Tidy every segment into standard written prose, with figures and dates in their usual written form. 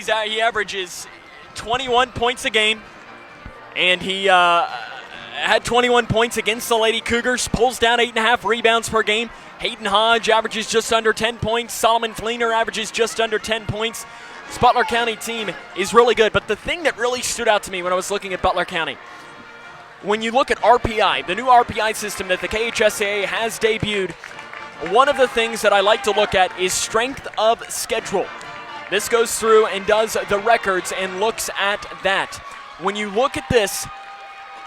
He averages 21 points a game, and he had 21 points against the Lady Cougars, pulls down 8.5 rebounds per game. Hayden Hodge averages just under 10 points. Solomon Fleener averages just under 10 points. This Butler County team is really good, but the thing that really stood out to me when I was looking at Butler County, when you look at RPI, the new RPI system that the KHSAA has debuted, one of the things that I like to look at is strength of schedule. This goes through and does the records and looks at that. When you look at this,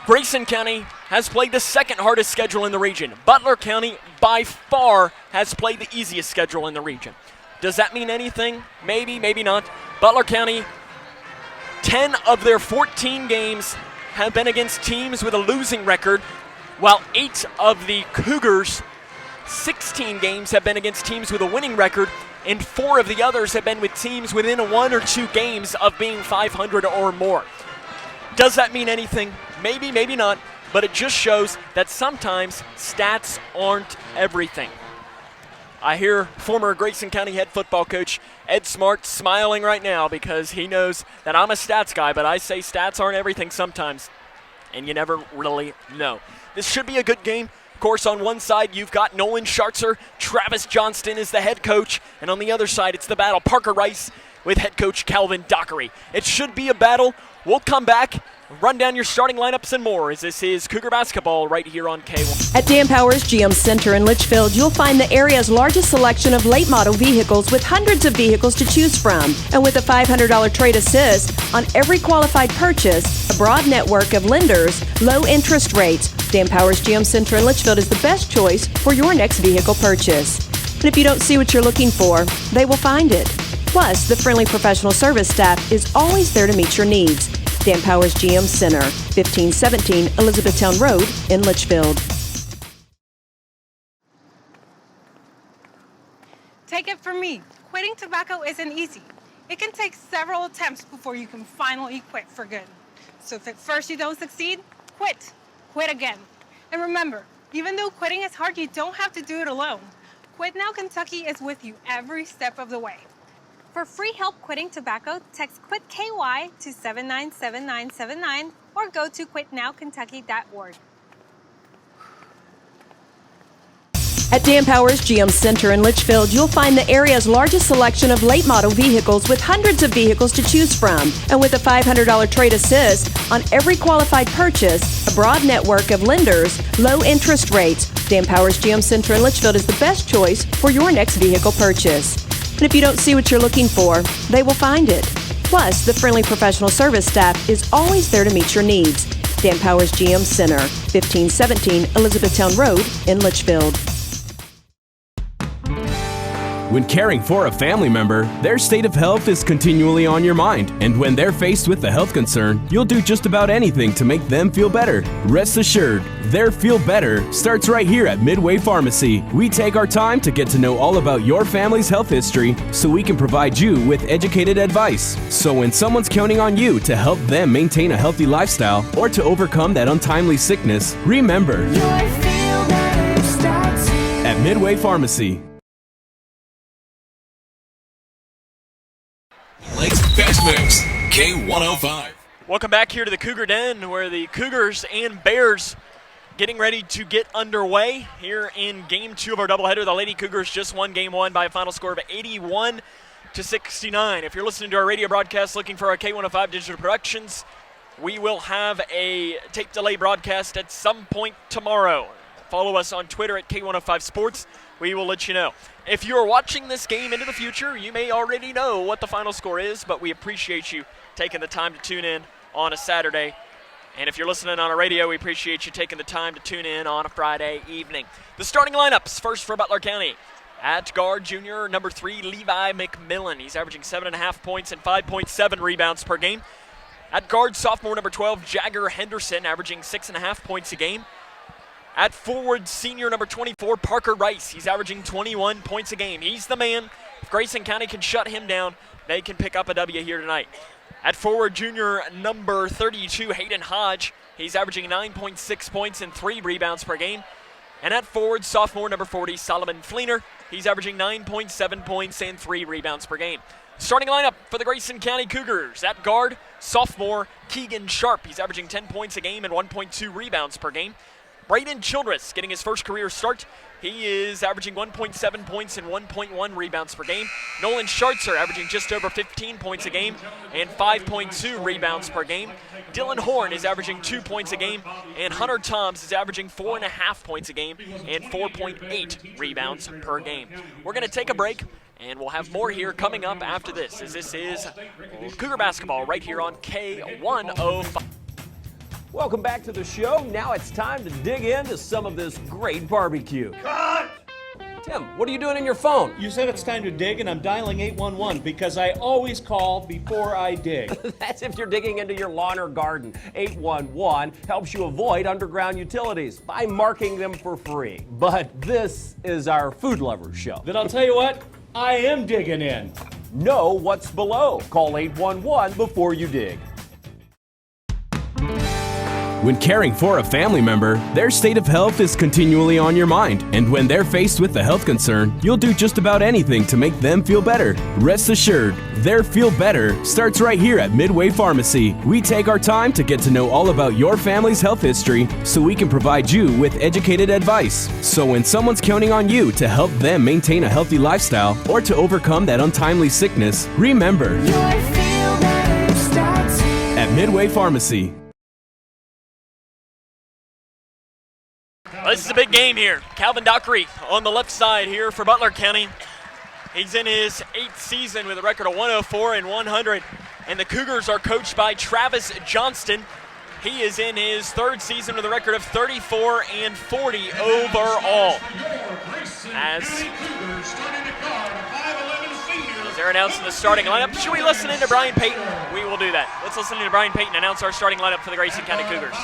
Grayson County has played the second hardest schedule in the region. Butler County, by far, has played the easiest schedule in the region. Does that mean anything? Maybe, maybe not. Butler County, 10 of their 14 games have been against teams with a losing record, while 8 of the Cougars' 16 games have been against teams with a winning record, and 4 of the others have been with teams within 1 or 2 games of being 500 or more. Does that mean anything? Maybe, maybe not, but it just shows that sometimes stats aren't everything. I hear former Grayson County head football coach Ed Smart smiling right now because he knows that I'm a stats guy, but I say stats aren't everything sometimes, and you never really know. This should be a good game. Of course, on one side, you've got Nolan Schartzer. Travis Johnston is the head coach, and on the other side, it's the battle. Parker Rice with head coach Calvin Dockery. It should be a battle. We'll come back, run down your starting lineups and more as this is Cougar basketball right here on K1. At Dan Powers GM Center in Litchfield, you'll find the area's largest selection of late model vehicles with hundreds of vehicles to choose from. And with a $500 trade assist on every qualified purchase, a broad network of lenders, low interest rates, Dan Powers GM Center in Litchfield is the best choice for your next vehicle purchase. And if you don't see what you're looking for, they will find it. Plus, the friendly professional service staff is always there to meet your needs. Dan Powers GM Center, 1517 Elizabethtown Road in Litchfield. Take it from me, quitting tobacco isn't easy. It can take several attempts before you can finally quit for good. So if at first you don't succeed, quit. Quit again. And remember, even though quitting is hard, you don't have to do it alone. Quit Now Kentucky is with you every step of the way. For free help quitting tobacco, text QUIT KY to 797979 or go to quitnowkentucky.org. At Dan Powers GM Center in Litchfield, you'll find the area's largest selection of late model vehicles with hundreds of vehicles to choose from. And with a $500 trade assist on every qualified purchase, a broad network of lenders, low interest rates, Dan Powers GM Center in Litchfield is the best choice for your next vehicle purchase. And if you don't see what you're looking for, they will find it. Plus, the friendly professional service staff is always there to meet your needs. Dan Powers GM Center, 1517 Elizabethtown Road in Litchfield. When caring for a family member, their state of health is continually on your mind. And when they're faced with a health concern, you'll do just about anything to make them feel better. Rest assured, their feel better starts right here at Midway Pharmacy. We take our time to get to know all about your family's health history so we can provide you with educated advice. So when someone's counting on you to help them maintain a healthy lifestyle or to overcome that untimely sickness, remember, your feel better starts here at Midway Pharmacy. Best Mix, K105. Welcome back here to the Cougar Den, where the Cougars and Bears getting ready to get underway here in Game 2 of our doubleheader. The Lady Cougars just won Game 1 by a final score of 81-69. If you're listening to our radio broadcast looking for our K105 Digital Productions, we will have a tape delay broadcast at some point tomorrow. Follow us on Twitter at K105 Sports. We will let you know. If you're watching this game into the future, you may already know what the final score is, but we appreciate you taking the time to tune in on a Saturday. And if you're listening on a radio, we appreciate you taking the time to tune in on a Friday evening. The starting lineups, first for Butler County. At guard, junior number 3, Levi McMillan. He's averaging 7.5 points and 5.7 rebounds per game. At guard, sophomore number 12, Jagger Henderson, averaging 6.5 points a game. At forward, senior number 24, Parker Rice. He's averaging 21 points a game. He's the man. If Grayson County can shut him down, they can pick up a W here tonight. At forward, junior number 32, Hayden Hodge. He's averaging 9.6 points and 3 rebounds per game. And at forward, sophomore number 40, Solomon Fleener. He's averaging 9.7 points and 3 rebounds per game. Starting lineup for the Grayson County Cougars. At guard, sophomore Keegan Sharp. He's averaging 10 points a game and 1.2 rebounds per game. Braden Childress getting his first career start. He is averaging 1.7 points and 1.1 rebounds per game. Nolan Schartzer averaging just over 15 points a game and 5.2 rebounds per game. Dylan Horn is averaging 2 points a game, and Hunter Toms is averaging 4.5 points a game and 4.8 rebounds per game. We're going to take a break, and we'll have more here coming up after this, as this is Cougar basketball right here on K105. Welcome back to the show. Now it's time to dig into some of this great barbecue. Cut! Tim, what are you doing on your phone? You said it's time to dig, and I'm dialing 811 because I always call before I dig. That's if you're digging into your lawn or garden. 811 helps you avoid underground utilities by marking them for free. But this is our food lovers show. Then I'll tell you what, I am digging in. Know what's below. Call 811 before you dig. When caring for a family member, their state of health is continually on your mind. And when they're faced with a health concern, you'll do just about anything to make them feel better. Rest assured, their feel better starts right here at Midway Pharmacy. We take our time to get to know all about your family's health history so we can provide you with educated advice. So when someone's counting on you to help them maintain a healthy lifestyle or to overcome that untimely sickness, remember, Your feel better starts here. at Midway Pharmacy. This is a big game here. Calvin Dockery on the left side here for Butler County. He's in his 8th season with a record of 104 and 100. And the Cougars are coached by Travis Johnston. He is in his 3rd season with a record of 34 and 40 overall. As they're announcing the starting lineup, should we listen in to Brian Payton? We will do that. Let's listen in to Brian Payton announce our starting lineup for the Grayson County Cougars.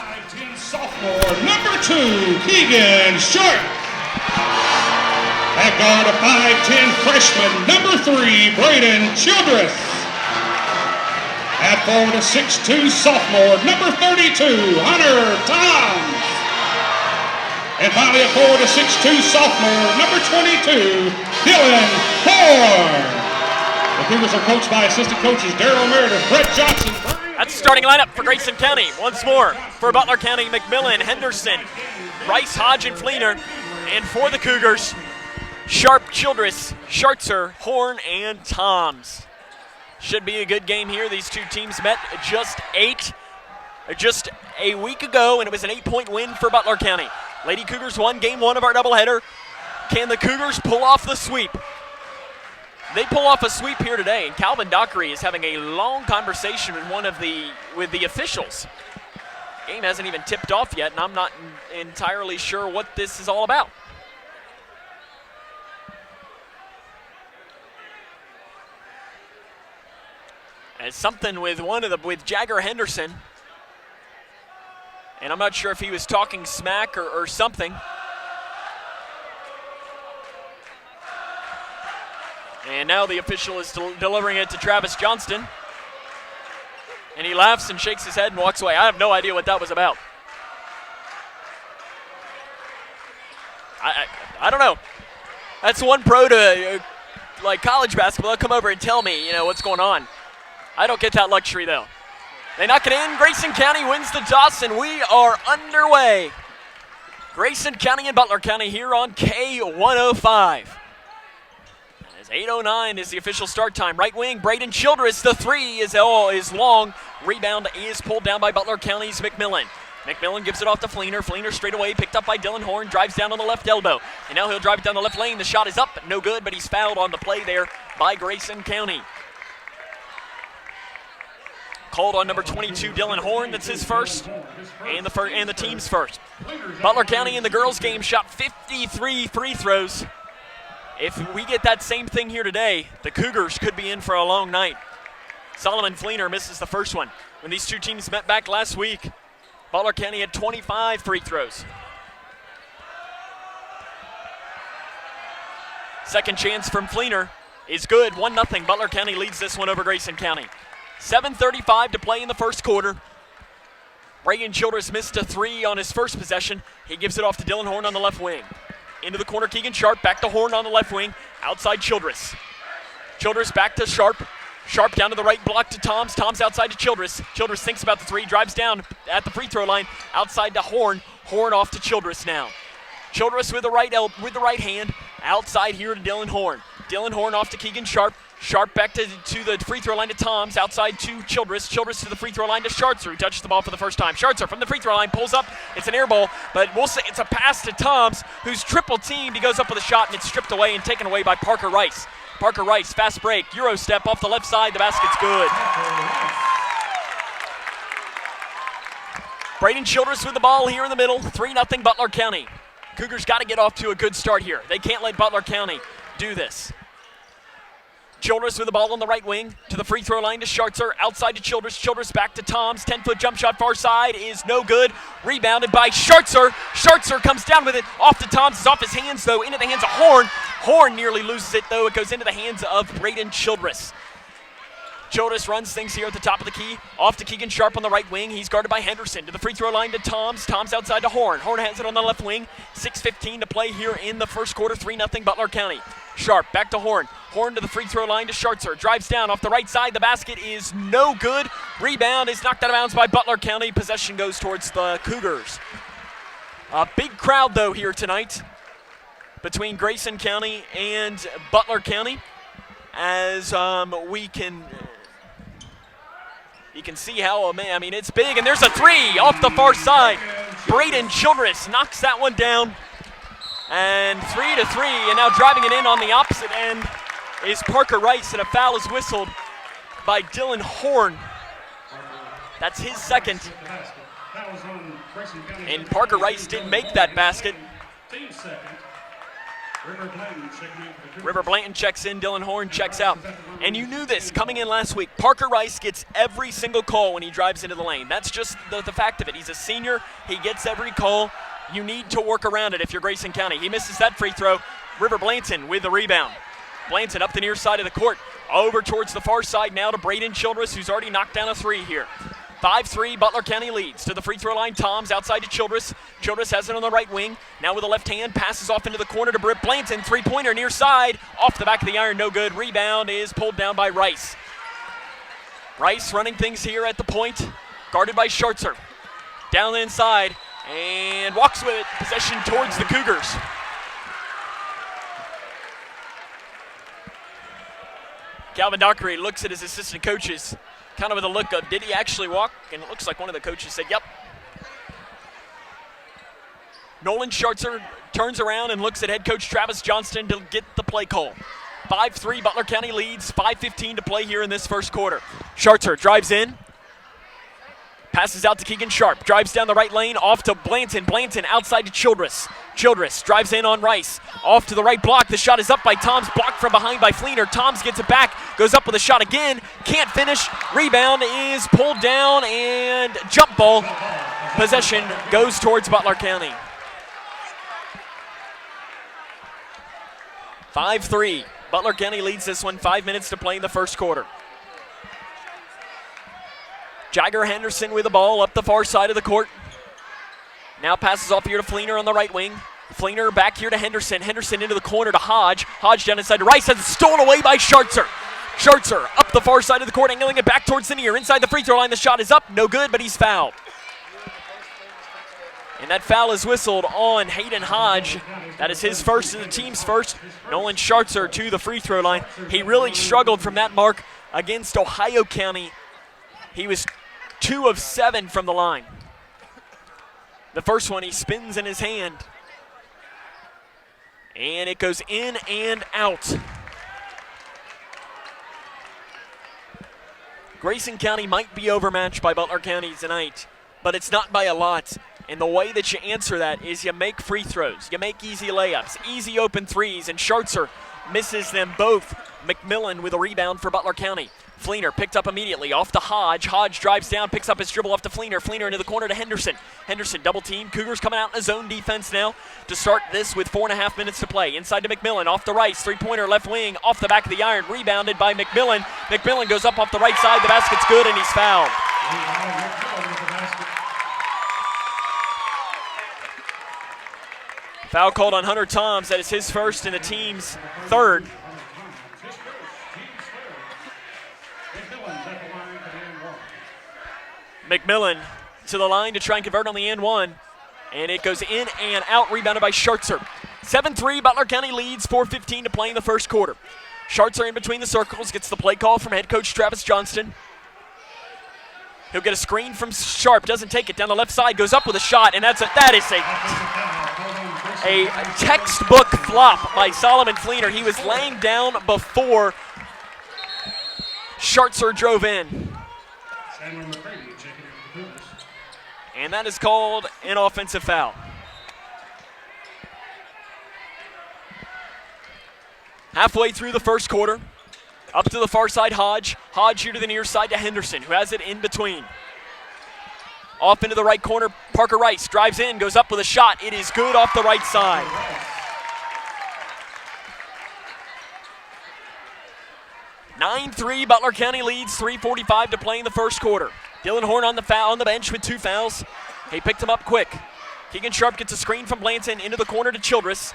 Sophomore number 2, Keegan Sharp. At guard, a 5'10" freshman number 3, Braden Childress. At forward, a 6'2" sophomore number 32, Hunter Toms. And finally, at forward, a 6'2" sophomore number 22, Dylan Horn. The Cougars are coached by assistant coaches Darryl Meredith, Brett Johnson. That's the starting lineup for Grayson County. Once more, for Butler County, McMillan, Henderson, Rice, Hodge, and Fleener. And for the Cougars, Sharp, Childress, Schartzer, Horn, and Toms. Should be a good game here. These two teams met just a week ago, and it was an 8-point win for Butler County. Lady Cougars won game 1 of our doubleheader. Can the Cougars pull off the sweep? They pull off a sweep here today, and Calvin Dockery is having a long conversation with the officials. Game hasn't even tipped off yet, and I'm not entirely sure what this is all about. As something with with Jagger Henderson, and I'm not sure if he was talking smack or something. And now the official is delivering it to Travis Johnston. And he laughs and shakes his head and walks away. I have no idea what that was about. I don't know. That's one pro to like college basketball. They'll come over and tell me, what's going on. I don't get that luxury, though. They knock it in. Grayson County wins the toss, and we are underway. Grayson County and Butler County here on K105. 8:09 is the official start time. Right wing, Braden Childress. The 3 is long. Rebound is pulled down by Butler County's McMillan. McMillan gives it off to Fleener. Fleener straight away, picked up by Dylan Horn, drives down on the left elbow. And now he'll drive it down the left lane. The shot is up, no good, but he's fouled on the play there by Grayson County. Called on number 22, Dylan Horn. That's his first, and the team's first. Butler County in the girls' game shot 53 free throws. If we get that same thing here today, the Cougars could be in for a long night. Solomon Fleener misses the first one. When these two teams met back last week, Butler County had 25 free throws. Second chance from Fleener is good. 1-0. Butler County leads this one over Grayson County. 7:35 to play in the first quarter. Reagan Childress missed a 3 on his first possession. He gives it off to Dylan Horn on the left wing. Into the corner, Keegan Sharp, back to Horn on the left wing. Outside Childress. Childress back to Sharp. Sharp down to the right block to Toms. Toms outside to Childress. Childress thinks about the 3, drives down at the free throw line. Outside to Horn. Horn off to Childress now. Childress with the right hand. Outside here to Dylan Horn. Dylan Horn off to Keegan Sharp. Sharp back to the free throw line to Toms. Outside to Childress. Childress to the free throw line to Schartzer, who touches the ball for the first time. Schartzer from the free throw line pulls up. It's an air ball, but we'll say it's a pass to Toms, who's triple teamed. He goes up with a shot, and it's stripped away and taken away by Parker Rice. Parker Rice, fast break, Euro step off the left side. The basket's good. Braden Childress with the ball here in the middle. 3-0 Butler County. Cougars got to get off to a good start here. They can't let Butler County do this. Childress with the ball on the right wing to the free throw line to Schartzer. Outside to Childress. Childress back to Toms. 10-foot jump shot far side is no good. Rebounded by Schartzer. Schartzer comes down with it. Off to Toms. It's off his hands, though. Into the hands of Horn. Horn nearly loses it, though. It goes into the hands of Braden Childress. Childress runs things here at the top of the key. Off to Keegan Sharp on the right wing. He's guarded by Henderson. To the free throw line to Toms. Toms outside to Horn. Horn has it on the left wing. 6:15 to play here in the first quarter. 3-0 Butler County. Sharp back to Horn. Horn to the free throw line to Schartzer. Drives down off the right side. The basket is no good. Rebound is knocked out of bounds by Butler County. Possession goes towards the Cougars. A big crowd, though, here tonight between Grayson County and Butler County. As you can see how, it's big, and there's a 3 off the far side. Braden Childress knocks that one down. And 3-3, and now driving it in on the opposite end is Parker Rice, and a foul is whistled by Dylan Horn. That's his second. And Parker Rice did make that basket. River Blanton checks in, Dylan Horn checks out. And you knew this coming in last week. Parker Rice gets every single call when he drives into the lane. That's just the fact of it. He's a senior. He gets every call. You need to work around it if you're Grayson County. He misses that free throw. River Blanton with the rebound. Blanton up the near side of the court. Over towards the far side now to Braden Childress, who's already knocked down a 3 here. 5-3, Butler County leads. To the free throw line, Toms outside to Childress. Childress has it on the right wing. Now with the left hand, passes off into the corner to Britt Blanton. 3-pointer near side. Off the back of the iron, no good. Rebound is pulled down by Rice. Rice running things here at the point. Guarded by Schartzer. Down the inside. And walks with it. Possession towards the Cougars. Calvin Dockery looks at his assistant coaches, kind of with a look of, did he actually walk? And it looks like one of the coaches said, yep. Nolan Schartzer turns around and looks at head coach Travis Johnston to get the play call. 5-3, Butler County leads. 5:15 to play here in this first quarter. Schartzer drives in. Passes out to Keegan Sharp. Drives down the right lane. Off to Blanton. Blanton outside to Childress. Childress drives in on Rice. Off to the right block. The shot is up by Toms. Blocked from behind by Fleener. Toms gets it back. Goes up with a shot again. Can't finish. Rebound is pulled down and jump ball. Possession goes towards Butler County. 5-3. Butler County leads this one. 5 minutes to play in the first quarter. Jagger Henderson with the ball up the far side of the court. Now passes off here to Fleener on the right wing. Fleener back here to Henderson. Henderson into the corner to Hodge. Hodge down inside to Rice. Has it stolen away by Schartzer. Schartzer up the far side of the court, angling it back towards the near. Inside the free throw line, the shot is up. No good, but he's fouled. And that foul is whistled on Hayden Hodge. That is his first and the team's first. Nolan Schartzer to the free throw line. He really struggled from that mark against Ohio County. He was 2 of 7 from the line. The first one he spins in his hand. And it goes in and out. Grayson County might be overmatched by Butler County tonight, but it's not by a lot. And the way that you answer that is you make free throws. You make easy layups, easy open threes, and Schartzer misses them both. McMillan with a rebound for Butler County. Fleener picked up immediately off to Hodge. Hodge drives down, picks up his dribble off to Fleener. Fleener into the corner to Henderson. Henderson double team. Cougars coming out in a zone defense now to start this with 4.5 minutes to play. Inside to McMillan, off the right, 3-pointer left wing, off the back of the iron, rebounded by McMillan. McMillan goes up off the right side, the basket's good, and he's fouled. Foul called on Hunter Toms. That is his first and the team's third. McMillan to the line to try and convert on the and one. And it goes in and out, rebounded by Schartzer. 7-3, Butler County leads, 4:15 to play in the first quarter. Schartzer in between the circles, gets the play call from head coach Travis Johnston. He'll get a screen from Sharp, doesn't take it, down the left side, goes up with a shot, and that is a textbook flop by Solomon Fleener. He was laying down before Schartzer drove in. And that is called an offensive foul. Halfway through the first quarter, up to the far side, Hodge. Hodge here to the near side to Henderson, who has it in between. Off into the right corner, Parker Rice drives in, goes up with a shot. It is good off the right side. (9-3), Butler County leads, 3:45 to play in the first quarter. Dylan Horn on the bench with 2 fouls. He picked him up quick. Keegan Sharp gets a screen from Blanton into the corner to Childress.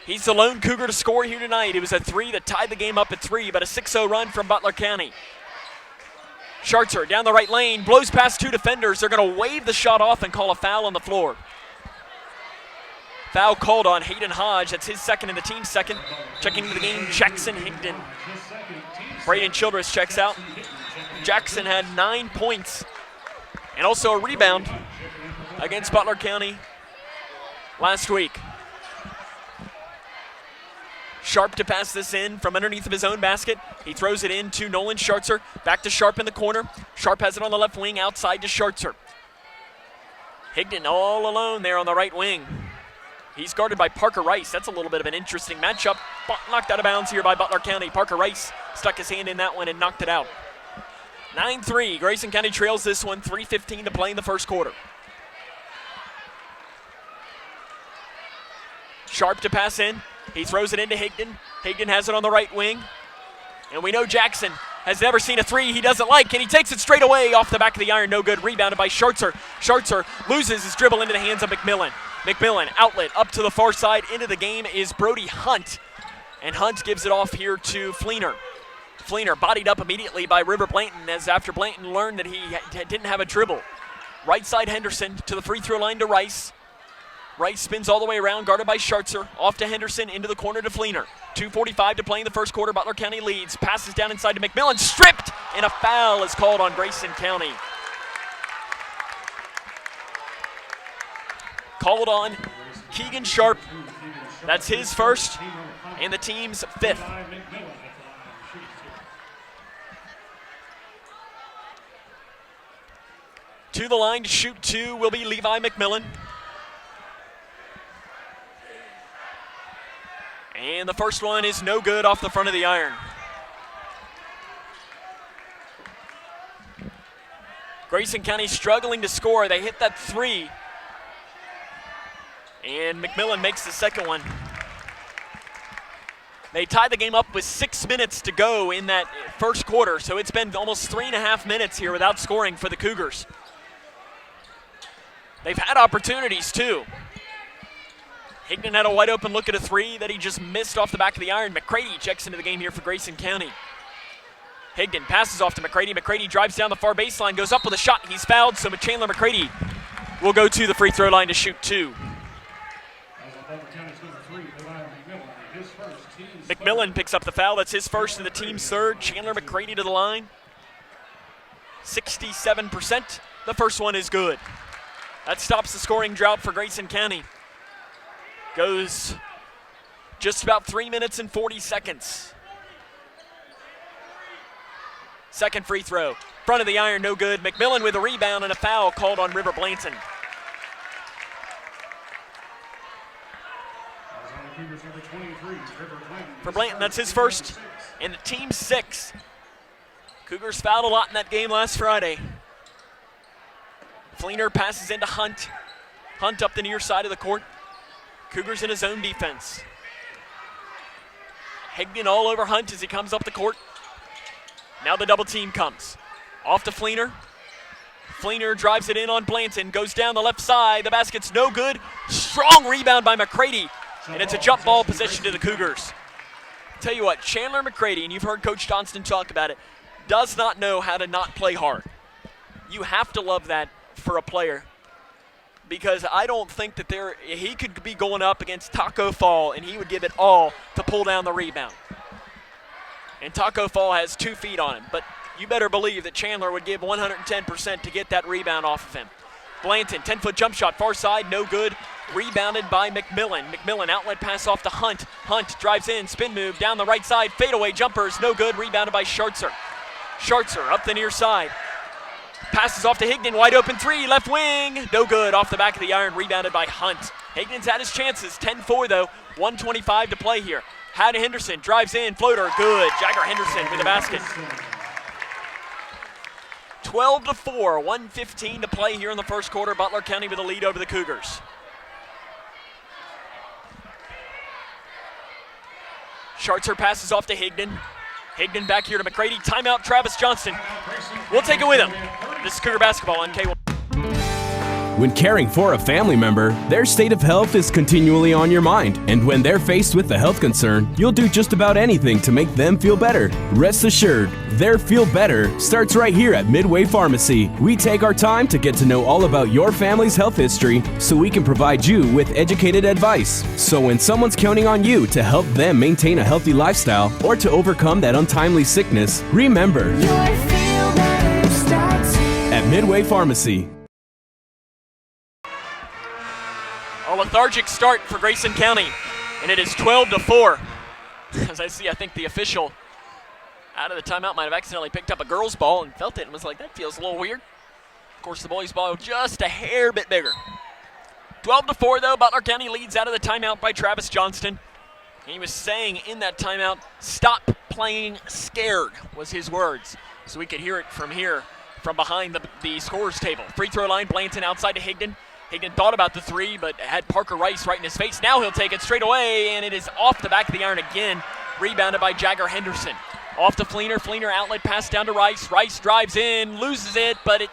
He's the lone Cougar to score here tonight. It was a 3 that tied the game up at 3, but a 6-0 run from Butler County. Schartzer down the right lane, blows past 2 defenders. They're going to wave the shot off and call a foul on the floor. Foul called on Hayden Hodge. That's his second and the team's second. Checking into the game, Jackson Higdon. Braden Childress checks out. Jackson had 9 points and also a rebound against Butler County last week. Sharp to pass this in from underneath of his own basket. He throws it in to Nolan Schartzer. Back to Sharp in the corner. Sharp has it on the left wing, outside to Schartzer. Higdon all alone there on the right wing. He's guarded by Parker Rice. That's a little bit of an interesting matchup. Knocked out of bounds here by Butler County. Parker Rice stuck his hand in that one and knocked it out. 9-3, Grayson County trails this one, 3:15 to play in the first quarter. Sharp to pass in. He throws it into Higdon. Higdon has it on the right wing. And we know Jackson has never seen a 3 he doesn't like, and he takes it straight away off the back of the iron. No good. Rebounded by Schartzer. Schartzer loses his dribble into the hands of McMillan. McMillan outlet up to the far side. Into the game is Brody Hunt. And Hunt gives it off here to Fleener. Fleener bodied up immediately by River Blanton as after Blanton learned that he didn't have a dribble. Right side Henderson to the free throw line to Rice. Rice spins all the way around, guarded by Schartzer. Off to Henderson, into the corner to Fleener. 2:45 to play in the first quarter. Butler County leads. Passes down inside to McMillan. Stripped, and a foul is called on Grayson County. Called on Keegan Sharp. That's his first and the team's 5th. To the line to shoot 2 will be Levi McMillan. And the first one is no good off the front of the iron. Grayson County struggling to score. They hit that 3. And McMillan makes the second one. They tied the game up with 6 minutes to go in that first quarter, so it's been almost 3.5 minutes here without scoring for the Cougars. They've had opportunities too. Higdon had a wide open look at a 3 that he just missed off the back of the iron. McCready checks into the game here for Grayson County. Higdon passes off to McCready. McCready drives down the far baseline, goes up with a shot. He's fouled, so Chandler McCready will go to the free throw line to shoot 2. McMillan picks up the foul. That's his first and the team's 3rd. Chandler McCready to the line. 67%. The first one is good. That stops the scoring drought for Grayson County. Goes just about 3 minutes and 40 seconds. Second free throw. Front of the iron, no good. McMillan with a rebound and a foul called on River Blanton. For Blanton, that's his first and the team's 6th. Cougars fouled a lot in that game last Friday. Fleener passes into Hunt. Hunt up the near side of the court. Cougars in his own defense. Higdon all over Hunt as he comes up the court. Now the double team comes. Off to Fleener. Fleener drives it in on Blanton, goes down the left side. The basket's no good. Strong rebound by McCready, and it's a jump ball possession to the Cougars. Tell you what, Chandler McCready, and you've heard Coach Johnston talk about it, does not know how to not play hard. You have to love that for a player, because I don't think that he could be going up against Taco Fall and he would give it all to pull down the rebound. And Taco Fall has 2 feet on him, but you better believe that Chandler would give 110% to get that rebound off of him. Blanton, 10-foot jump shot, far side, no good. Rebounded by McMillan. McMillan, outlet pass off to Hunt. Hunt drives in, spin move, down the right side, fadeaway jumpers, no good. Rebounded by Schartzer. Schartzer up the near side. Passes off to Higdon, wide open 3, left wing, no good. Off the back of the iron, rebounded by Hunt. Higdon's had his chances, 10-4 though, 1:25 to play here. Haddon Henderson drives in, floater, good. Jagger Henderson with the basket. 12-4, 1:15 to play here in the first quarter. Butler County with a lead over the Cougars. Schartzer passes off to Higdon. Higdon back here to McCready. Timeout, Travis Johnston. We'll take it with him. This is Cougar Basketball on K1. When caring for a family member, their state of health is continually on your mind. And when they're faced with a health concern, you'll do just about anything to make them feel better. Rest assured, their feel better starts right here at Midway Pharmacy. We take our time to get to know all about your family's health history so we can provide you with educated advice. So when someone's counting on you to help them maintain a healthy lifestyle or to overcome that untimely sickness, remember, Your feel better starts here. at Midway Pharmacy. A lethargic start for Grayson County, and it is 12-4. As I see, I think the official out of the timeout might have accidentally picked up a girl's ball and felt it and was like, that feels a little weird. Of course, the boys' ball just a hair bit bigger. 12-4 though, Butler County leads out of the timeout by Travis Johnston. He was saying in that timeout, stop playing scared was his words. So we could hear it from here, from behind the scorers table. Free throw line, Blanton outside to Higdon. Higdon thought about the 3, but had Parker Rice right in his face. Now he'll take it straight away, and it is off the back of the iron again. Rebounded by Jagger Henderson. Off to Fleener. Fleener outlet pass down to Rice. Rice drives in, loses it, but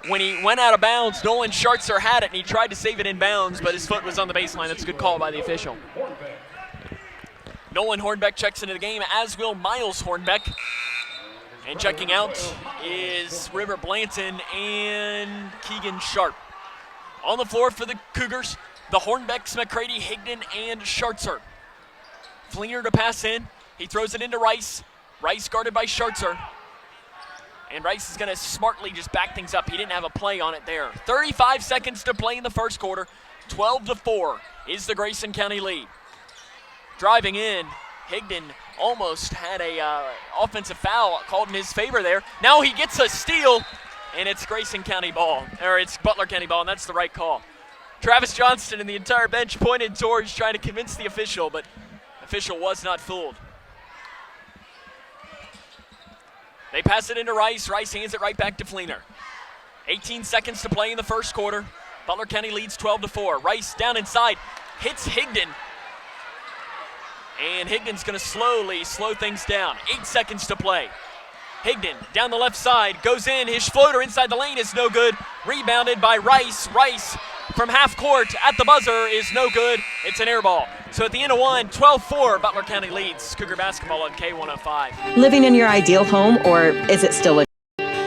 when he went out of bounds, Nolan Schartzer had it, and he tried to save it in bounds, but his foot was on the baseline. That's a good call by the official. Nolan Hornbeck checks into the game, as will Miles Hornbeck. And checking out is River Blanton and Keegan Sharp. On the floor for the Cougars, the Hornbecks, McCready, Higdon, and Schartzer. Fleener to pass in. He throws it into Rice. Rice guarded by Schartzer. And Rice is going to smartly just back things up. He didn't have a play on it there. 35 seconds to play in the first quarter. 12-4 is the Grayson County lead. Driving in, Higdon almost had a offensive foul called in his favor there. Now he gets a steal, and it's Grayson County ball, or it's Butler County ball, and that's the right call. Travis Johnston and the entire bench pointed towards trying to convince the official, but the official was not fooled. They pass it into Rice. Rice hands it right back to Fleener. 18 seconds to play in the first quarter. Butler County leads 12-4. Rice down inside, hits Higdon. And Higdon's going to slow things down. 8 seconds to play. Higdon down the left side, goes in. His floater inside the lane is no good. Rebounded by Rice. Rice from half court at the buzzer is no good. It's an air ball. So at the end of 12-4, Butler County leads Cougar Basketball on K105. Living in your ideal home, or is it still a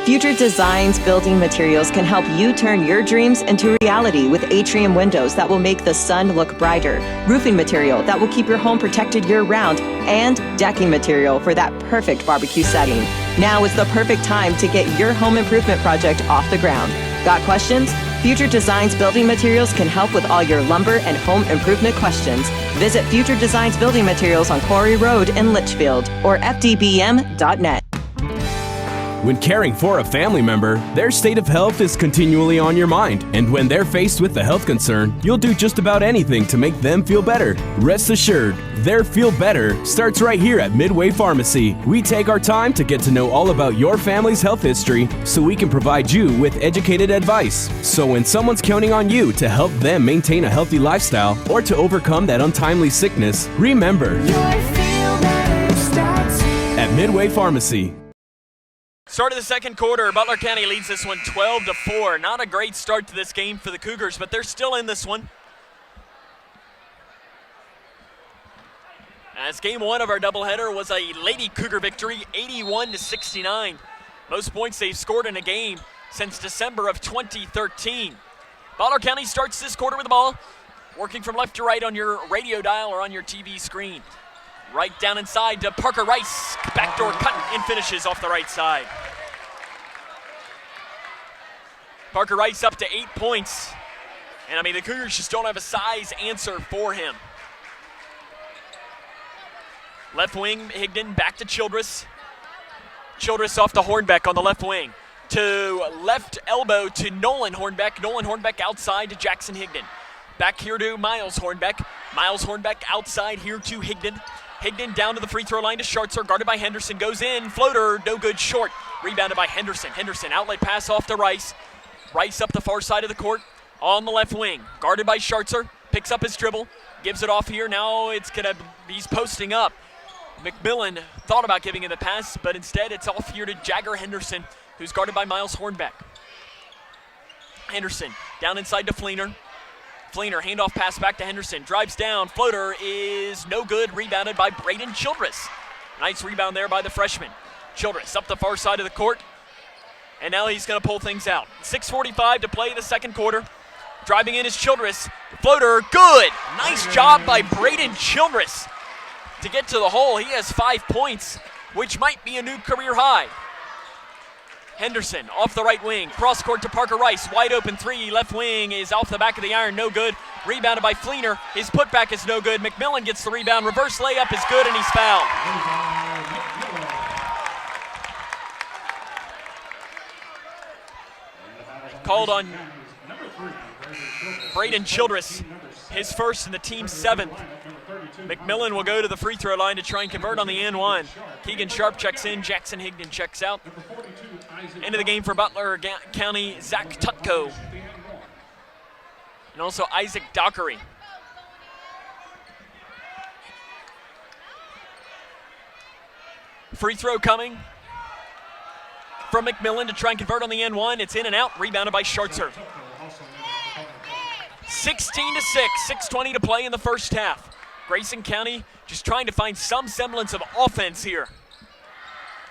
Future Designs Building Materials can help you turn your dreams into reality with atrium windows that will make the sun look brighter, roofing material that will keep your home protected year-round, and decking material for that perfect barbecue setting. Now is the perfect time to get your home improvement project off the ground. Got questions? Future Designs Building Materials can help with all your lumber and home improvement questions. Visit Future Designs Building Materials on Quarry Road in Litchfield or fdbm.net. When caring for a family member, their state of health is continually on your mind. And when they're faced with a health concern, you'll do just about anything to make them feel better. Rest assured, their feel better starts right here at Midway Pharmacy. We take our time to get to know all about your family's health history so we can provide you with educated advice. So when someone's counting on you to help them maintain a healthy lifestyle or to overcome that untimely sickness, remember, Your feel better starts here. at Midway Pharmacy. Start of the second quarter, Butler County leads this one 12-4. Not a great start to this game for the Cougars, but they're still in this one. As game one of our doubleheader was a Lady Cougar victory, 81-69. Most points they've scored in a game since December of 2013. Butler County starts this quarter with the ball, working from left to right on your radio dial or on your TV screen. Right down inside to Parker Rice. Backdoor cut and finishes off the right side. Parker Rice up to 8 points. And I mean, the Cougars just don't have a size answer for him. Left wing, Higdon back to Childress. Childress off to Hornbeck on the left wing. To left elbow to Nolan Hornbeck. Nolan Hornbeck outside to Jackson Higdon. Back here to Miles Hornbeck. Miles Hornbeck outside here to Higdon. Higdon down to the free throw line to Schartzer, guarded by Henderson, goes in, floater, no good, short. Rebounded by Henderson. Henderson, outlet pass off to Rice. Rice up the far side of the court on the left wing, guarded by Schartzer, picks up his dribble, gives it off here. Now he's posting up. McMillan thought about giving it a pass, but instead it's off here to Jagger Henderson, who's guarded by Miles Hornbeck. Henderson down inside to Fleener. Fleener, handoff pass back to Henderson, drives down, floater is no good, rebounded by Braden Childress. Nice rebound there by the freshman. Childress up the far side of the court, and now he's going to pull things out. 6:45 to play the second quarter. Driving in is Childress, floater, good! Nice job by Braden Childress to get to the hole. He has 5 points, which might be a new career high. Henderson off the right wing, cross court to Parker Rice, wide open three, left wing is off the back of the iron, no good. Rebounded by Fleener, his putback is no good. McMillan gets the rebound, reverse layup is good, and he's fouled. Called on Braden Childress, his first and the team's 7th. McMillan will go to the free throw line to try and convert on the and one. Keegan Sharp checks in, Jackson Higdon checks out. End of the game for Butler County, Zach Tutko. And also Isaac Dockery. Free throw coming from McMillan to try and convert on the and one. It's in and out, rebounded by Schartzer. 16-6, 6:20 to play in the first half. Grayson County just trying to find some semblance of offense here.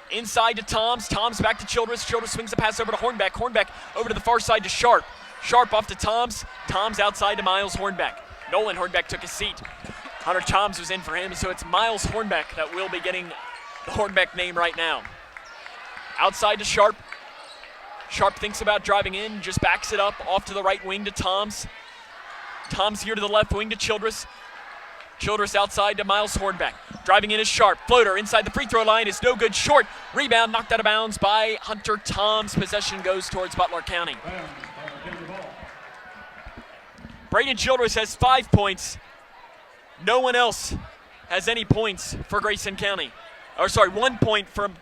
Inside to Toms. Toms back to Childress. Childress swings the pass over to Hornbeck. Hornbeck over to the far side to Sharp. Sharp off to Toms. Toms outside to Miles Hornbeck. Nolan Hornbeck took his seat. Hunter Toms was in for him, so it's Miles Hornbeck that will be getting the Hornbeck name right now. Outside to Sharp. Sharp thinks about driving in, just backs it up off to the right wing to Toms. Toms here to the left wing to Childress. Childress outside to Miles Hornbeck. Driving in is Sharp. Floater inside the free throw line is no good. Short. Rebound knocked out of bounds by Hunter Toms. Possession goes towards Butler County. Braden Childress has 5 points. No one else has any points for Grayson County. 1 point from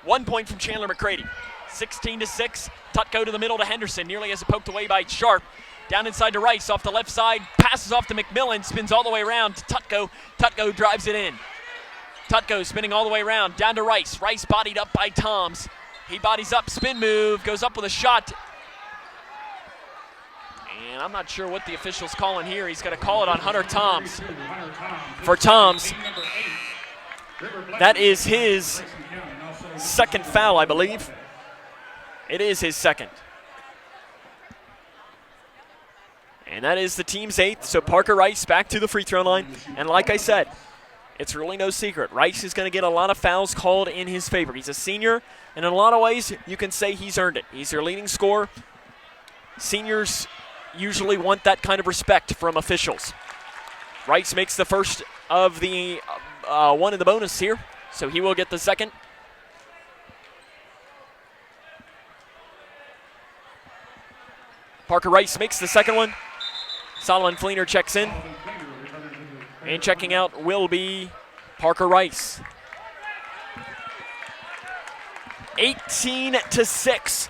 1 point from Chandler McCready. 16-6. Tutko to the middle to Henderson. Nearly has it poked away by Sharp. Down inside to Rice, off the left side, passes off to McMillan, spins all the way around to Tutko. Tutko drives it in. Tutko spinning all the way around, down to Rice. Rice bodied up by Toms. He bodies up, spin move, goes up with a shot. And I'm not sure what the official's calling here. He's going to call it on Hunter Toms. For Toms, that is his second foul, I believe. It is his second. And that is the team's 8th, so Parker Rice back to the free throw line. And like I said, it's really no secret. Rice is going to get a lot of fouls called in his favor. He's a senior, and in a lot of ways, you can say he's earned it. He's their leading scorer. Seniors usually want that kind of respect from officials. Rice makes the first of the one in the bonus here, so he will get the second. Parker Rice makes the second one. Solomon Fleener checks in. And checking out will be Parker Rice. 18-6.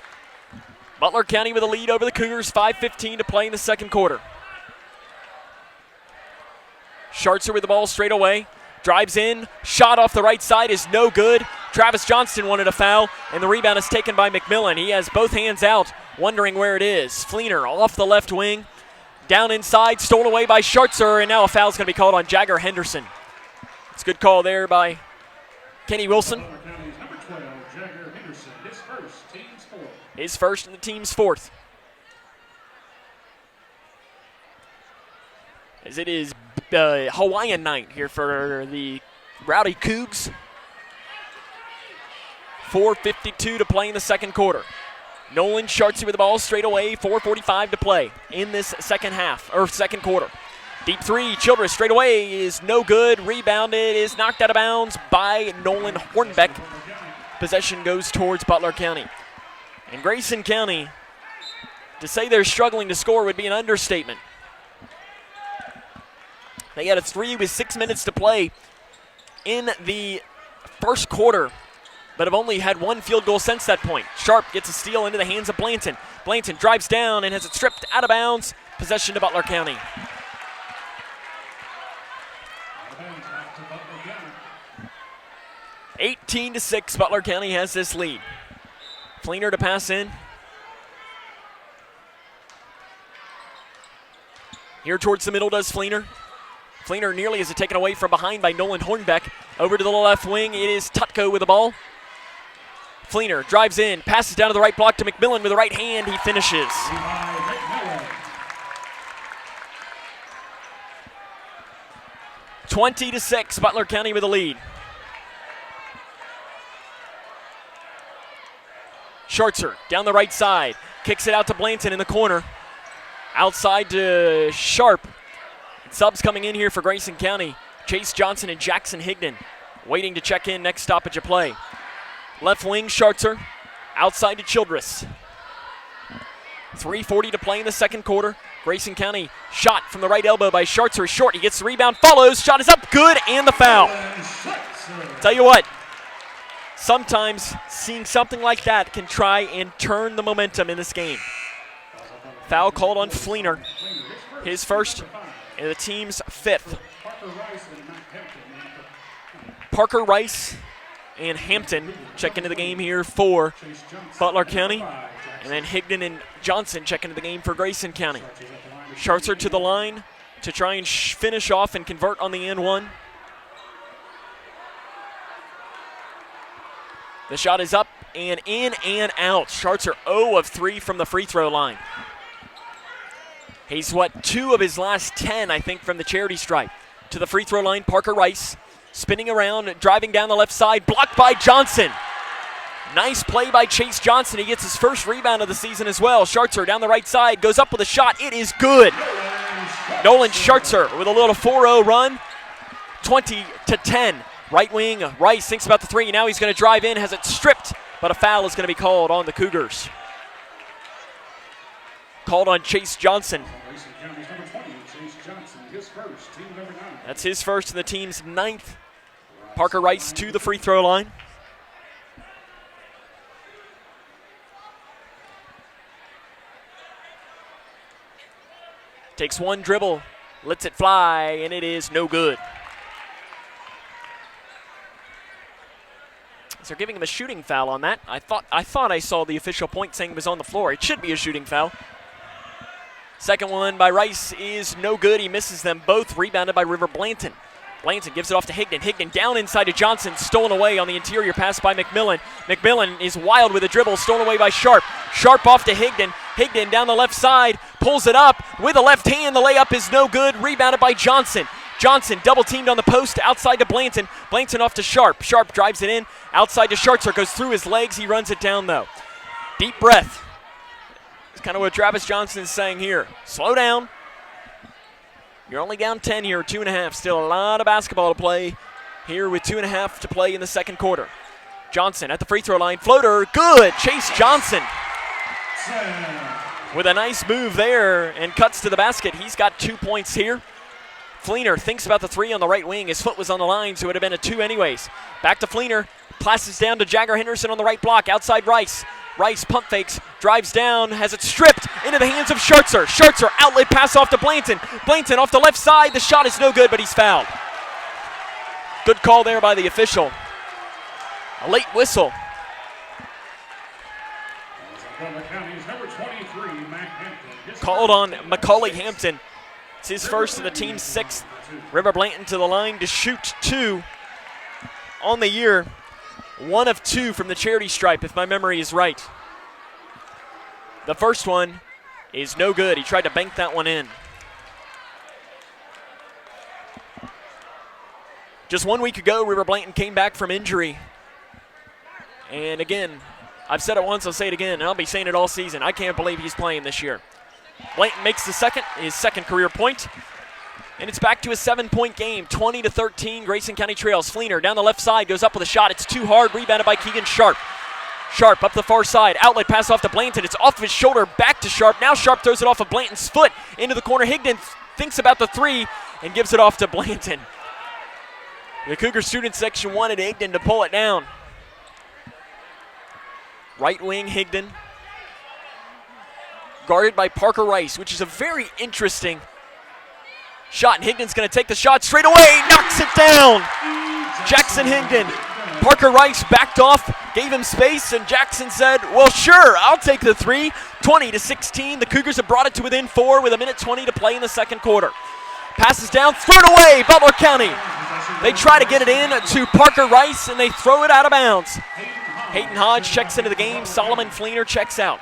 Butler County with a lead over the Cougars. 5:15 to play in the second quarter. Schartzer with the ball straight away. drives in, shot off the right side is no good. Travis Johnston wanted a foul, and the rebound is taken by McMillan. He has both hands out, wondering where it is. Fleener off the left wing, down inside, stolen away by Schartzer, and now a foul is going to be called on Jagger Henderson. It's a good call there by Kenny Wilson. His first and the team's fourth. As it is Hawaiian night here for the Rowdy Cougs. 4:52 to play in the second quarter. Nolan Schartzer with the ball straight away, 4:45 to play in this second quarter. Deep three, Childress straight away is no good. Rebounded, is knocked out of bounds by Nolan Hornbeck. Possession goes towards Butler County. And Grayson County, to say they're struggling to score would be an understatement. They had a 3 with 6 minutes to play in the first quarter, but have only had 1 field goal since that point. Sharp gets a steal into the hands of Blanton. Blanton drives down and has it stripped out of bounds. Possession to Butler County. – 18-6, Butler County has this lead. Fleener to pass in. Here towards the middle does Fleener. Fleener nearly has it taken away from behind by Nolan Hornbeck. Over to the left wing, it is Tutko with the ball. Fleener drives in, passes down to the right block to McMillan with the right hand. He finishes. (20-6), Butler County with the lead. Schartzer down the right side, kicks it out to Blanton in the corner. Outside to Sharp. Subs coming in here for Grayson County. Chase Johnson and Jackson Higdon waiting to check in next stoppage of play. Left wing, Schartzer. Outside to Childress. 3:40 to play in the second quarter. Grayson County shot from the right elbow by Schartzer. Short, he gets the rebound, follows. Shot is up, good, and the foul. Tell you what, sometimes seeing something like that can try and turn the momentum in this game. Foul called on Fleener. His first and the team's fifth. Parker Rice and Hampton check into the game here for Butler County. And then Higdon and Johnson check into the game for Grayson County. Schartzer to the line to try and finish off and convert on the and one. The shot is up and in and out. Schartzer 0 of 3 from the free throw line. He's 2 of his last 10, I think, from the charity stripe. To the free throw line, Parker Rice spinning around, driving down the left side, blocked by Johnson. Nice play by Chase Johnson. He gets his first rebound of the season as well. Schartzer down the right side, goes up with a shot. It is good. Nolan Schartzer with a little 4-0 run, 20-10. Right wing, Rice thinks about the three. Now he's going to drive in, has it stripped, but a foul is going to be called on the Cougars. Called on Chase Johnson. That's his first and the team's 9th. Parker Rice to the free throw line. Takes one dribble, lets it fly, and it is no good. So they're giving him a shooting foul on that. I thought I saw the official point saying it was on the floor. It should be a shooting foul. Second one by Rice is no good. He misses them both. Rebounded by River Blanton. Blanton gives it off to Higdon. Higdon down inside to Johnson. Stolen away on the interior pass by McMillan. McMillan is wild with a dribble. Stolen away by Sharp. Sharp off to Higdon. Higdon down the left side. Pulls it up with a left hand. The layup is no good. Rebounded by Johnson. Johnson double teamed on the post. Outside to Blanton. Blanton off to Sharp. Sharp drives it in. Outside to Schartzer. Goes through his legs. He runs it down though. Deep breath. It's kind of what Travis Johnson is saying here. Slow down. You're only down 10 here, 2.5. Still a lot of basketball to play here with 2.5 to play in the second quarter. Johnson at the free throw line. Floater, good. Chase Johnson with a nice move there and cuts to the basket. He's got 2 points here. Fleener thinks about the three on the right wing. His foot was on the line, so it would have been a 2 anyways. Back to Fleener. Passes down to Jagger Henderson on the right block. Outside Rice. Rice pump fakes, drives down, has it stripped into the hands of Schartzer. Schartzer, outlet pass off to Blanton. Blanton off the left side. The shot is no good, but he's fouled. Good call there by the official. A late whistle. Called on Macaulay Hampton. It's his first and the team's 6th. River Blanton to the line to shoot 2 on the year. 1 of 2 from the charity stripe, if my memory is right. The first one is no good. He tried to bank that one in. Just 1 week ago, River Blanton came back from injury. And again, I've said it once, I'll say it again, and I'll be saying it all season. I can't believe he's playing this year. Blanton makes his second career point. And it's back to a 7-point game, 20-13. Grayson County trails. Fleener down the left side, goes up with a shot. It's too hard, rebounded by Keegan Sharp. Sharp up the far side, outlet pass off to Blanton. It's off his shoulder, back to Sharp. Now Sharp throws it off of Blanton's foot into the corner. Higdon thinks about the 3 and gives it off to Blanton. The Cougar student section wanted Higdon to pull it down. Right wing Higdon, guarded by Parker Rice, which is a very interesting shot. And Higdon's going to take the shot straight away, knocks it down. Jackson Higdon. Parker Rice backed off, gave him space, and Jackson said, well, sure, I'll take the 3. 20-16. The Cougars have brought it to within 4 with 1:20 to play in the second quarter. Passes down, thrown away, Butler County. They try to get it in to Parker Rice, and they throw it out of bounds. Hayden Hodge checks into the game. Solomon Fleener checks out.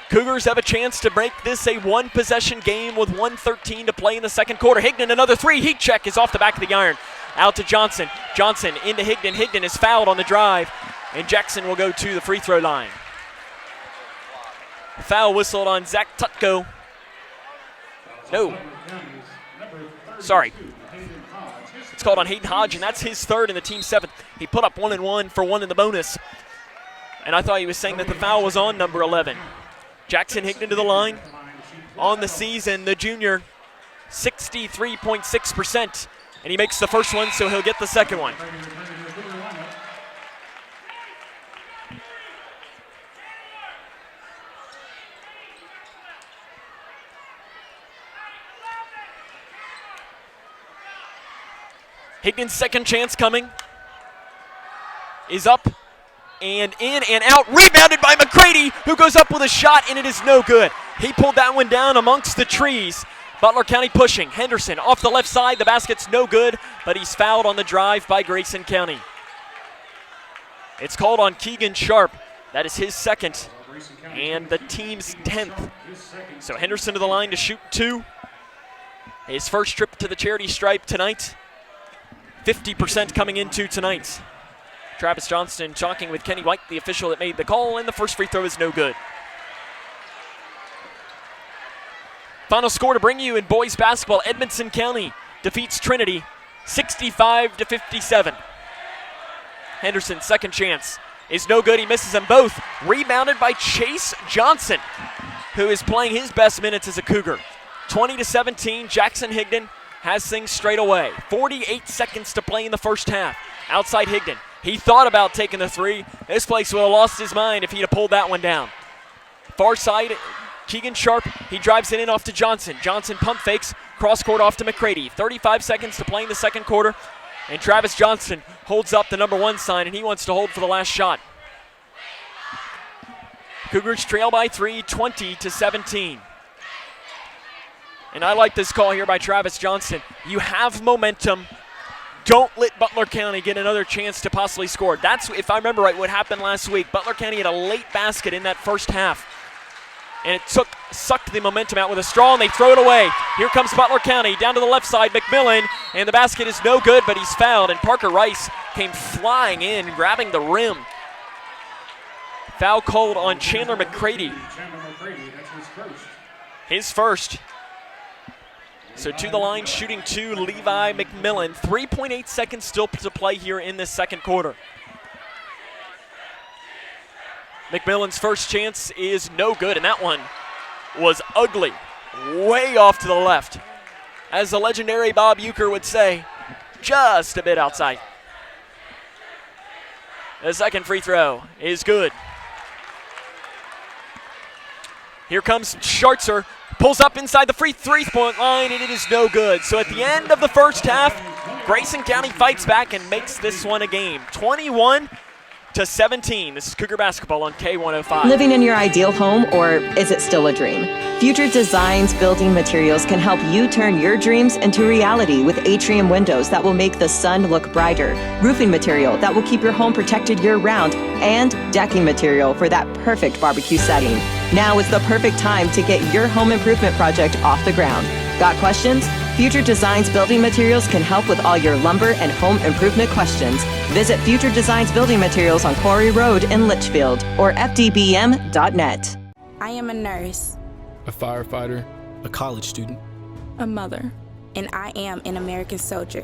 Cougars have a chance to break this a 1-possession game with 1:13 to play in the second quarter. Higdon, another 3. Heat check is off the back of the iron. Out to Johnson. Johnson into Higdon. Higdon is fouled on the drive, and Jackson will go to the free throw line. Foul whistled on Zach Tutko. No. Sorry. It's called on Hayden Hodge, and that's his 3rd and the team's 7th. He put up 1 and 1 for 1 in the bonus. And I thought he was saying that the foul was on number 11. Jackson Higdon to the line. On the season, the junior, 63.6%. And he makes the first one, so he'll get the second one. Higdon's second chance coming. Is up and in and out. Rebounded by McCready, who goes up with a shot, and it is no good. He pulled that one down amongst the trees. Butler County pushing. Henderson off the left side. The basket's no good, but he's fouled on the drive by Grayson County. It's called on Keegan Sharp. That is his 2nd and the team's 10th. So Henderson to the line to shoot 2. His first trip to the charity stripe tonight. 50% coming into tonight. Travis Johnston talking with Kenny White, the official that made the call, and the first free throw is no good. Final score to bring you in boys basketball. Edmondson County defeats Trinity 65-57. Henderson's second chance is no good. He misses them both. Rebounded by Chase Johnson, who is playing his best minutes as a Cougar. 20-17, Jackson Higdon has things straight away. 48 seconds to play in the first half. Outside Higdon. He thought about taking the 3. This place would have lost his mind if he'd have pulled that one down. Far side, Keegan Sharp. He drives it in off to Johnson. Johnson pump fakes. Cross court off to McCready. 35 seconds to play in the second quarter. And Travis Johnson holds up the number 1 sign, and he wants to hold for the last shot. Cougars trail by 3, 20-17. And I like this call here by Travis Johnson. You have momentum. Don't let Butler County get another chance to possibly score. That's, if I remember right, what happened last week. Butler County had a late basket in that first half. And it sucked the momentum out with a straw, and they throw it away. Here comes Butler County down to the left side. McMillan, and the basket is no good, but he's fouled. And Parker Rice came flying in, grabbing the rim. Foul called on Chandler McCready. His first. So to the line, shooting 2, Levi McMillan. 3.8 seconds still to play here in this second quarter. McMillan's first chance is no good, and that one was ugly. Way off to the left. As the legendary Bob Euchre would say, just a bit outside. The second free throw is good. Here comes Schartzer. Pulls up inside the free three-point line, and it is no good. So at the end of the first half, Grayson County fights back and makes this one a game. 21-17. This is Cougar basketball on K105. Living in your ideal home, or is it still a dream? Future Designs Building Materials can help you turn your dreams into reality with atrium windows that will make the sun look brighter, roofing material that will keep your home protected year-round, and decking material for that perfect barbecue setting. Now is the perfect time to get your home improvement project off the ground. Got questions? Future Designs Building Materials can help with all your lumber and home improvement questions. Visit Future Designs Building Materials on Quarry Road in Litchfield or fdbm.net. I am a nurse, a firefighter, a college student, a mother, and I am an American soldier.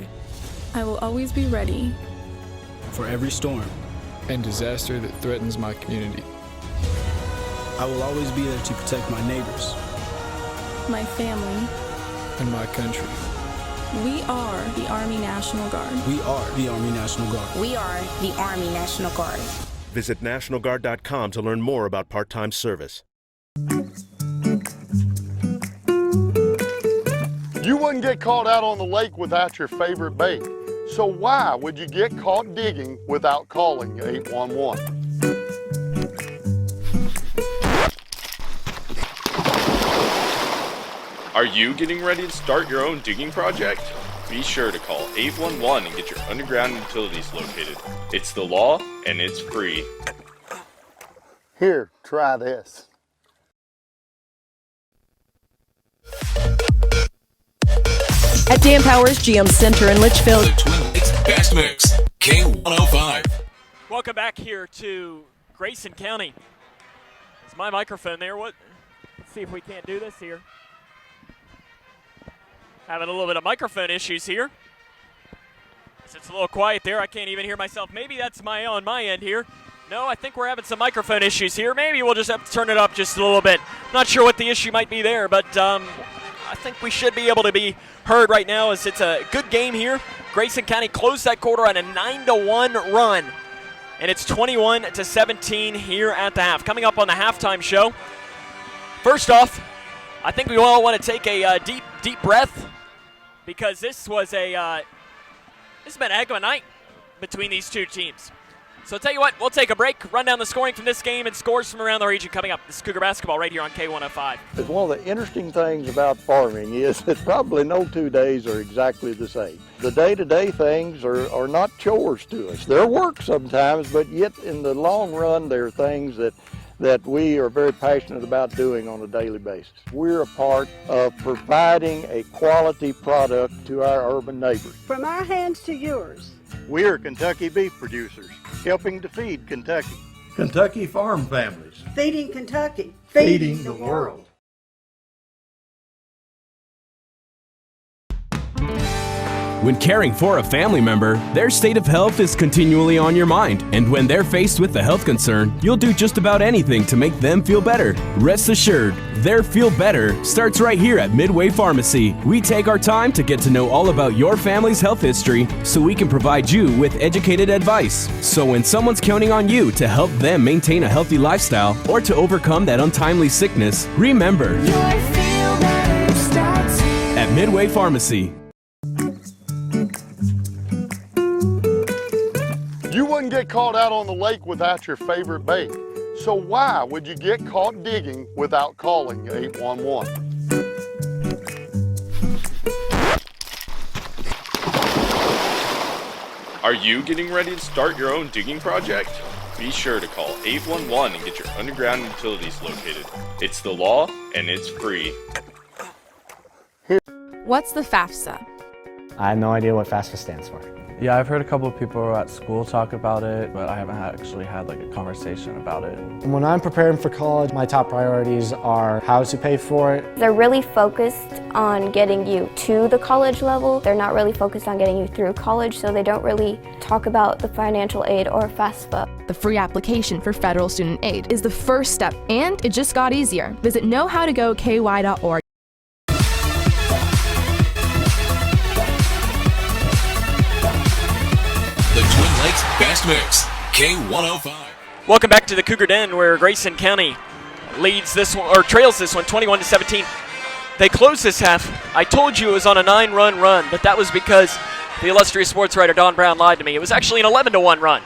I will always be ready for every storm and disaster that threatens my community. I will always be there to protect my neighbors, my family, and my country. We are the Army National Guard. We are the Army National Guard. We are the Army National Guard. Visit nationalguard.com to learn more about part-time service. You wouldn't get caught out on the lake without your favorite bait. So why would you get caught digging without calling 811? Are you getting ready to start your own digging project? Be sure to call 811 and get your underground utilities located. It's the law and it's free. Here, try this. At Dan Powers GM Center in Litchfield. It's Best Mix, K105. Welcome back here to Grayson County. Is my microphone there? Let's see if we can't do this here. Having a little bit of microphone issues here. It's a little quiet there. I can't even hear myself. Maybe that's on my end here. No, I think we're having some microphone issues here. Maybe we'll just have to turn it up just a little bit. Not sure what the issue might be there, but I think we should be able to be heard right now as it's a good game here. Grayson County closed that quarter on a 9-1 run, and it's 21-17 here at the half. Coming up on the halftime show, first off, I think we all want to take a deep breath because this has been a heck of a night between these two teams. So I'll tell you what, we'll take a break, run down the scoring from this game and scores from around the region coming up. This is Cougar basketball right here on K105. It's one of the interesting things about farming is that probably no 2 days are exactly the same. The day-to-day things are not chores to us. They're work sometimes, but yet in the long run, they're things that we are very passionate about doing on a daily basis. We're a part of providing a quality product to our urban neighbors. From our hands to yours. We are Kentucky beef producers, helping to feed Kentucky. Kentucky farm families. Feeding Kentucky. Feeding the world. When caring for a family member, their state of health is continually on your mind. And when they're faced with a health concern, you'll do just about anything to make them feel better. Rest assured, their feel better starts right here at Midway Pharmacy. We take our time to get to know all about your family's health history so we can provide you with educated advice. So when someone's counting on you to help them maintain a healthy lifestyle or to overcome that untimely sickness, remember, Your feel better starts here. At Midway Pharmacy. You wouldn't get caught out on the lake without your favorite bait. So why would you get caught digging without calling 811? Are you getting ready to start your own digging project? Be sure to call 811 and get your underground utilities located. It's the law and it's free. What's the FAFSA? I have no idea what FAFSA stands for. Yeah, I've heard a couple of people at school talk about it, but I haven't actually had a conversation about it. When I'm preparing for college, my top priorities are how to pay for it. They're really focused on getting you to the college level. They're not really focused on getting you through college, so they don't really talk about the financial aid or FAFSA. The free application for federal student aid is the first step, and it just got easier. Visit knowhowtogoky.org. Best Mix, K105. Welcome back to the Cougar Den, where Grayson County leads this one, or trails this one 21-17. They closed this half. I told you it was on a 9-run run, but that was because the illustrious sports writer Don Brown lied to me. It was actually an 11-1 run.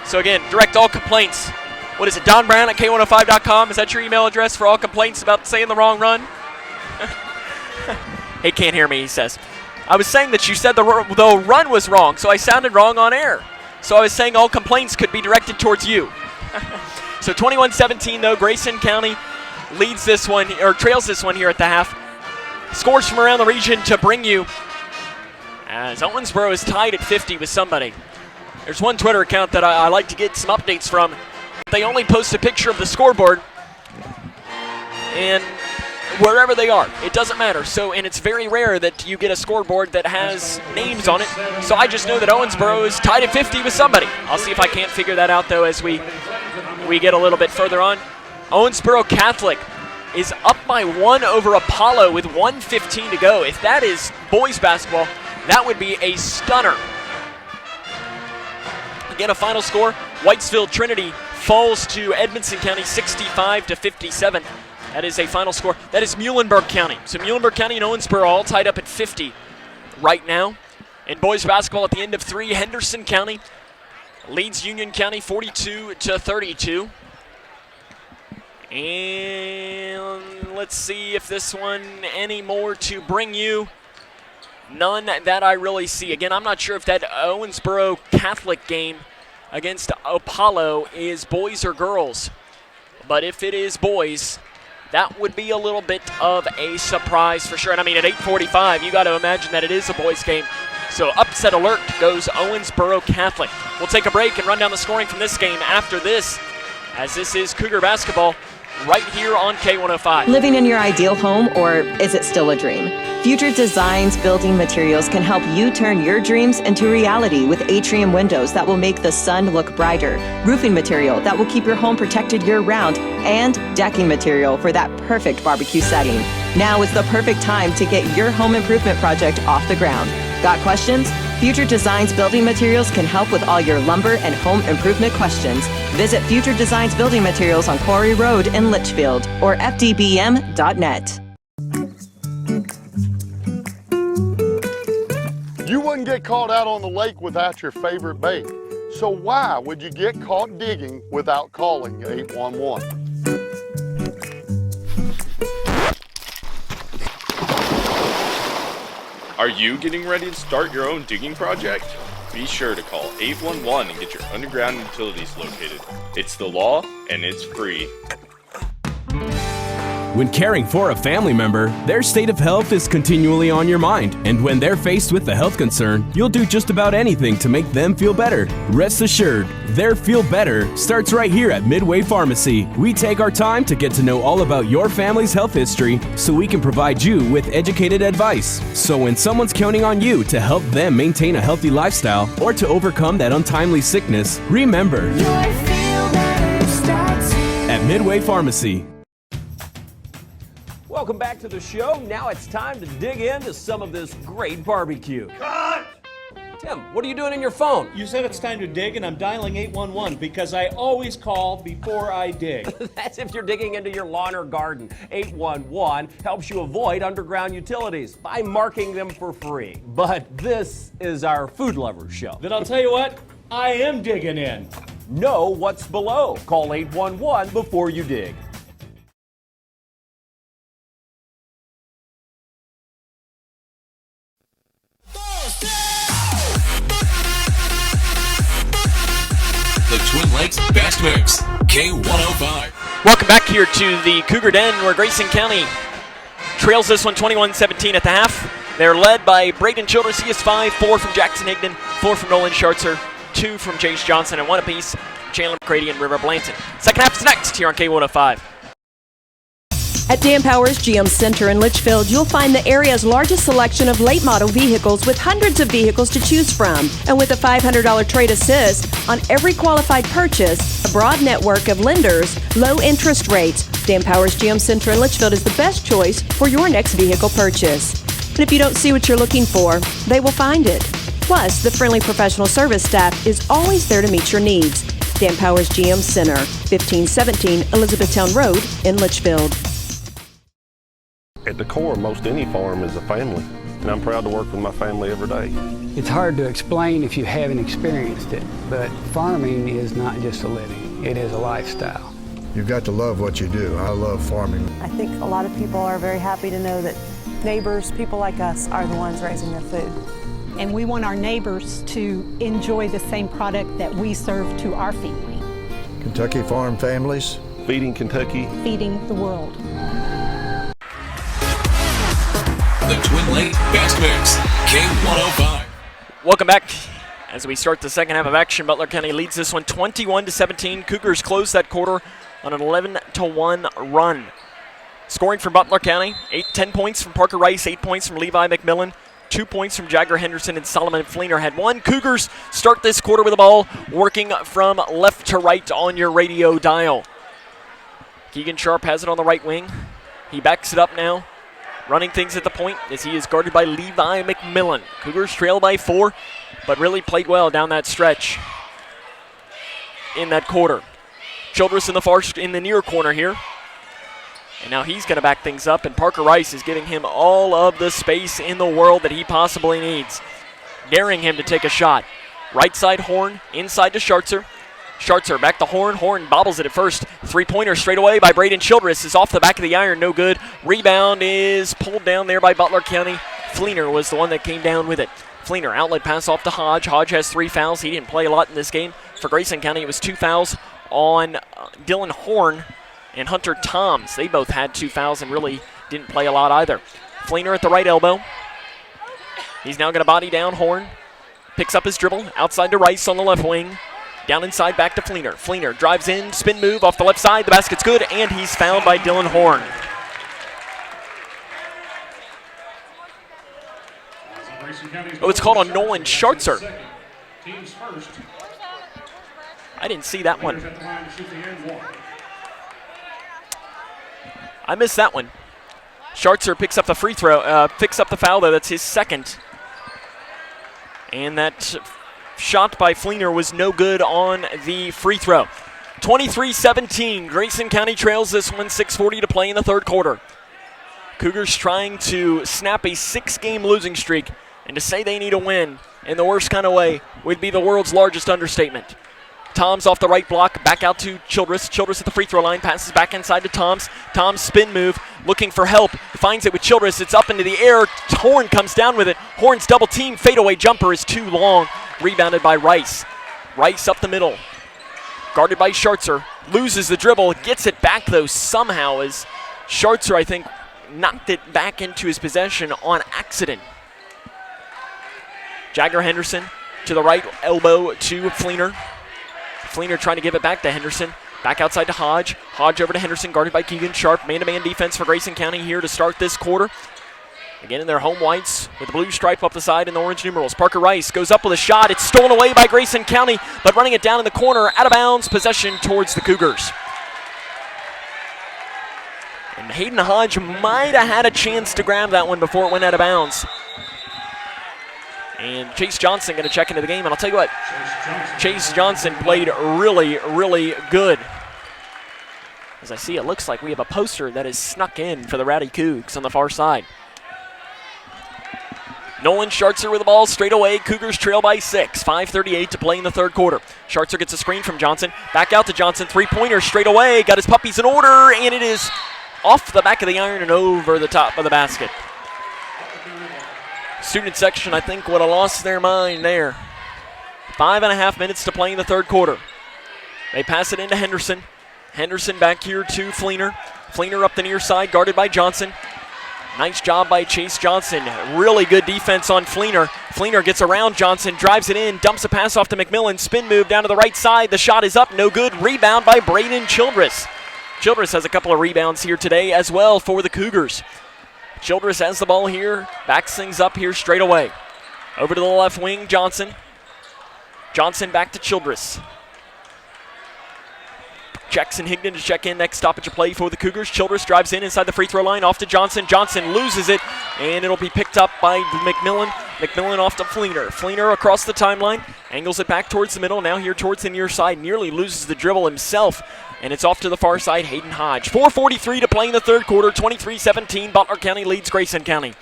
So again, direct all complaints. What is it, Don Brown at K105.com? Is that your email address for all complaints about saying the wrong run? He can't hear me, he says. I was saying that you said the run was wrong, so I sounded wrong on air. So I was saying all complaints could be directed towards you. So 21-17 though, Grayson County leads this one, or trails this one here at the half. Scores from around the region to bring you as Owensboro is tied at 50 with somebody. There's one Twitter account that I like to get some updates from. They only post a picture of the scoreboard, and wherever they are, it doesn't matter. So, and it's very rare that you get a scoreboard that has names on it. So I just know that Owensboro is tied at 50 with somebody. I'll see if I can't figure that out though as we get a little bit further on. Owensboro Catholic is up by 1 over Apollo with 1:15 to go. If that is boys basketball, that would be a stunner. Again, a final score. Whitesville Trinity falls to Edmonson County 65-57. That is a final score. That is Muhlenberg County. So Muhlenberg County and Owensboro all tied up at 50 right now. In boys basketball at the end of 3, Henderson County leads Union County 42-32. And let's see if this one any more to bring you. None that I really see. Again, I'm not sure if that Owensboro Catholic game against Apollo is boys or girls. But if it is boys, that would be a little bit of a surprise for sure. And I mean, at 8:45, you got to imagine that it is a boys game. So upset alert goes Owensboro Catholic. We'll take a break and run down the scoring from this game after this, as this is Cougar basketball right here on K105. Living in your ideal home, or is it still a dream? Future Designs Building Materials can help you turn your dreams into reality with atrium windows that will make the sun look brighter, roofing material that will keep your home protected year-round, and decking material for that perfect barbecue setting. Now is the perfect time to get your home improvement project off the ground. Got questions? Future Designs Building Materials can help with all your lumber and home improvement questions. Visit Future Designs Building Materials on Quarry Road in Litchfield or fdbm.net. You wouldn't get caught out on the lake without your favorite bait. So why would you get caught digging without calling 811? Are you getting ready to start your own digging project? Be sure to call 811 and get your underground utilities located. It's the law and it's free. When caring for a family member, their state of health is continually on your mind. And when they're faced with a health concern, you'll do just about anything to make them feel better. Rest assured, their feel better starts right here at Midway Pharmacy. We take our time to get to know all about your family's health history so we can provide you with educated advice. So when someone's counting on you to help them maintain a healthy lifestyle or to overcome that untimely sickness, remember, at Midway Pharmacy. Welcome back to the show. Now it's time to dig into some of this great barbecue. Cut! Tim, what are you doing in your phone? You said it's time to dig, and I'm dialing 811 because I always call before I dig. That's if you're digging into your lawn or garden. 811 helps you avoid underground utilities by marking them for free. But this is our food lovers show. Then I'll tell you what, I am digging in. Know what's below. Call 811 before you dig. The Twin Lakes Best Mix, K105. Welcome back here to the Cougar Den, where Grayson County trails this one 21-17 at the half. They're led by Braden Childress. He is 5, 4 from Jackson Higdon, 4 from Nolan Schartzer, 2 from Jace Johnson, and 1 apiece Chandler McCready and River Blanton. Second half is next here on K105. At Dan Powers GM Center in Litchfield, you'll find the area's largest selection of late model vehicles with hundreds of vehicles to choose from. And with a $500 trade assist on every qualified purchase, a broad network of lenders, low interest rates, Dan Powers GM Center in Litchfield is the best choice for your next vehicle purchase. And if you don't see what you're looking for, they will find it. Plus, the friendly professional service staff is always there to meet your needs. Dan Powers GM Center, 1517 Elizabethtown Road in Litchfield. At the core of most any farm is a family, and I'm proud to work with my family every day. It's hard to explain if you haven't experienced it, but farming is not just a living, it is a lifestyle. You've got to love what you do. I love farming. I think a lot of people are very happy to know that neighbors, people like us, are the ones raising their food. And we want our neighbors to enjoy the same product that we serve to our family. Kentucky Farm Families. Feeding Kentucky. Feeding the world. The Twin Lakes Best Mix, K105. Welcome back. As we start the second half of action, Butler County leads this one 21-17. Cougars close that quarter on an 11-1 run. Scoring from Butler County, 10 points from Parker Rice, 8 points from Levi McMillan, 2 points from Jagger Henderson, and Solomon Fleener had one. Cougars start this quarter with the ball, working from left to right on your radio dial. Keegan Sharp has it on the right wing. He backs it up now, running things at the point as he is guarded by Levi McMillan. Cougars trail by 4, but really played well down that stretch in that quarter. Childress in the near corner here. And now he's going to back things up, and Parker Rice is giving him all of the space in the world that he possibly needs, daring him to take a shot. Right side Horn, inside to Schartzer. Schartzer back to Horn. Horn bobbles it at first. Three-pointer straight away by Braden Childress is off the back of the iron, no good. Rebound is pulled down there by Butler County. Fleener was the one that came down with it. Fleener, outlet pass off to Hodge. Hodge has 3 fouls. He didn't play a lot in this game. For Grayson County, it was 2 fouls on Dylan Horn and Hunter Toms. They both had 2 fouls and really didn't play a lot either. Fleener at the right elbow. He's now going to body down Horn. Picks up his dribble. Outside to Rice on the left wing. Down inside back to Fleener. Fleener drives in, spin move off the left side. The basket's good, and he's fouled by Dylan Horn. Oh, it's called on Nolan Schartzer. I didn't see that one. I missed that one. Schartzer picks up the free throw, picks up the foul though. That's his second. And that shot by Fleener was no good on the free throw. 23-17, Grayson County trails this one, 6:40 to play in the third quarter. Cougars trying to snap a 6-game losing streak, and to say they need a win in the worst kind of way would be the world's largest understatement. Toms off the right block, back out to Childress. Childress at the free throw line, passes back inside to Toms. Toms spin move, looking for help, finds it with Childress. It's up into the air. Horn comes down with it. Horn's double team fadeaway jumper is too long, rebounded by Rice. Rice up the middle, guarded by Schartzer. Loses the dribble, gets it back though somehow as Schartzer, I think, knocked it back into his possession on accident. Jagger Henderson to the right elbow to Fleener. Fleener trying to give it back to Henderson. Back outside to Hodge. Hodge over to Henderson, guarded by Keegan Sharp. Man-to-man defense for Grayson County here to start this quarter. Again in their home whites with the blue stripe up the side and the orange numerals. Parker Rice goes up with a shot. It's stolen away by Grayson County, but running it down in the corner, out of bounds, possession towards the Cougars. And Hayden Hodge might have had a chance to grab that one before it went out of bounds. And Chase Johnson going to check into the game. And I'll tell you what, Chase Johnson played really, really good. As I see, it looks like we have a poster that is snuck in for the Rowdy Cougs on the far side. Nolan Schartzer with the ball straight away. Cougars trail by 6. 5:38 to play in the third quarter. Schartzer gets a screen from Johnson. Back out to Johnson. Three-pointer straight away. Got his puppies in order, and it is off the back of the iron and over the top of the basket. Student section, I think, would have lost their mind there. 5.5 minutes to play in the third quarter. They pass it into Henderson. Henderson back here to Fleener. Fleener up the near side, guarded by Johnson. Nice job by Chase Johnson. Really good defense on Fleener. Fleener gets around Johnson, drives it in, dumps a pass off to McMillan. Spin move down to the right side. The shot is up, no good. Rebound by Braden Childress. Childress has a couple of rebounds here today as well for the Cougars. Childress has the ball here, backs things up here straight away. Over to the left wing, Johnson. Johnson back to Childress. Jackson Higdon to check in. Next stoppage of play for the Cougars. Childress drives in inside the free throw line. Off to Johnson. Johnson loses it, and it'll be picked up by McMillan. McMillan off to Fleener. Fleener across the timeline. Angles it back towards the middle. Now here towards the near side. Nearly loses the dribble himself. And it's off to the far side. Hayden Hodge. 4:43 to play in the third quarter. 23-17. Butler County leads Grayson County.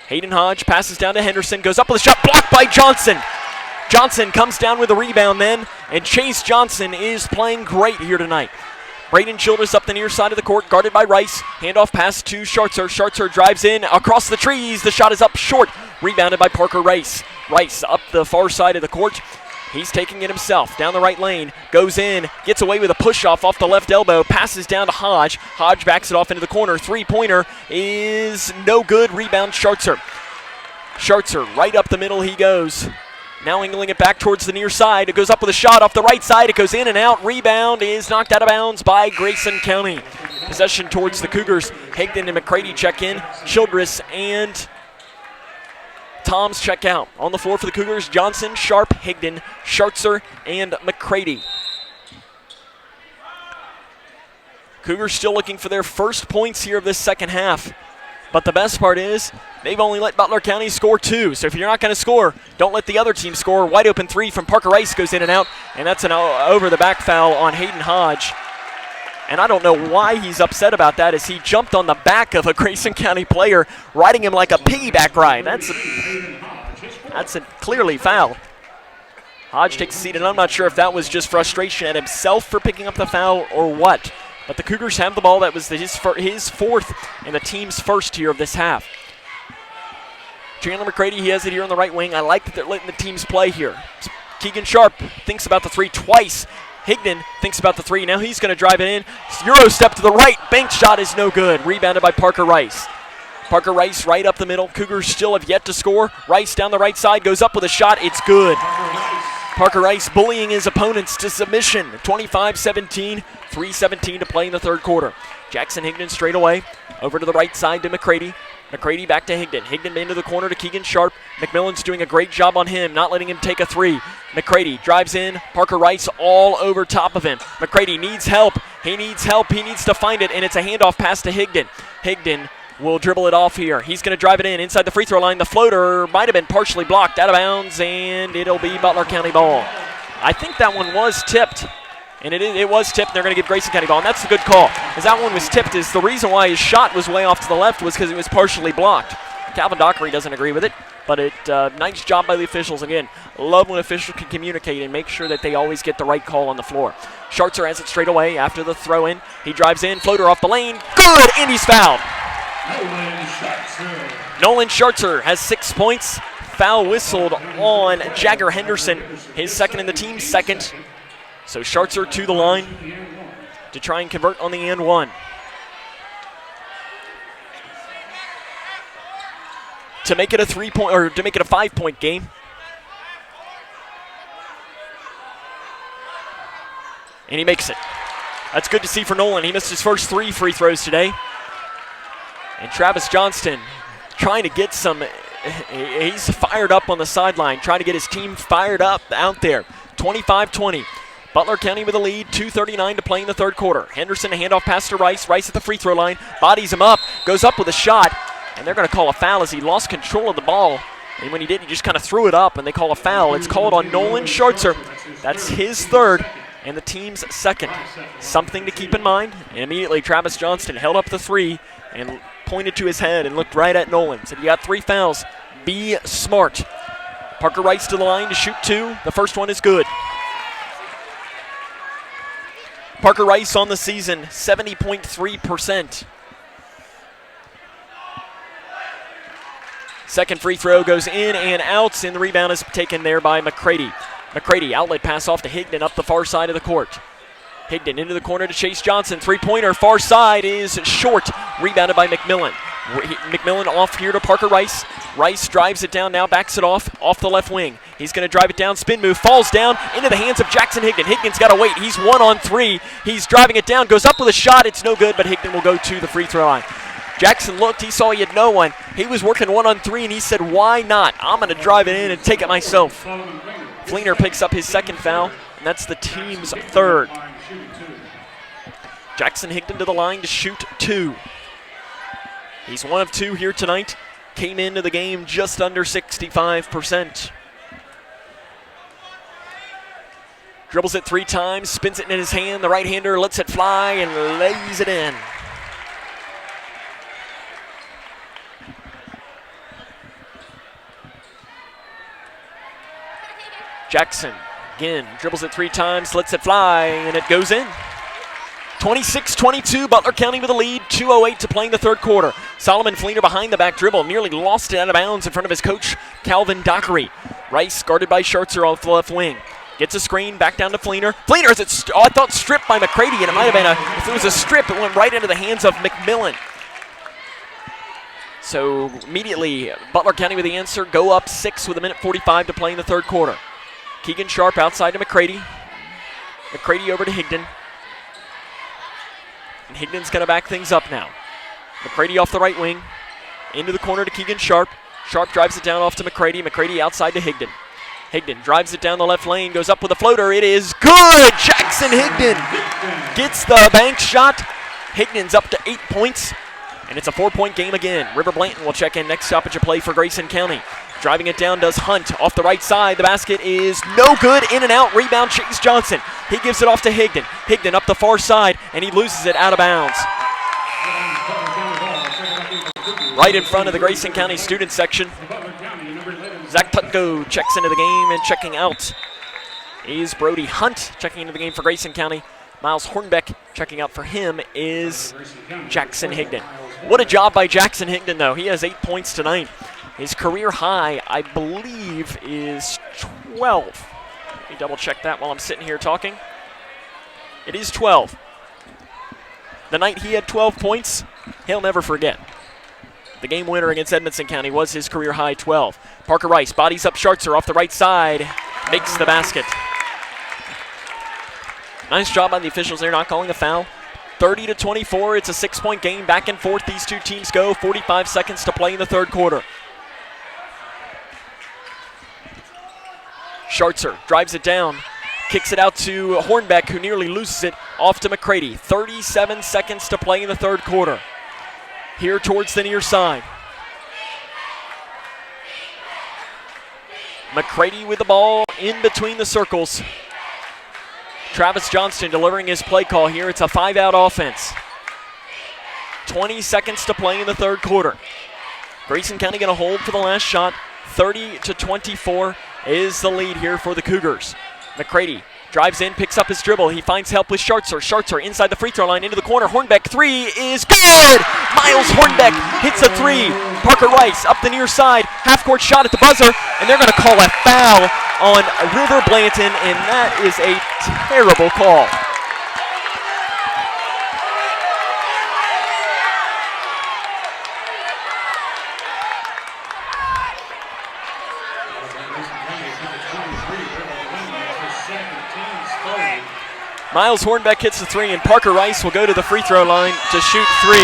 Hayden Hodge passes down to Henderson. Goes up with a shot. Blocked by Johnson. Johnson comes down with a rebound then, and Chase Johnson is playing great here tonight. Braden Childress up the near side of the court, guarded by Rice. Handoff pass to Schartzer. Schartzer drives in across the trees. The shot is up short. Rebounded by Parker Rice. Rice up the far side of the court. He's taking it himself. Down the right lane. Goes in. Gets away with a push-off off the left elbow. Passes down to Hodge. Hodge backs it off into the corner. Three-pointer is no good. Rebound Schartzer. Schartzer right up the middle he goes. Now angling it back towards the near side. It goes up with a shot off the right side. It goes in and out. Rebound is knocked out of bounds by Grayson County. Possession towards the Cougars. Higdon and McCready check in. Childress and Toms check out. On the floor for the Cougars, Johnson, Sharp, Higdon, Schartzer, and McCready. Cougars still looking for their first points here of this second half. But the best part is they've only let Butler County score 2. So if you're not going to score, don't let the other team score. Wide open three from Parker Rice goes in and out. And that's an over-the-back foul on Hayden Hodge. And I don't know why he's upset about that, as he jumped on the back of a Grayson County player, riding him like a piggyback ride. That's a clearly foul. Hodge takes a seat, and I'm not sure if that was just frustration at himself for picking up the foul or what. But the Cougars have the ball. That was his fourth and the team's first here of this half. Chandler McCready, he has it here on the right wing. I like that they're letting the teams play here. Keegan Sharp thinks about the three twice. Higdon thinks about the three. Now he's going to drive it in. Euro step to the right. Bank shot is no good. Rebounded by Parker Rice. Parker Rice right up the middle. Cougars still have yet to score. Rice down the right side. Goes up with a shot. It's good. Parker Rice bullying his opponents to submission. 25-17. 3:17 to play in the third quarter. Jackson Higdon straight away. Over to the right side to McCready. McCready back to Higdon. Higdon into the corner to Keegan Sharp. McMillan's doing a great job on him, not letting him take a three. McCready drives in. Parker Rice all over top of him. McCready needs help. He needs help. He needs to find it, and it's a handoff pass to Higdon. Higdon will dribble it off here. He's going to drive it in inside the free throw line. The floater might have been partially blocked out of bounds, and it'll be Butler County ball. I think that one was tipped. And it was tipped, and they're going to give Grayson County ball, and that's a good call. As that one was tipped, is the reason why his shot was way off to the left was because it was partially blocked. Calvin Dockery doesn't agree with it, but nice job by the officials. Again, love when officials can communicate and make sure that they always get the right call on the floor. Schartzer has it straight away after the throw-in. He drives in, floater off the lane. Good, and he's fouled. Nolan Schartzer has 6 points. Foul whistled on Jagger Henderson, his second and the team's second. So Schartzer to the line to try and convert on the and one. To make it a 3-point or to make it a 5-point game. And he makes it. That's good to see for Nolan. He missed his first 3 free throws today. And Travis Johnston trying to get some, he's fired up on the sideline, trying to get his team fired up out there. 25-20. Butler County with a lead, 2:39 to play in the third quarter. Henderson, a handoff pass to Rice. Rice at the free throw line, bodies him up, goes up with a shot, and they're going to call a foul as he lost control of the ball. And when he did, he just kind of threw it up, and they call a foul. It's called on Nolan Schartzer. That's his third and the team's second. Something to keep in mind. And immediately Travis Johnston held up the three and pointed to his head and looked right at Nolan. Said, you got 3 fouls. Be smart. Parker Rice to the line to shoot 2. The first one is good. Parker Rice on the season, 70.3%. Second free throw goes in and out, and the rebound is taken there by McCready. McCready, outlet pass off to Higdon up the far side of the court. Higdon into the corner to Chase Johnson. Three-pointer, far side is short. Rebounded by McMillan. McMillan off here to Parker Rice. Rice drives it down now, backs it off the left wing. He's going to drive it down, spin move, falls down into the hands of Jackson Higdon. Higdon's got to wait. He's 1-on-3. He's driving it down, goes up with a shot. It's no good, but Higdon will go to the free throw line. Jackson looked, he saw he had no one. He was working 1-on-3, and he said, why not? I'm going to drive it in and take it myself. Fleener picks up his second foul, and that's the team's third. Jackson Higdon to the line to shoot 2. He's 1 of 2 here tonight. Came into the game just under 65%. Dribbles it 3 times, spins it in his hand. The right-hander lets it fly and lays it in. Jackson, again, dribbles it 3 times, lets it fly, and it goes in. 26-22, Butler County with a lead, 2:08 to play in the third quarter. Solomon Fleener behind the back dribble, nearly lost it out of bounds in front of his coach, Calvin Dockery. Rice guarded by Schartzer off the left wing. Gets a screen, back down to Fleener. Fleener, I thought stripped by McCready, and it might have been if it was a strip, it went right into the hands of McMillan. So immediately, Butler County with the answer, go up 6 with 1:45 to play in the third quarter. Keegan Sharp outside to McCready. McCready over to Higdon. And Higdon's going to back things up now. McCready off the right wing. Into the corner to Keegan Sharp. Sharp drives it down off to McCready. McCready outside to Higdon. Higdon drives it down the left lane. Goes up with a floater. It is good! Jackson Higdon gets the bank shot. Higdon's up to 8 points. And it's a 4-point game again. River Blanton will check in next stoppage of play for Grayson County. Driving it down does Hunt off the right side. The basket is no good. In and out. Rebound Chase Johnson. He gives it off to Higdon. Higdon up the far side, and he loses it out of bounds. Right in front of the Grayson County student section. Zach Tutko checks into the game, and checking out is Brody Hunt. Checking into the game for Grayson County. Miles Hornbeck checking out for him is Jackson Higdon. What a job by Jackson Higdon, though. He has 8 points tonight. His career high, I believe, is 12. Let me double check that while I'm sitting here talking. It is 12. The night he had 12 points, he'll never forget. The game winner against Edmonson County was his career high 12. Parker Rice bodies up Schartzer off the right side, makes the basket. Nice job by the officials there, not calling a foul. 30-24, it's a 6-point game. Back and forth these two teams go. 45 seconds to play in the third quarter. Schartzer drives it down, kicks it out to Hornbeck, who nearly loses it, off to McCready. 37 seconds to play in the third quarter. Here towards the near side. McCready with the ball in between the circles. Travis Johnston delivering his play call here. It's a 5-out offense. 20 seconds to play in the third quarter. Grayson County going to hold for the last shot. 30-24 is the lead here for the Cougars. McCready drives in, picks up his dribble. He finds help with Schartzer. Schartzer inside the free throw line into the corner. Hornbeck 3 is good! Miles Hornbeck hits a 3. Parker Rice up the near side. Half-court shot at the buzzer, and they're going to call a foul on River Blanton, and that is a terrible call. Miles Hornbeck hits the 3, and Parker Rice will go to the free throw line to shoot 3.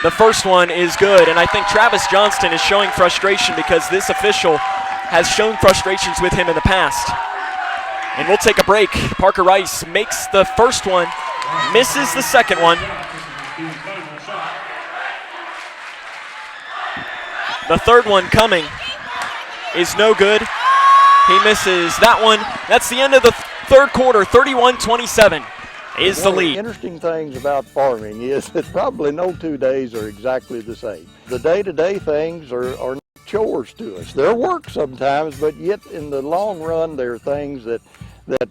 The first one is good, and I think Travis Johnston is showing frustration because this official has shown frustrations with him in the past. And we'll take a break. Parker Rice makes the first one, misses the second one. The third one coming is no good. He misses that one. That's the end of the third quarter. 31-27 is the lead. One of the interesting things about farming is that probably no 2 days are exactly the same. The day-to-day things are chores to us. They're work sometimes, but yet in the long run, they're things that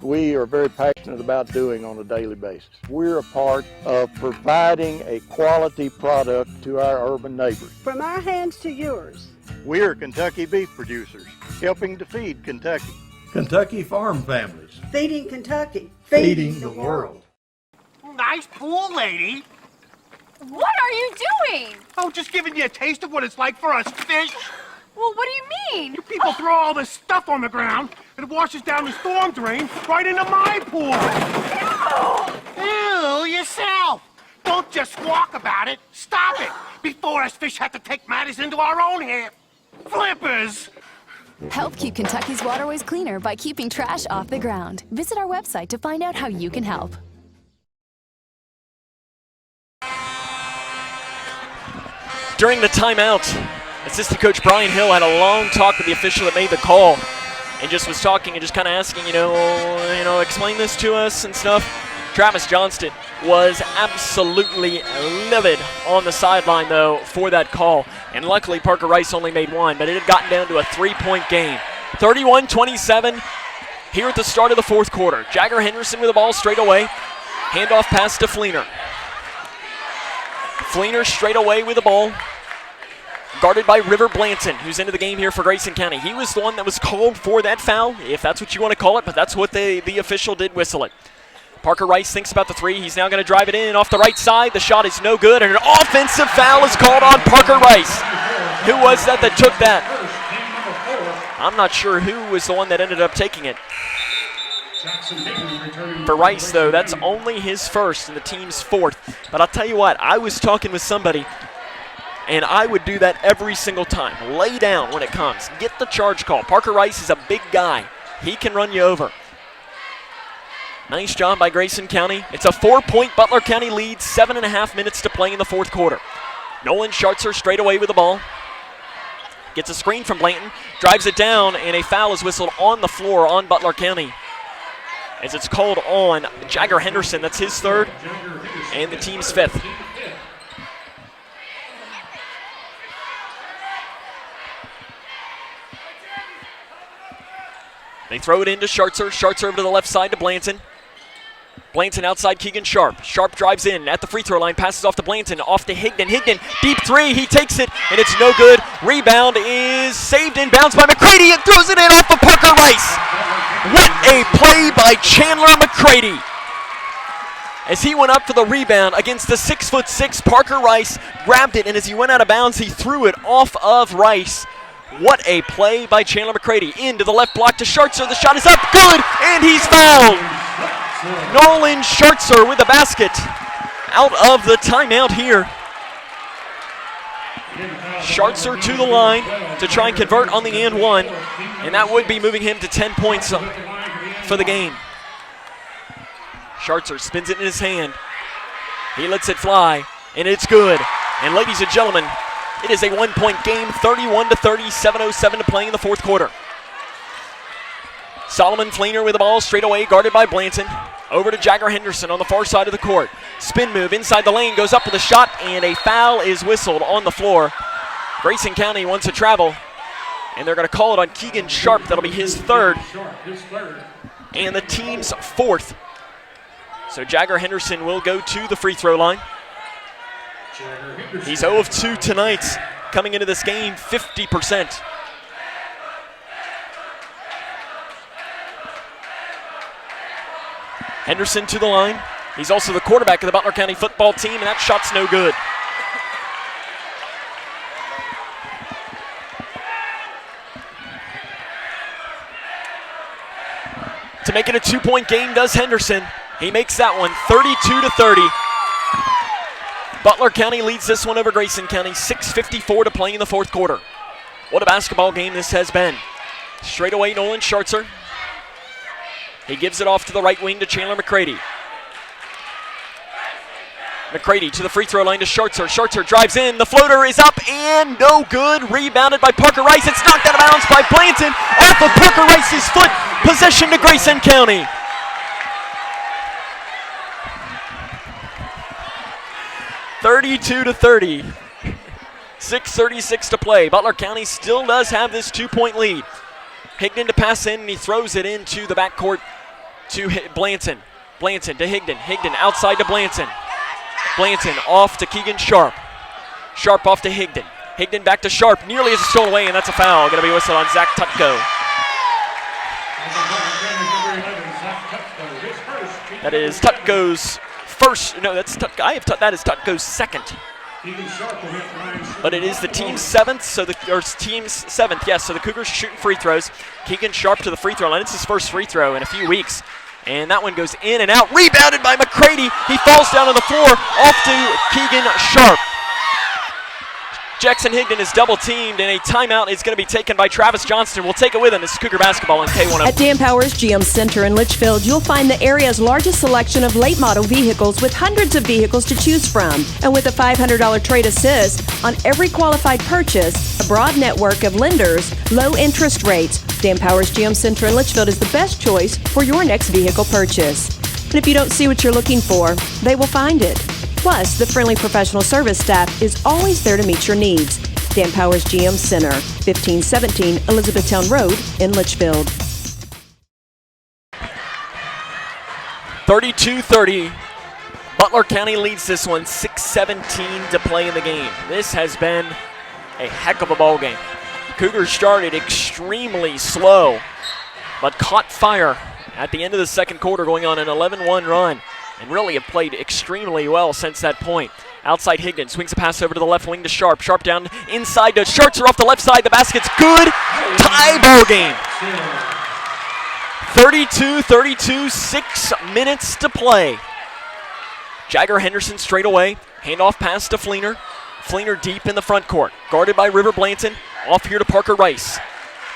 we are very passionate about doing on a daily basis. We're a part of providing a quality product to our urban neighbors. From our hands to yours. We are Kentucky beef producers, helping to feed Kentucky. Kentucky farm families. Feeding Kentucky. Feeding the world. Nice pool, lady. What are you doing? Oh, just giving you a taste of what it's like for us fish. Well, what do you mean? You people throw all this stuff on the ground, and it washes down the storm drain right into my pool. Ew, yourself. Don't just squawk about it. Stop it before us fish have to take matters into our own hands. Flippers! Help keep Kentucky's waterways cleaner by keeping trash off the ground. Visit our website to find out how you can help. During the timeout, assistant coach Brian Hill had a long talk with the official that made the call and just was talking and just kind of asking, explain this to us and stuff. Travis Johnston was absolutely livid on the sideline, though, for that call. And luckily, Parker Rice only made one, but it had gotten down to a 3-point game. 31-27 here at the start of the fourth quarter. Jagger Henderson with the ball straight away. Handoff pass to Fleener. Fleener straight away with the ball. Guarded by River Blanton, who's into the game here for Grayson County. He was the one that was called for that foul, if that's what you want to call it, but that's what the official did whistle it. Parker Rice thinks about the three. He's now going to drive it in off the right side. The shot is no good, and an offensive foul is called on Parker Rice. Who was that took that? I'm not sure who was the one that ended up taking it. For Rice, though, that's only his first and the team's fourth. But I'll tell you what, I was talking with somebody, and I would do that every single time. Lay down when it comes. Get the charge call. Parker Rice is a big guy. He can run you over. Nice job by Grayson County. It's a 4-point Butler County lead, 7.5 minutes to play in the fourth quarter. Nolan Schartzer straight away with the ball. Gets a screen from Blanton, drives it down, and a foul is whistled on the floor on Butler County. As it's called on Jagger Henderson, that's his third, and the team's fifth. They throw it into Schartzer. Schartzer over to the left side to Blanton. Blanton outside Keegan Sharp. Sharp drives in at the free throw line, passes off to Blanton, off to Higdon. Higdon, deep three, he takes it, and it's no good. Rebound is saved in bounds by McCready and throws it in off of Parker Rice. What a play by Chandler McCready. As he went up for the rebound against the 6'6" Parker Rice, grabbed it, and as he went out of bounds, he threw it off of Rice. What a play by Chandler McCready. Into the left block to Schartzer. The shot is up, good, and he's fouled. Nolan Schartzer with the basket out of the timeout here. Schartzer to the line to try and convert on the and one, and that would be moving him to 10 points for the game. Schartzer spins it in his hand. He lets it fly, and it's good. And ladies and gentlemen, it is a 1-point game, 31-30, 7:07 to play in the fourth quarter. Solomon Fleener with the ball straight away, guarded by Blanton. Over to Jagger Henderson on the far side of the court. Spin move inside the lane, goes up with a shot, and a foul is whistled on the floor. Grayson County wants to travel, and they're going to call it on Keegan Sharp. That'll be his third, and the team's fourth. So Jagger Henderson will go to the free throw line. He's 0 of 2 tonight, coming into this game 50%. Henderson to the line. He's also the quarterback of the Butler County football team, and that shot's no good. To make it a 2-point game does Henderson. He makes that one 32-30. Butler County leads this one over Grayson County, 6:54 to play in the fourth quarter. What a basketball game this has been. Straight away, Nolan Schartzer. He gives it off to the right wing to Chandler McCready. McCready to the free throw line to Schartzer. Schartzer drives in. The floater is up and no good. Rebounded by Parker Rice. It's knocked out of bounds by Blanton off of Parker Rice's foot. Possession to Grayson County. (32-30). 6:36 to play. Butler County still does have this 2-point lead. Higdon to pass in, and he throws it into the backcourt to Blanton. Blanton to Higdon. Higdon outside to Blanton. Blanton off to Keegan Sharp. Sharp off to Higdon. Higdon back to Sharp. Nearly is stolen away, and that's a foul. Going to be whistled on Zach Tutko. That is Tutko's first. No, that's Tutko. That is Tutko's second. But it is the team's seventh, so the Cougars shooting free throws. Keegan Sharp to the free throw line. It's his first free throw in a few weeks. And that one goes in and out. Rebounded by McCready. He falls down on the floor off to Keegan Sharp. Jackson Higdon is double teamed, and a timeout is going to be taken by Travis Johnston. We'll take it with him. This is Cougar basketball on K105. At Dan Powers GM Center in Litchfield, you'll find the area's largest selection of late model vehicles with hundreds of vehicles to choose from. And with a $500 trade assist on every qualified purchase, a broad network of lenders, low interest rates, Dan Powers GM Center in Litchfield is the best choice for your next vehicle purchase. And if you don't see what you're looking for, they will find it. Plus, the friendly professional service staff is always there to meet your needs. Dan Powers GM Center, 1517 Elizabethtown Road in Litchfield. 32-30. Butler County leads this one, 6:17 to play in the game. This has been a heck of a ball game. Cougars started extremely slow, but caught fire at the end of the second quarter, going on an 11-1 run, and really have played extremely well since that point. Outside Higdon swings a pass over to the left wing to Sharp. Sharp down inside to Shartzer off the left side. The basket's good. Tie ball game. 32-32, 6 minutes to play. Jagger Henderson straight away. Handoff pass to Fleener. Fleener deep in the front court. Guarded by River Blanton. Off here to Parker Rice.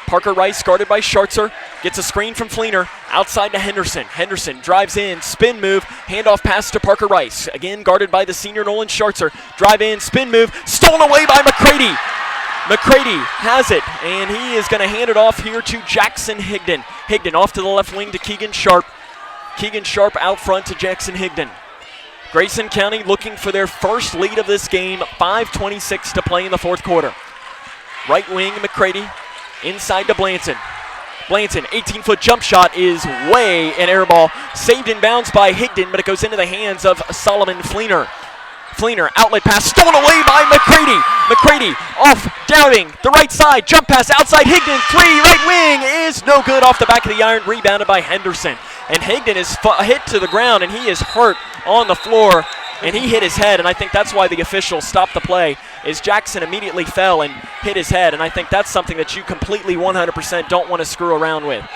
Parker Rice guarded by Schartzer. Gets a screen from Fleener. Outside to Henderson. Henderson drives in. Spin move. Handoff pass to Parker Rice. Again guarded by the senior Nolan Schartzer. Drive in. Spin move. Stolen away by McCready. McCready has it, and he is going to hand it off here to Jackson Higdon. Higdon off to the left wing to Keegan Sharp. Keegan Sharp out front to Jackson Higdon. Grayson County looking for their first lead of this game. 5:26 to play in the fourth quarter. Right wing McCready. Inside to Blanton. Blanton, 18-foot jump shot is way an air ball. Saved in bounds by Higdon, but it goes into the hands of Solomon Fleener. Fleener, outlet pass, stolen away by McCready. McCready off, doubting, the right side, jump pass outside Higdon, three, right wing is no good off the back of the iron, rebounded by Henderson. And Higdon is hit to the ground, and he is hurt on the floor, and he hit his head, and I think that's why the official stopped the play, is Jackson immediately fell and hit his head, and I think that's something that you completely 100% don't want to screw around with.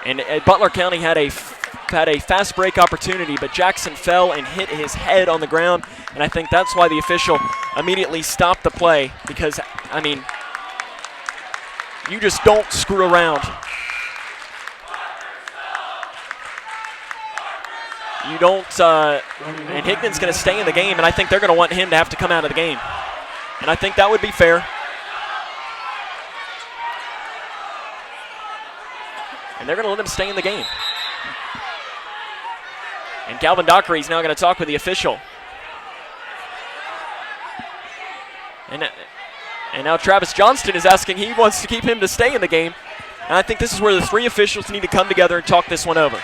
And Butler County had a fast break opportunity, but Jackson fell and hit his head on the ground, and I think that's why the official immediately stopped the play, because, I mean, you just don't screw around. You don't, and Higdon's going to stay in the game, and I think they're going to want him to have to come out of the game. And I think that would be fair. And they're going to let him stay in the game. And Calvin Dockery is now going to talk with the official. And now Travis Johnston is asking, he wants to keep him to stay in the game. And I think this is where the three officials need to come together and talk this one over.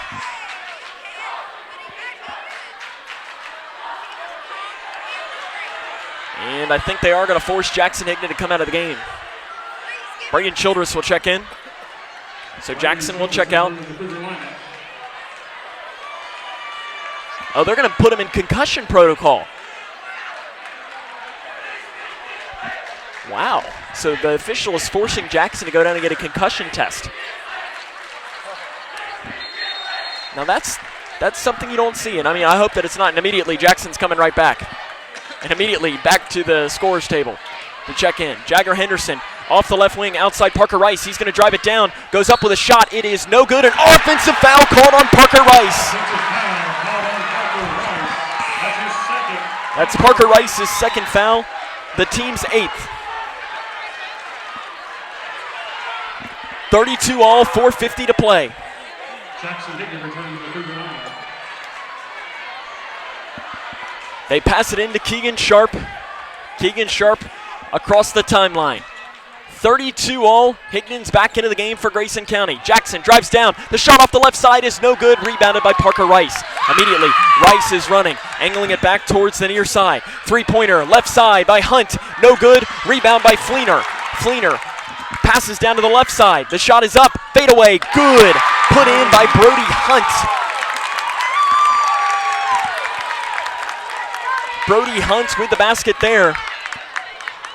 And I think they are going to force Jackson Higdon to come out of the game. Braden Childress will check in. So Jackson will check out. Oh, they're going to put him in concussion protocol. Wow. So the official is forcing Jackson to go down and get a concussion test. Now that's something you don't see. And I mean, I hope that it's not. And immediately Jackson's coming right back. And immediately back to the scorer's table to check in. Jagger Henderson off the left wing outside Parker Rice. He's going to drive it down. Goes up with a shot. It is no good. An offensive foul called on Parker Rice. That's Parker Rice's second foul. The team's 8th. 32 all, 4:50 to play. Jackson Higdon returns to the Cougar line. They pass it into Keegan Sharp. Keegan Sharp across the timeline. 32 all. Higdon's back into the game for Grayson County. Jackson drives down. The shot off the left side is no good. Rebounded by Parker Rice. Immediately, Rice is running, angling it back towards the near side. Three-pointer, left side by Hunt. No good. Rebound by Fleener. Fleener passes down to the left side. The shot is up. Fade away. Good. Put in by Brody Hunt. Brody Hunt with the basket there.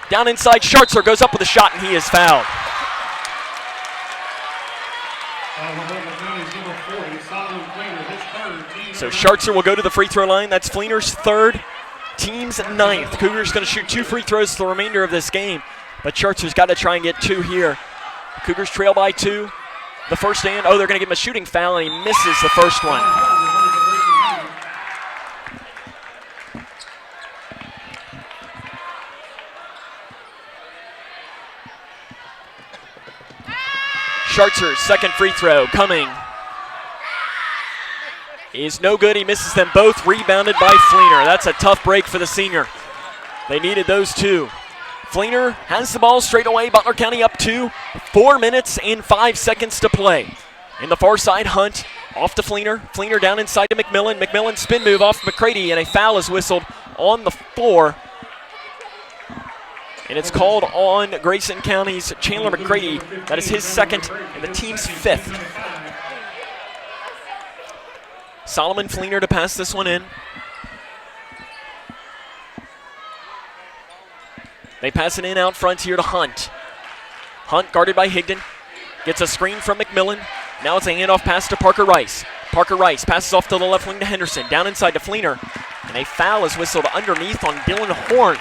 Down inside, Schartzer goes up with a shot, and he is fouled. So Schartzer will go to the free throw line. That's Fleener's third. team's 9th. Cougars going to shoot 2 free throws for the remainder of this game, but Schartzer's got to try and get 2 here. Cougars trail by 2. The first and, they're going to give him a shooting foul, and he misses the first one. Schartzer's second free throw coming is no good. He misses them both, rebounded by Fleener. That's a tough break for the senior. They needed those 2. Fleener has the ball straight away. Butler County up 2. 4 minutes and 5 seconds to play. In the far side, Hunt off to Fleener. Fleener down inside to McMillan. McMillan spin move off McCready, and a foul is whistled on the floor. And it's called on Grayson County's Chandler McCready. That is his second and the team's 5th. Solomon Fleener to pass this one in. They pass it in out front here to Hunt. Hunt guarded by Higdon. Gets a screen from McMillan. Now it's a handoff pass to Parker Rice. Parker Rice passes off to the left wing to Henderson. Down inside to Fleener. And a foul is whistled underneath on Dylan Horn.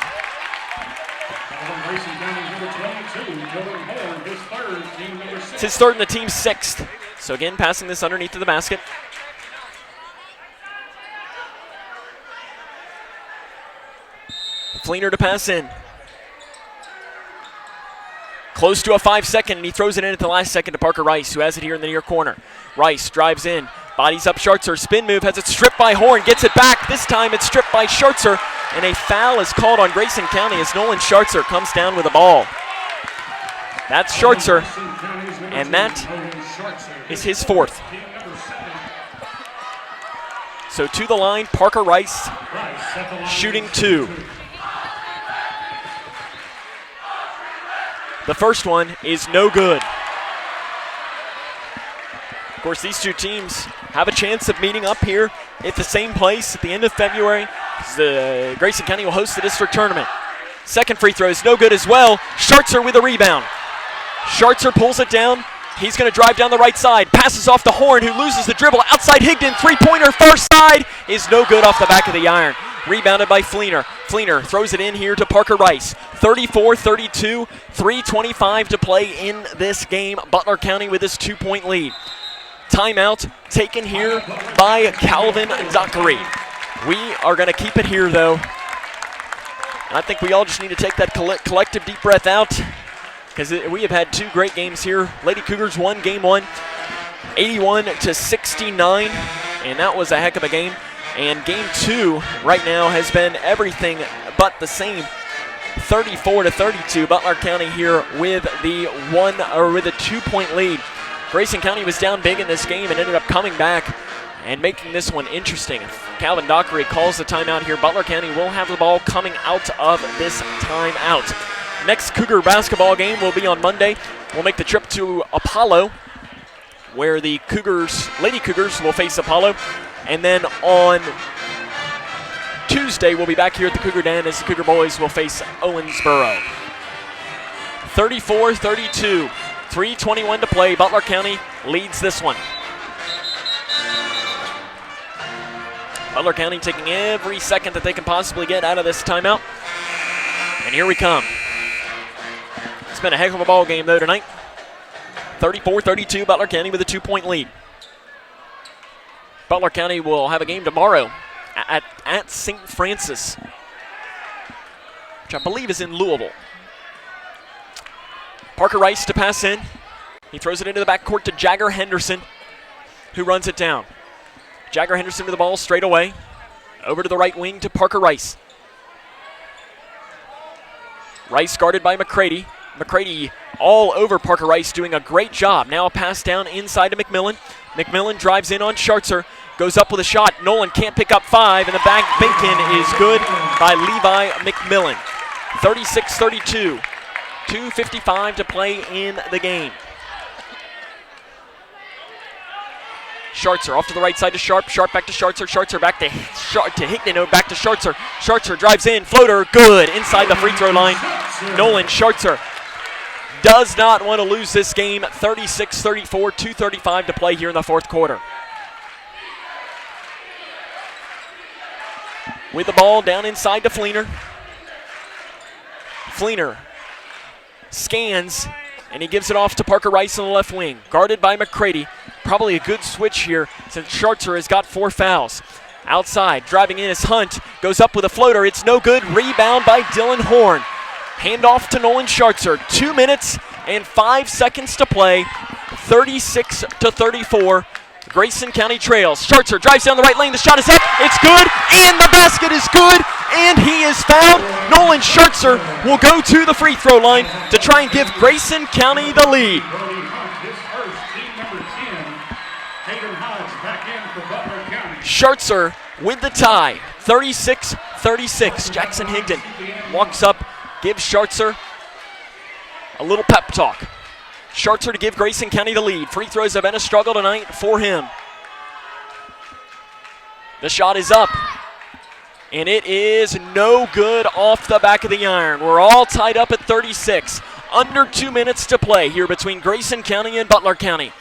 It's his 3rd and the team's 6th. So again, passing this underneath to the basket. Fleener to pass in. Close to a 5-second, and he throws it in at the last second to Parker Rice, who has it here in the near corner. Rice drives in, bodies up Schartzer, spin move, has it stripped by Horn, gets it back. This time it's stripped by Schartzer, and a foul is called on Grayson County as Nolan Schartzer comes down with the ball. That's Schartzer, and that is his 4th. So to the line, Parker Rice shooting 2. The first one is no good. Of course, these 2 teams have a chance of meeting up here at the same place at the end of February. The Grayson County will host the district tournament. Second free throw is no good as well. Schartzer with a rebound. Schartzer pulls it down. He's going to drive down the right side. Passes off to Horn, who loses the dribble. Outside Higdon, 3-pointer, far side is no good off the back of the iron. Rebounded by Fleener. Fleener throws it in here to Parker Rice. 34-32, 3:25 to play in this game. Butler County with this 2-point lead. Timeout taken here by Calvin Dockery. We are going to keep it here, though. I think we all just need to take that collective deep breath out, because we have had 2 great games here. Lady Cougars won game 1, 81-69, and that was a heck of a game. And game 2 right now has been everything but the same. 34-32. Butler County here with the 2-point lead. Grayson County was down big in this game and ended up coming back and making this one interesting. Calvin Dockery calls the timeout here. Butler County will have the ball coming out of this timeout. Next Cougar basketball game will be on Monday. We'll make the trip to Apollo, where the Lady Cougars will face Apollo. And then on Tuesday, we'll be back here at the Cougar Den as the Cougar boys will face Owensboro. 34-32, 3:21 to play. Butler County leads this one. Butler County taking every second that they can possibly get out of this timeout. And here we come. It's been a heck of a ball game, though, tonight. 34-32, Butler County with a 2-point lead. Butler County will have a game tomorrow at St. Francis, which I believe is in Louisville. Parker Rice to pass in. He throws it into the backcourt to Jagger Henderson, who runs it down. Jagger Henderson with the ball straight away. Over to the right wing to Parker Rice. Rice guarded by McCready. McCready all over Parker Rice, doing a great job. Now a pass down inside to McMillan. McMillan drives in on Schartzer. Goes up with a shot. Nolan can't pick up 5, and the bank in is good by Levi McMillan. 36-32. 2:55 to play in the game. Schartzer off to the right side to Sharp. Sharp back to Schartzer. Schartzer back to Hickman. No, back to Schartzer. Schartzer drives in. Floater good inside the free throw line. Nolan Schartzer does not want to lose this game. 36-34. 2:35 to play here in the fourth quarter. with the ball down inside to Fleener. Fleener scans, and he gives it off to Parker Rice on the left wing, guarded by McCready. Probably a good switch here since Schartzer has got 4 fouls. Outside, driving in is Hunt, goes up with a floater. It's no good. Rebound by Dylan Horn. Handoff to Nolan Schartzer. 2 minutes and 5 seconds to play. 36-34. Grayson County trails. Schartzer drives down the right lane. The shot is up. It's good, and the basket is good, and he is fouled. Nolan Schartzer will go to the free throw line to try and give Grayson County the lead. Schartzer with the tie, 36-36. Jackson Higdon walks up, gives Schartzer a little pep talk. Schartzer to give Grayson County the lead. Free throws have been a struggle tonight for him. The shot is up, and it is no good off the back of the iron. We're all tied up at 36. Under 2 minutes to play here between Grayson County and Butler County.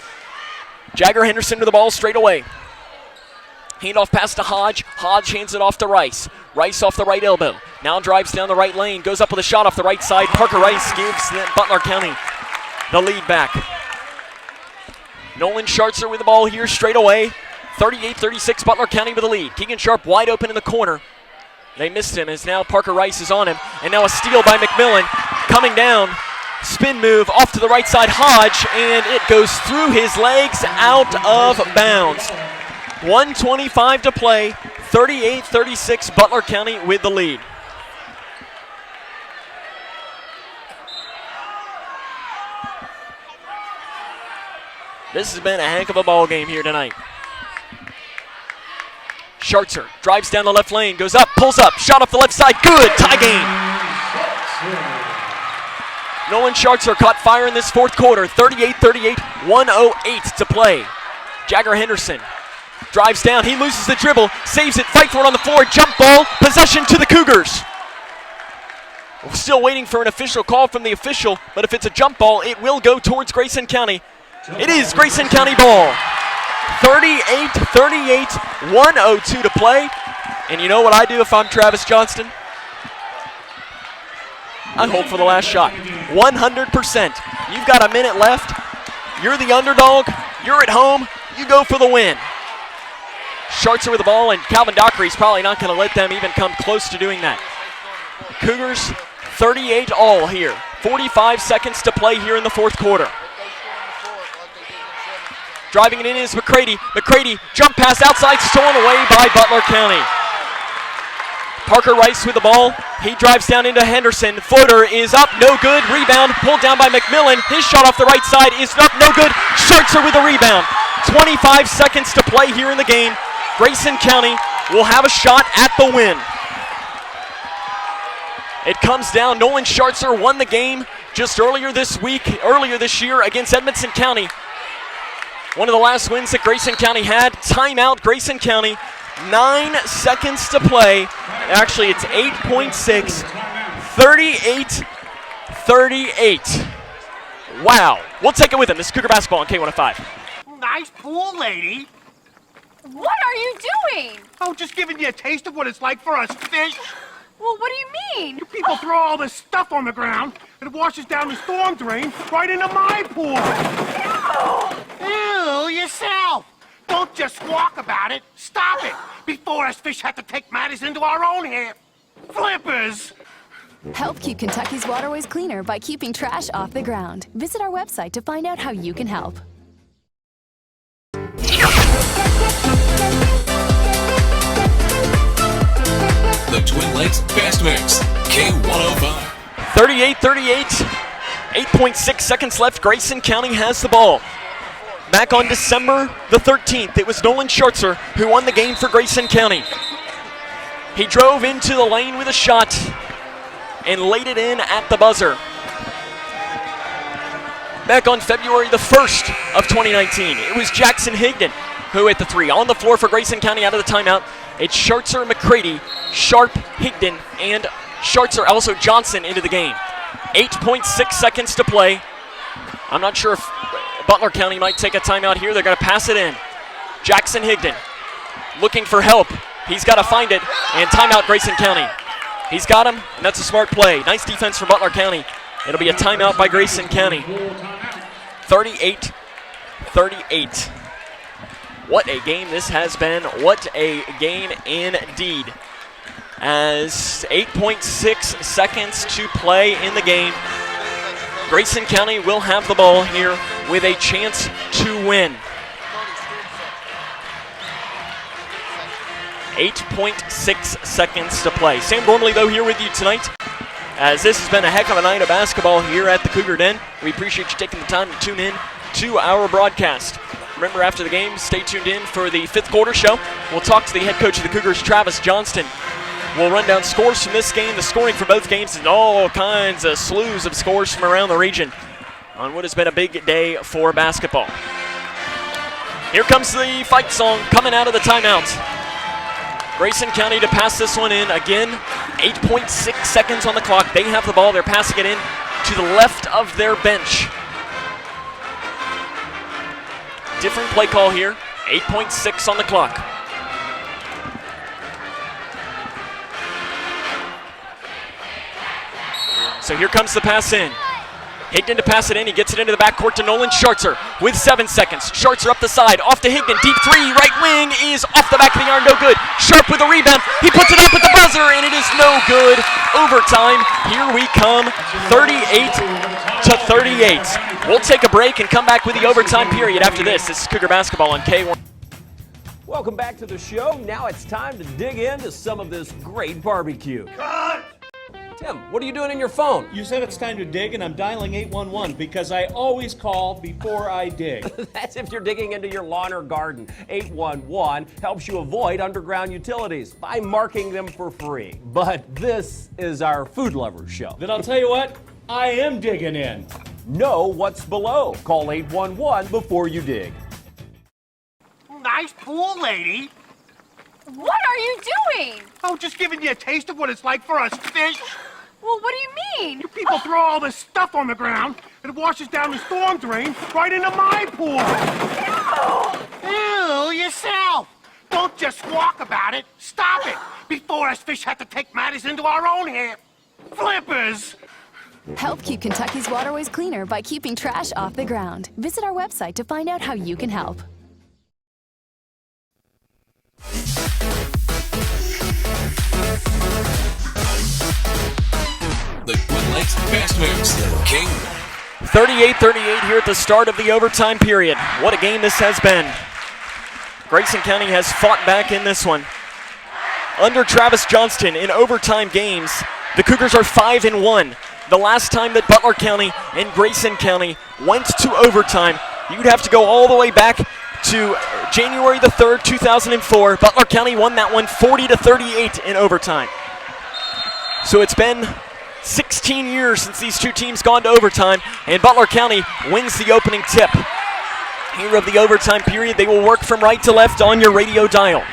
Jagger Henderson to the ball straight away. Handoff pass to Hodge. Hodge hands it off to Rice. Rice off the right elbow. Now drives down the right lane. Goes up with a shot off the right side. Parker Rice gives Butler County the lead back. Nolan Schartzer with the ball here straight away. 38-36, Butler County with the lead. Keegan Sharp wide open in the corner. They missed him as now Parker Rice is on him. And now a steal by McMillan. Coming down. Spin move off to the right side. Hodge, and it goes through his legs out of bounds. 1:25 to play, 38-36, Butler County with the lead. This has been a heck of a ball game here tonight. Schartzer drives down the left lane, goes up, pulls up, shot off the left side, good, tie game. Nolan Schartzer caught fire in this fourth quarter, 38-38, 1:08 to play. Jagger Henderson drives down, he loses the dribble, saves it, fight for it on the floor, jump ball, possession to the Cougars. We're still waiting for an official call from the official, but if it's a jump ball, it will go towards Grayson County. It is Grayson County ball. 38-38, 1:02 to play. And you know what I do if I'm Travis Johnston? I hope for the last shot. 100%. You've got a minute left. You're the underdog. You're at home. You go for the win. Schartzer with the ball, and Calvin Dockery's probably not going to let them even come close to doing that. Cougars 38 all here. 45 seconds to play here in the fourth quarter. Driving it in is McCready. McCready, jump pass outside, stolen away by Butler County. Parker Rice with the ball. He drives down into Henderson. Floater is up, no good. Rebound pulled down by McMillan. His shot off the right side is up, no good. Schartzer with the rebound. 25 seconds to play here in the game. Grayson County will have a shot at the win. It comes down. Nolan Schartzer won the game just earlier this year against Edmonson County. One of the last wins that Grayson County had. Timeout, Grayson County. 9 seconds to play. Actually, it's 8.6. 38-38. Wow. We'll take it with him. This is Cougar basketball on K105. Nice pool, lady. What are you doing? Oh, just giving you a taste of what it's like for us fish. Well, what do you mean? You people throw all this stuff on the ground, and it washes down the storm drain right into my pool. Ew, yourself. Don't just squawk about it. Stop it before us fish have to take matters into our own hands. Flippers! Help keep Kentucky's waterways cleaner by keeping trash off the ground. Visit our website to find out how you can help. The Twin Lakes Fast Mix, K105. 38-38, 8.6 seconds left. Grayson County has the ball. Back on December the 13th, it was Nolan Schartzer who won the game for Grayson County. He drove into the lane with a shot and laid it in at the buzzer. Back on February the 1st of 2019, it was Jackson Higdon who hit the three. On the floor for Grayson County out of the timeout, it's Schartzer, McCready, Sharp, Higdon, and Schartzer, also Johnson into the game. 8.6 seconds to play. I'm not sure if Butler County might take a timeout here. They're going to pass it in. Jackson Higdon looking for help. He's got to find it, and timeout Grayson County. He's got him, and that's a smart play. Nice defense from Butler County. It'll be a timeout by Grayson County. 38-38. What a game this has been. What a game indeed. As 8.6 seconds to play in the game, Grayson County will have the ball here with a chance to win. 8.6 seconds to play. Sam Gormley, though, here with you tonight, as this has been a heck of a night of basketball here at the Cougar Den. We appreciate you taking the time to tune in to our broadcast. Remember, after the game, stay tuned in for the fifth quarter show. We'll talk to the head coach of the Cougars, Travis Johnston. We'll run down scores from this game, the scoring for both games, and all kinds of slews of scores from around the region on what has been a big day for basketball. Here comes the fight song coming out of the timeout. Grayson County to pass this one in. Again, 8.6 seconds on the clock. They have the ball. They're passing it in to the left of their bench. Different play call here. 8.6 on the clock. So here comes the pass in. Higdon to pass it in. He gets it into the backcourt to Nolan Schartzer with 7 seconds. Schartzer up the side, off to Higdon. Deep three, right wing is off the back of the iron, no good. Sharp with a rebound. He puts it up at the buzzer, and it is no good. Overtime. Here we come, 38-38. We'll take a break and come back with the overtime period after this. This is Cougar Basketball on K1. Welcome back to the show. Now it's time to dig into some of this great barbecue. Cut! Tim, what are you doing in your phone? You said it's time to dig, and I'm dialing 811 because I always call before I dig. That's if you're digging into your lawn or garden. 811 helps you avoid underground utilities by marking them for free. But this is our food lovers show. Then I'll tell you what, I am digging in. Know what's below. Call 811 before you dig. Nice pool, lady. What are you doing? Oh, just giving you a taste of what it's like for us fish. Well, what do you mean? You people throw all this stuff on the ground, and it washes down the storm drain right into my pool. Ew, yourself. Don't just squawk about it. Stop it, before us fish have to take matters into our own hands. Flippers! Help keep Kentucky's waterways cleaner by keeping trash off the ground. Visit our website to find out how you can help. The Twin Lakes Fast Mix. King. 38-38 here at the start of the overtime period. What a game this has been. Grayson County has fought back in this one. Under Travis Johnston in overtime games, the Cougars are 5-1. The last time that Butler County and Grayson County went to overtime, you'd have to go all the way back to January the 3rd, 2004. Butler County won that one 40-38 in overtime. So it's been 16 years since these two teams gone to overtime, and Butler County wins the opening tip. Here of the overtime period, they will work from right to left on your radio dial.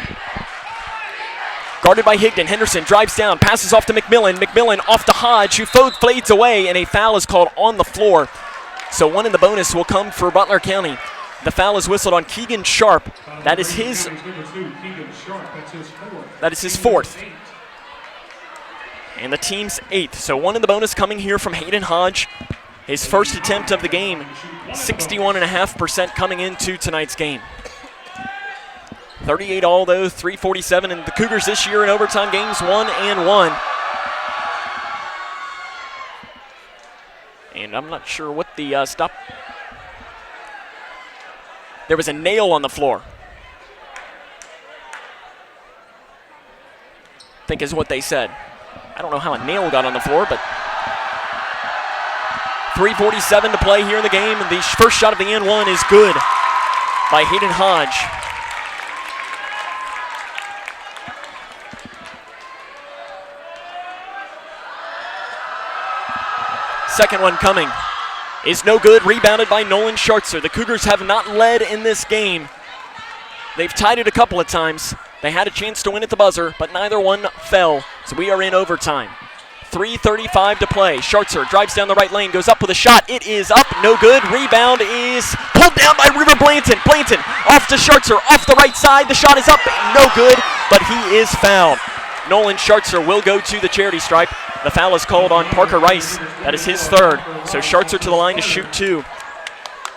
Guarded by Higdon. Henderson drives down, passes off to McMillan. McMillan off to Hodge, who fades away, and a foul is called on the floor. So one in the bonus will come for Butler County. The foul is whistled on Keegan Sharp. That is his fourth. And the team's 8th. So one in the bonus coming here from Hayden Hodge. His first attempt of the game. 61.5% coming into tonight's game. 38 all though, 3:47, and the Cougars this year in overtime games 1-1. And I'm not sure what the stop. There was a nail on the floor, I think is what they said. I don't know how a nail got on the floor, but 3:47 to play here in the game, and the first shot of the N1 is good by Hayden Hodge. Second one coming is no good, rebounded by Nolan Schartzer. The Cougars have not led in this game. They've tied it a couple of times. They had a chance to win at the buzzer, but neither one fell, so we are in overtime. 3:35 to play. Schartzer drives down the right lane, goes up with a shot. It is up, no good. Rebound is pulled down by River Blanton. Blanton off to Schartzer, off the right side. The shot is up, no good, but he is fouled. Nolan Schartzer will go to the charity stripe. The foul is called on Parker Rice. That is his third. So Schartzer to the line to shoot 2.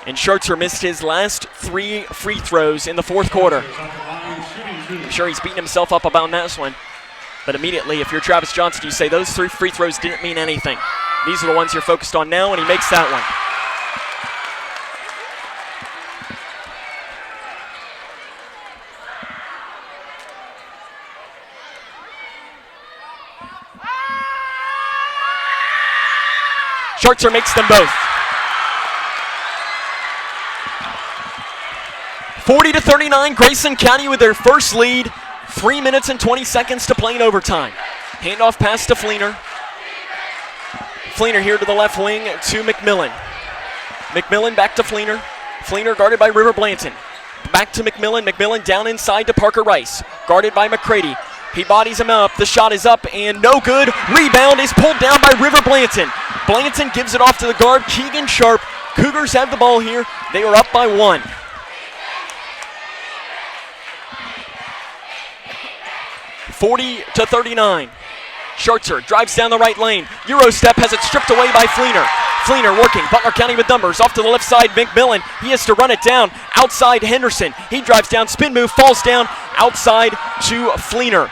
And Schartzer missed his last 3 free throws in the fourth quarter. I'm sure he's beating himself up about this one. But immediately, if you're Travis Johnson, you say those 3 free throws didn't mean anything. These are the ones you're focused on now, and he makes that one. Schartzer makes them both. 40-39, Grayson County with their first lead. 3 minutes and 20 seconds to play in overtime. Handoff pass to Fleener. Fleener here to the left wing to McMillan. McMillan back to Fleener. Fleener guarded by River Blanton. Back to McMillan. McMillan down inside to Parker Rice. Guarded by McCready. He bodies him up. The shot is up and no good. Rebound is pulled down by River Blanton. Blanton gives it off to the guard, Keegan Sharp. Cougars have the ball here. They are up by 1. (40-39). Schartzer drives down the right lane. Euro step has it stripped away by Fleener. Fleener working. Butler County with numbers. Off to the left side, McMillan. He has to run it down. Outside, Henderson. He drives down, spin move, falls down. Outside to Fleener.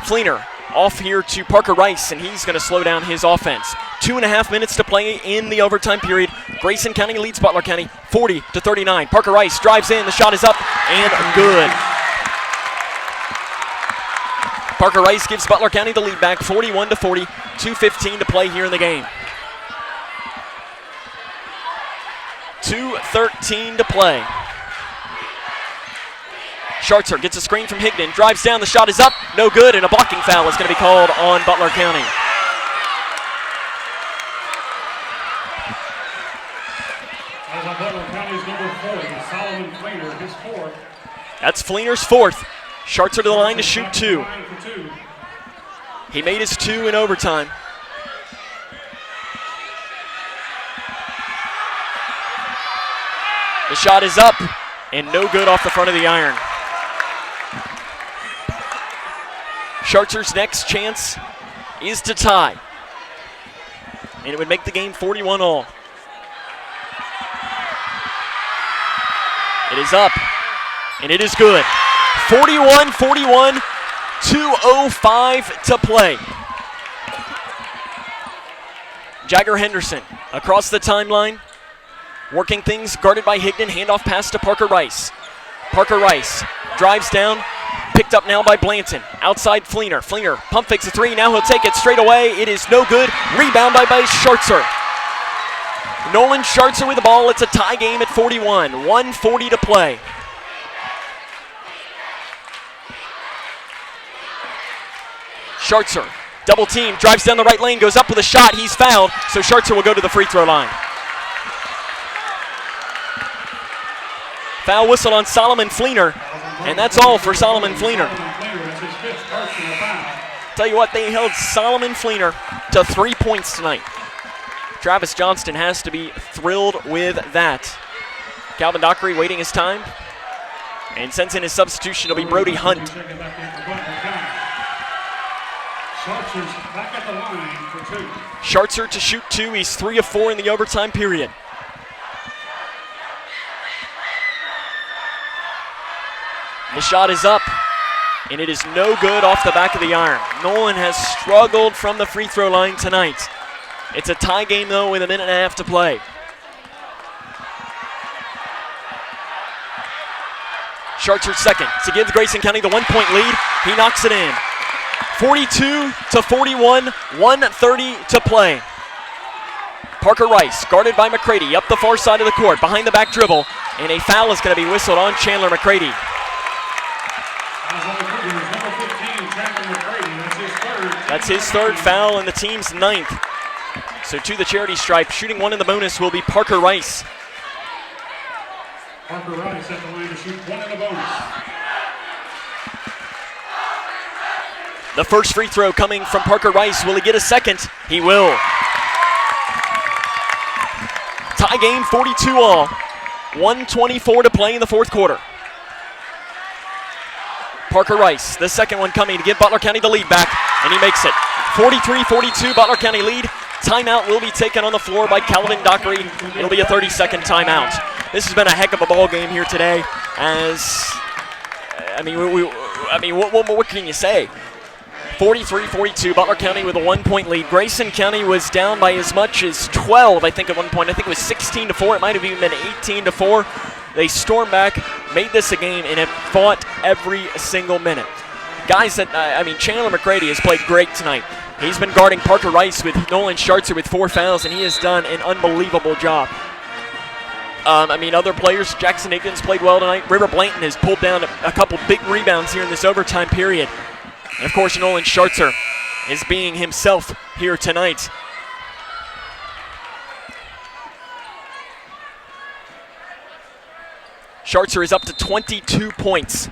Fleener off here to Parker Rice, and he's going to slow down his offense. 2.5 minutes to play in the overtime period. Grayson County leads Butler County 40-39. Parker Rice drives in. The shot is up and good. Parker Rice gives Butler County the lead back 41-40. 2:15 to play here in the game. 2:13 to play. Schartzer gets a screen from Higdon, drives down, the shot is up, no good, and a blocking foul is going to be called on Butler County. As on Butler County's number 40, Solomon Fleener, his 4th. That's Fleener's 4th. Schartzer to the line to shoot 2. He made his 2 in overtime. The shot is up and no good off the front of the iron. Schartzer's next chance is to tie. And it would make the game 41-all. It is up and it is good. 41-41, 2:05 to play. Jagger Henderson across the timeline, working things, guarded by Higdon, handoff pass to Parker Rice. Parker Rice drives down, picked up now by Blanton. Outside Fleener. Fleener pump fakes a 3, now he'll take it straight away. It is no good. Rebound by Schartzer. Nolan Schartzer with the ball. It's a tie game at 41. 1:40 to play. Schartzer, double team, drives down the right lane, goes up with a shot. He's fouled, so Schartzer will go to the free throw line. Foul whistle on Solomon Fleener, and that's all for Solomon Fleener. Tell you what, they held Solomon Fleener to 3 points tonight. Travis Johnston has to be thrilled with that. Calvin Dockery waiting his time, and sends in his substitution. It'll be Brody Hunt. Schartzer's back at the line for 2. Schartzer to shoot 2. He's 3 of 4 in the overtime period. The shot is up, and it is no good off the back of the iron. Nolan has struggled from the free throw line tonight. It's a tie game, though, with 1.5 minutes to play. Schartzer's second to give Grayson County the 1-point lead. He knocks it in. 42-41, 1:30 to play. Parker Rice, guarded by McCready, up the far side of the court, behind the back dribble, and a foul is going to be whistled on Chandler McCready. That's his third foul and the team's 9th. So to the charity stripe, shooting 1 in the bonus will be Parker Rice. Parker Rice at the line to shoot 1 in the bonus. The first free throw coming from Parker Rice. Will he get a second? He will. Tie game, 42-all. 1:24 to play in the fourth quarter. Parker Rice, the second one coming to give Butler County the lead back, and he makes it. 43-42, Butler County lead. Timeout will be taken on the floor by Calvin Dockery. It'll be a 30-second timeout. This has been a heck of a ball game here today. What can you say? 43-42, Butler County with a 1-point lead. Grayson County was down by as much as 12, I think, at one point. I think it was 16-4. It might have even been 18-4. They stormed back, made this a game, and have fought every single minute. Guys that, Chandler McCready has played great tonight. He's been guarding Parker Rice with Nolan Schartzer with 4 fouls, and he has done an unbelievable job. Other players, Jackson Higgins played well tonight. River Blanton has pulled down a couple big rebounds here in this overtime period. And of course, Nolan Schartzer is being himself here tonight. Schartzer is up to 22 points.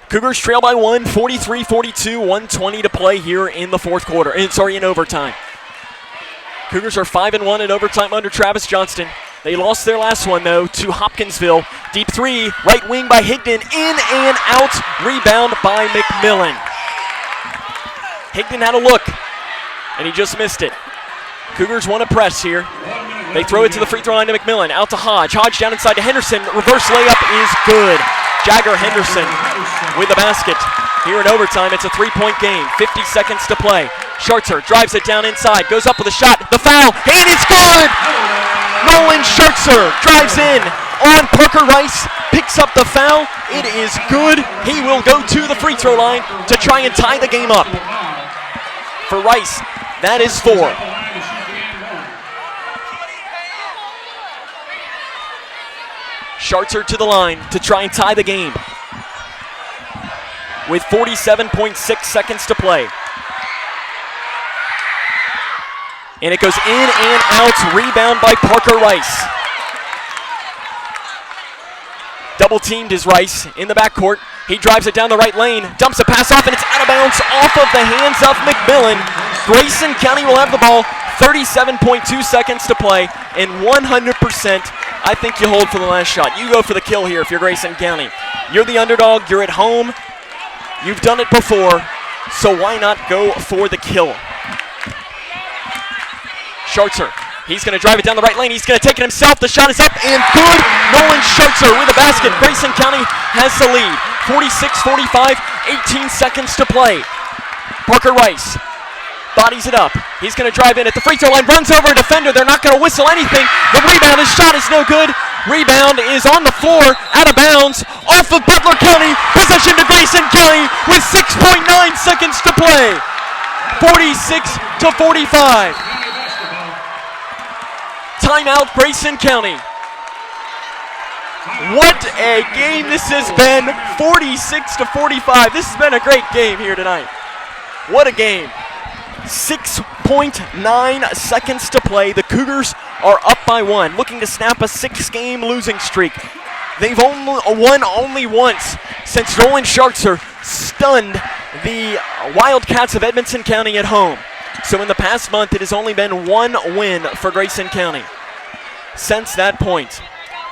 Cougars trail by 1, 43-42, 1:20 to play here in the fourth quarter. In overtime. Cougars are 5-1 in overtime under Travis Johnston. They lost their last one, though, to Hopkinsville. Deep three, right wing by Higdon, in and out. Rebound by McMillan. Higdon had a look, and he just missed it. Cougars want to press here. They throw it to the free throw line to McMillan. Out to Hodge. Hodge down inside to Henderson. Reverse layup is good. Jagger Henderson with the basket. Here in overtime, it's a 3-point game. 50 seconds to play. Schartzer drives it down inside. Goes up with a shot. The foul, and it's good! Nolan Schartzer drives in on Parker Rice. Picks up the foul. It is good. He will go to the free throw line to try and tie the game up. For Rice, that is 4. Schartzer to the line to try and tie the game with 47.6 seconds to play. And it goes in and out. Rebound by Parker Rice. Double teamed is Rice in the backcourt. He drives it down the right lane, dumps a pass off, and it's out of bounds off of the hands of McMillan. Grayson County will have the ball. 37.2 seconds to play, and 100%. I think you hold for the last shot. You go for the kill here if you're Grayson County. You're the underdog. You're at home. You've done it before, so why not go for the kill? Schartzer, he's going to drive it down the right lane. He's going to take it himself. The shot is up and good. Nolan Schartzer with the basket. Grayson County has the lead. 46-45, 18 seconds to play. Parker Rice bodies it up. He's going to drive in at the free throw line, runs over a defender. They're not going to whistle anything. The rebound, his shot is no good. Rebound is on the floor, out of bounds, off of Butler County. Possession to Grayson County with 6.9 seconds to play. 46-45. Timeout, Grayson County. What a game this has been. 46-45. This has been a great game here tonight. What a game. 6.9 seconds to play. The Cougars are up by 1, looking to snap a 6-game losing streak. They've won only once since Nolan Schartzer stunned the Wildcats of Edmonson County at home. So in the past month, it has only been 1 win for Grayson County since that point.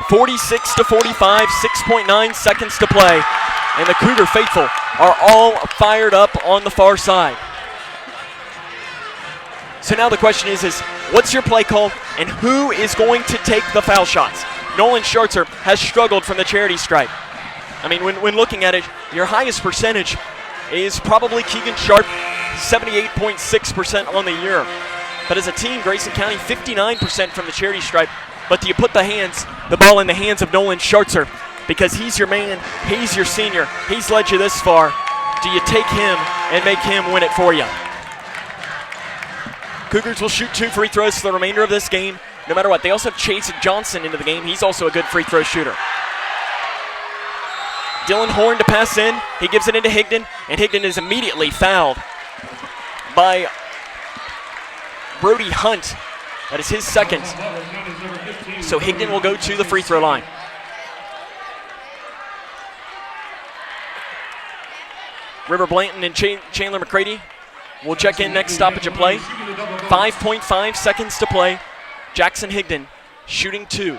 46-45, 6.9 seconds to play, and the Cougar faithful are all fired up on the far side. So now the question is what's your play call and who is going to take the foul shots? Nolan Schartzer has struggled from the charity stripe. I mean, when looking at it, your highest percentage is probably Keegan Sharp, 78.6% on the year. But as a team, Grayson County, 59% from the charity stripe. But do you put the ball in the hands of Nolan Schartzer because he's your man, he's your senior, he's led you this far? Do you take him and make him win it for you? Cougars will shoot 2 free throws for the remainder of this game, no matter what. They also have Chase Johnson into the game. He's also a good free throw shooter. Dylan Horn to pass in. He gives it into Higdon, and Higdon is immediately fouled by Brody Hunt. That is his second. So Higdon will go to the free throw line. River Blanton and Chandler McCready will check in next stoppage of play. 5.5 seconds to play. Jackson Higdon shooting 2.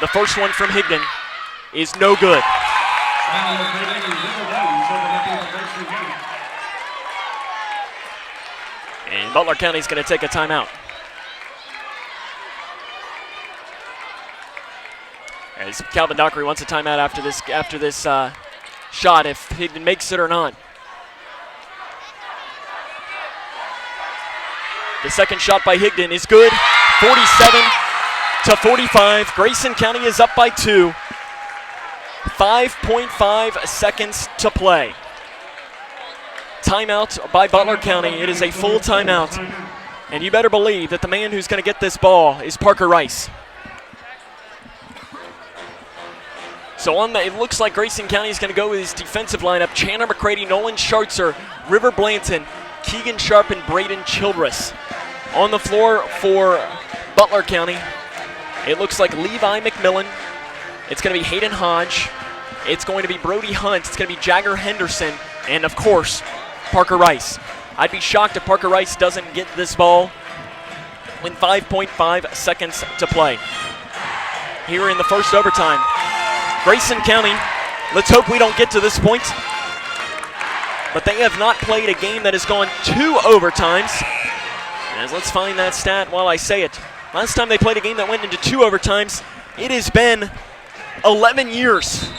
The first one from Higdon is no good. And Butler County is going to take a timeout. As Calvin Dockery wants a timeout after this shot, if Higdon makes it or not. The second shot by Higdon is good. 47-45. Grayson County is up by 2. 5.5 seconds to play. Timeout by Butler County. It is a full timeout. And you better believe that the man who's going to get this ball is Parker Rice. So it looks like Grayson County is going to go with his defensive lineup. Chandler McCready, Nolan Schartzer, River Blanton, Keegan Sharp, and Braden Childress. On the floor for Butler County, it looks like Levi McMillan. It's going to be Hayden Hodge. It's going to be Brody Hunt. It's going to be Jagger Henderson. And, of course, Parker Rice. I'd be shocked if Parker Rice doesn't get this ball with 5.5 seconds to play. Here in the first overtime. Grayson County, let's hope we don't get to this point. But they have not played a game that has gone 2 overtimes. As let's find that stat while I say it. Last time they played a game that went into 2 overtimes, it has been 11 years.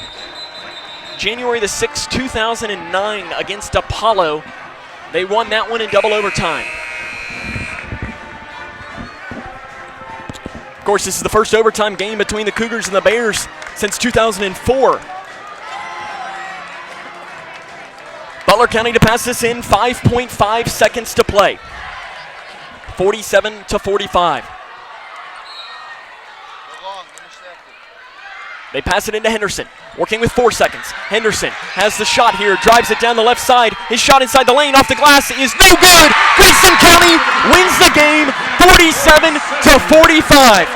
January the 6th, 2009 against Apollo. They won that one in double overtime. Of course, this is the first overtime game between the Cougars and the Bears since 2004. Butler County to pass this in, 5.5 seconds to play. 47-45. They pass it into Henderson, working with 4 seconds. Henderson has the shot here, drives it down the left side. His shot inside the lane off the glass is no good. Grayson County wins the game 47-45.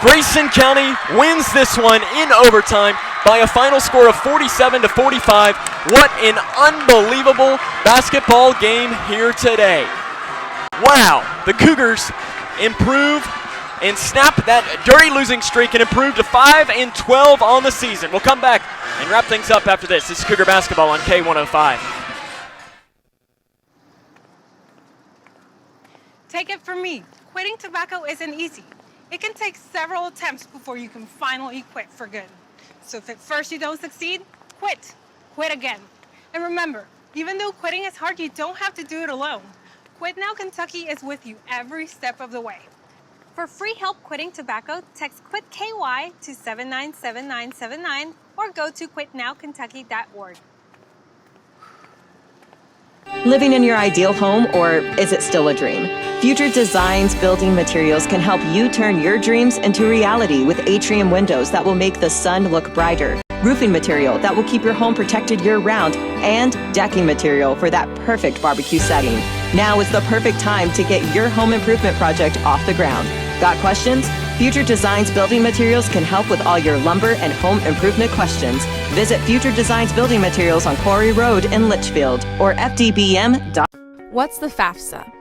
Grayson County wins this one in overtime by a final score of 47-45. What an unbelievable basketball game here today. Wow, the Cougars improve and snap that dirty losing streak and improve to 5-12 on the season. We'll come back and wrap things up after this. This is Cougar basketball on K105. Take it from me, quitting tobacco isn't easy. It can take several attempts before you can finally quit for good. So if at first you don't succeed, quit. Quit again. And remember, even though quitting is hard, you don't have to do it alone. Quit Now Kentucky is with you every step of the way. For free help quitting tobacco, text QUIT KY to 797979 or go to quitnowkentucky.org. Living in your ideal home, or is it still a dream? Future Designs Building Materials can help you turn your dreams into reality with atrium windows that will make the sun look brighter, roofing material that will keep your home protected year-round, and decking material for that perfect barbecue setting. Now is the perfect time to get your home improvement project off the ground. Got questions? Future Designs Building Materials can help with all your lumber and home improvement questions. Visit Future Designs Building Materials on Quarry Road in Litchfield or fdbm.com. What's the FAFSA?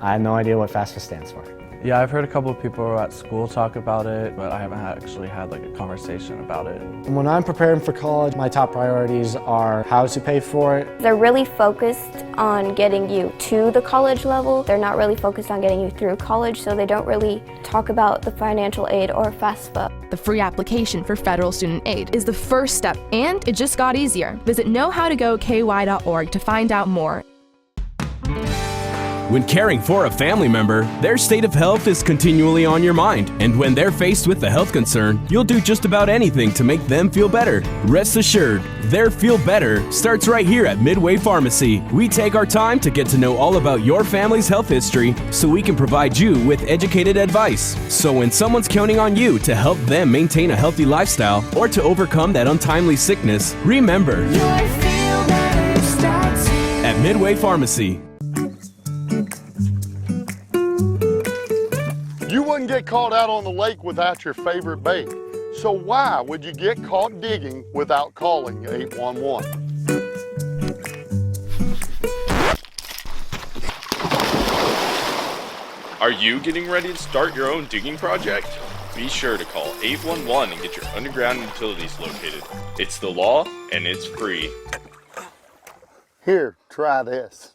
I have no idea what FAFSA stands for. Yeah, I've heard a couple of people at school talk about it, but I haven't actually had like a conversation about it. When I'm preparing for college, my top priorities are how to pay for it. They're really focused on getting you to the college level. They're not really focused on getting you through college, so they don't really talk about the financial aid or FAFSA. The free application for federal student aid is the first step, and it just got easier. Visit knowhowtogoky.org to find out more. When caring for a family member, their state of health is continually on your mind. And when they're faced with a health concern, you'll do just about anything to make them feel better. Rest assured, their feel better starts right here at Midway Pharmacy. We take our time to get to know all about your family's health history so we can provide you with educated advice. So when someone's counting on you to help them maintain a healthy lifestyle or to overcome that untimely sickness, remember, your feel better starts here at Midway Pharmacy. You wouldn't get caught out on the lake without your favorite bait. So why would you get caught digging without calling 811? Are you getting ready to start your own digging project? Be sure to call 811 and get your underground utilities located. It's the law and it's free. Here, try this.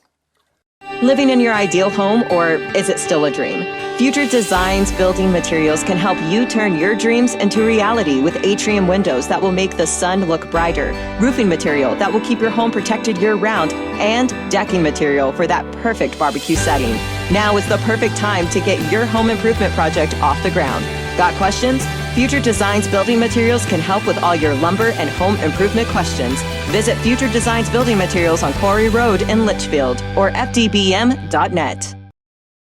Living in your ideal home, or is it still a dream? Future Designs Building Materials can help you turn your dreams into reality with atrium windows that will make the sun look brighter, roofing material that will keep your home protected year-round, and decking material for that perfect barbecue setting. Now is the perfect time to get your home improvement project off the ground. Got questions? Future Designs Building Materials can help with all your lumber and home improvement questions. Visit Future Designs Building Materials on Quarry Road in Litchfield or fdbm.net.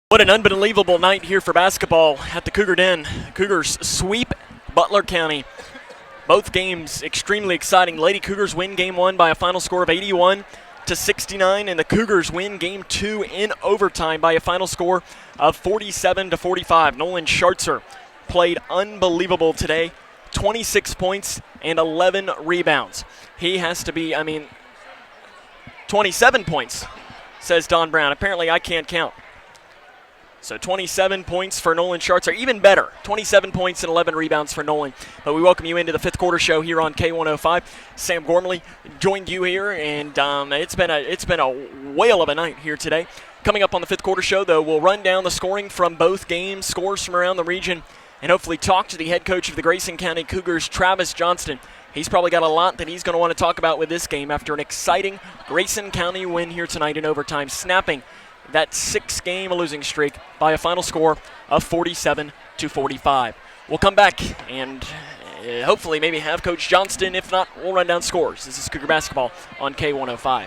What an unbelievable night here for basketball at the Cougar Den. Cougars sweep Butler County. Both games extremely exciting. Lady Cougars win game 1 by a final score of 81-69, and the Cougars win game 2 in overtime by a final score of 47-45. Nolan Schartzer played unbelievable today. 26 points and 11 rebounds. He has to be, 27 points, says Don Brown. Apparently I can't count. So 27 points for Nolan Schartzer. Even better, 27 points and 11 rebounds for Nolan. But we welcome you into the fifth quarter show here on K105. Sam Gormley joined you here, and it's been a whale of a night here today. Coming up on the fifth quarter show, though, we'll run down the scoring from both games, scores from around the region, and hopefully talk to the head coach of the Grayson County Cougars, Travis Johnston. He's probably got a lot that he's going to want to talk about with this game after an exciting Grayson County win here tonight in overtime, snapping that 6-game losing streak by a final score of 47-45. We'll come back and hopefully maybe have Coach Johnston. If not, we'll run down scores. This is Cougar Basketball on K105.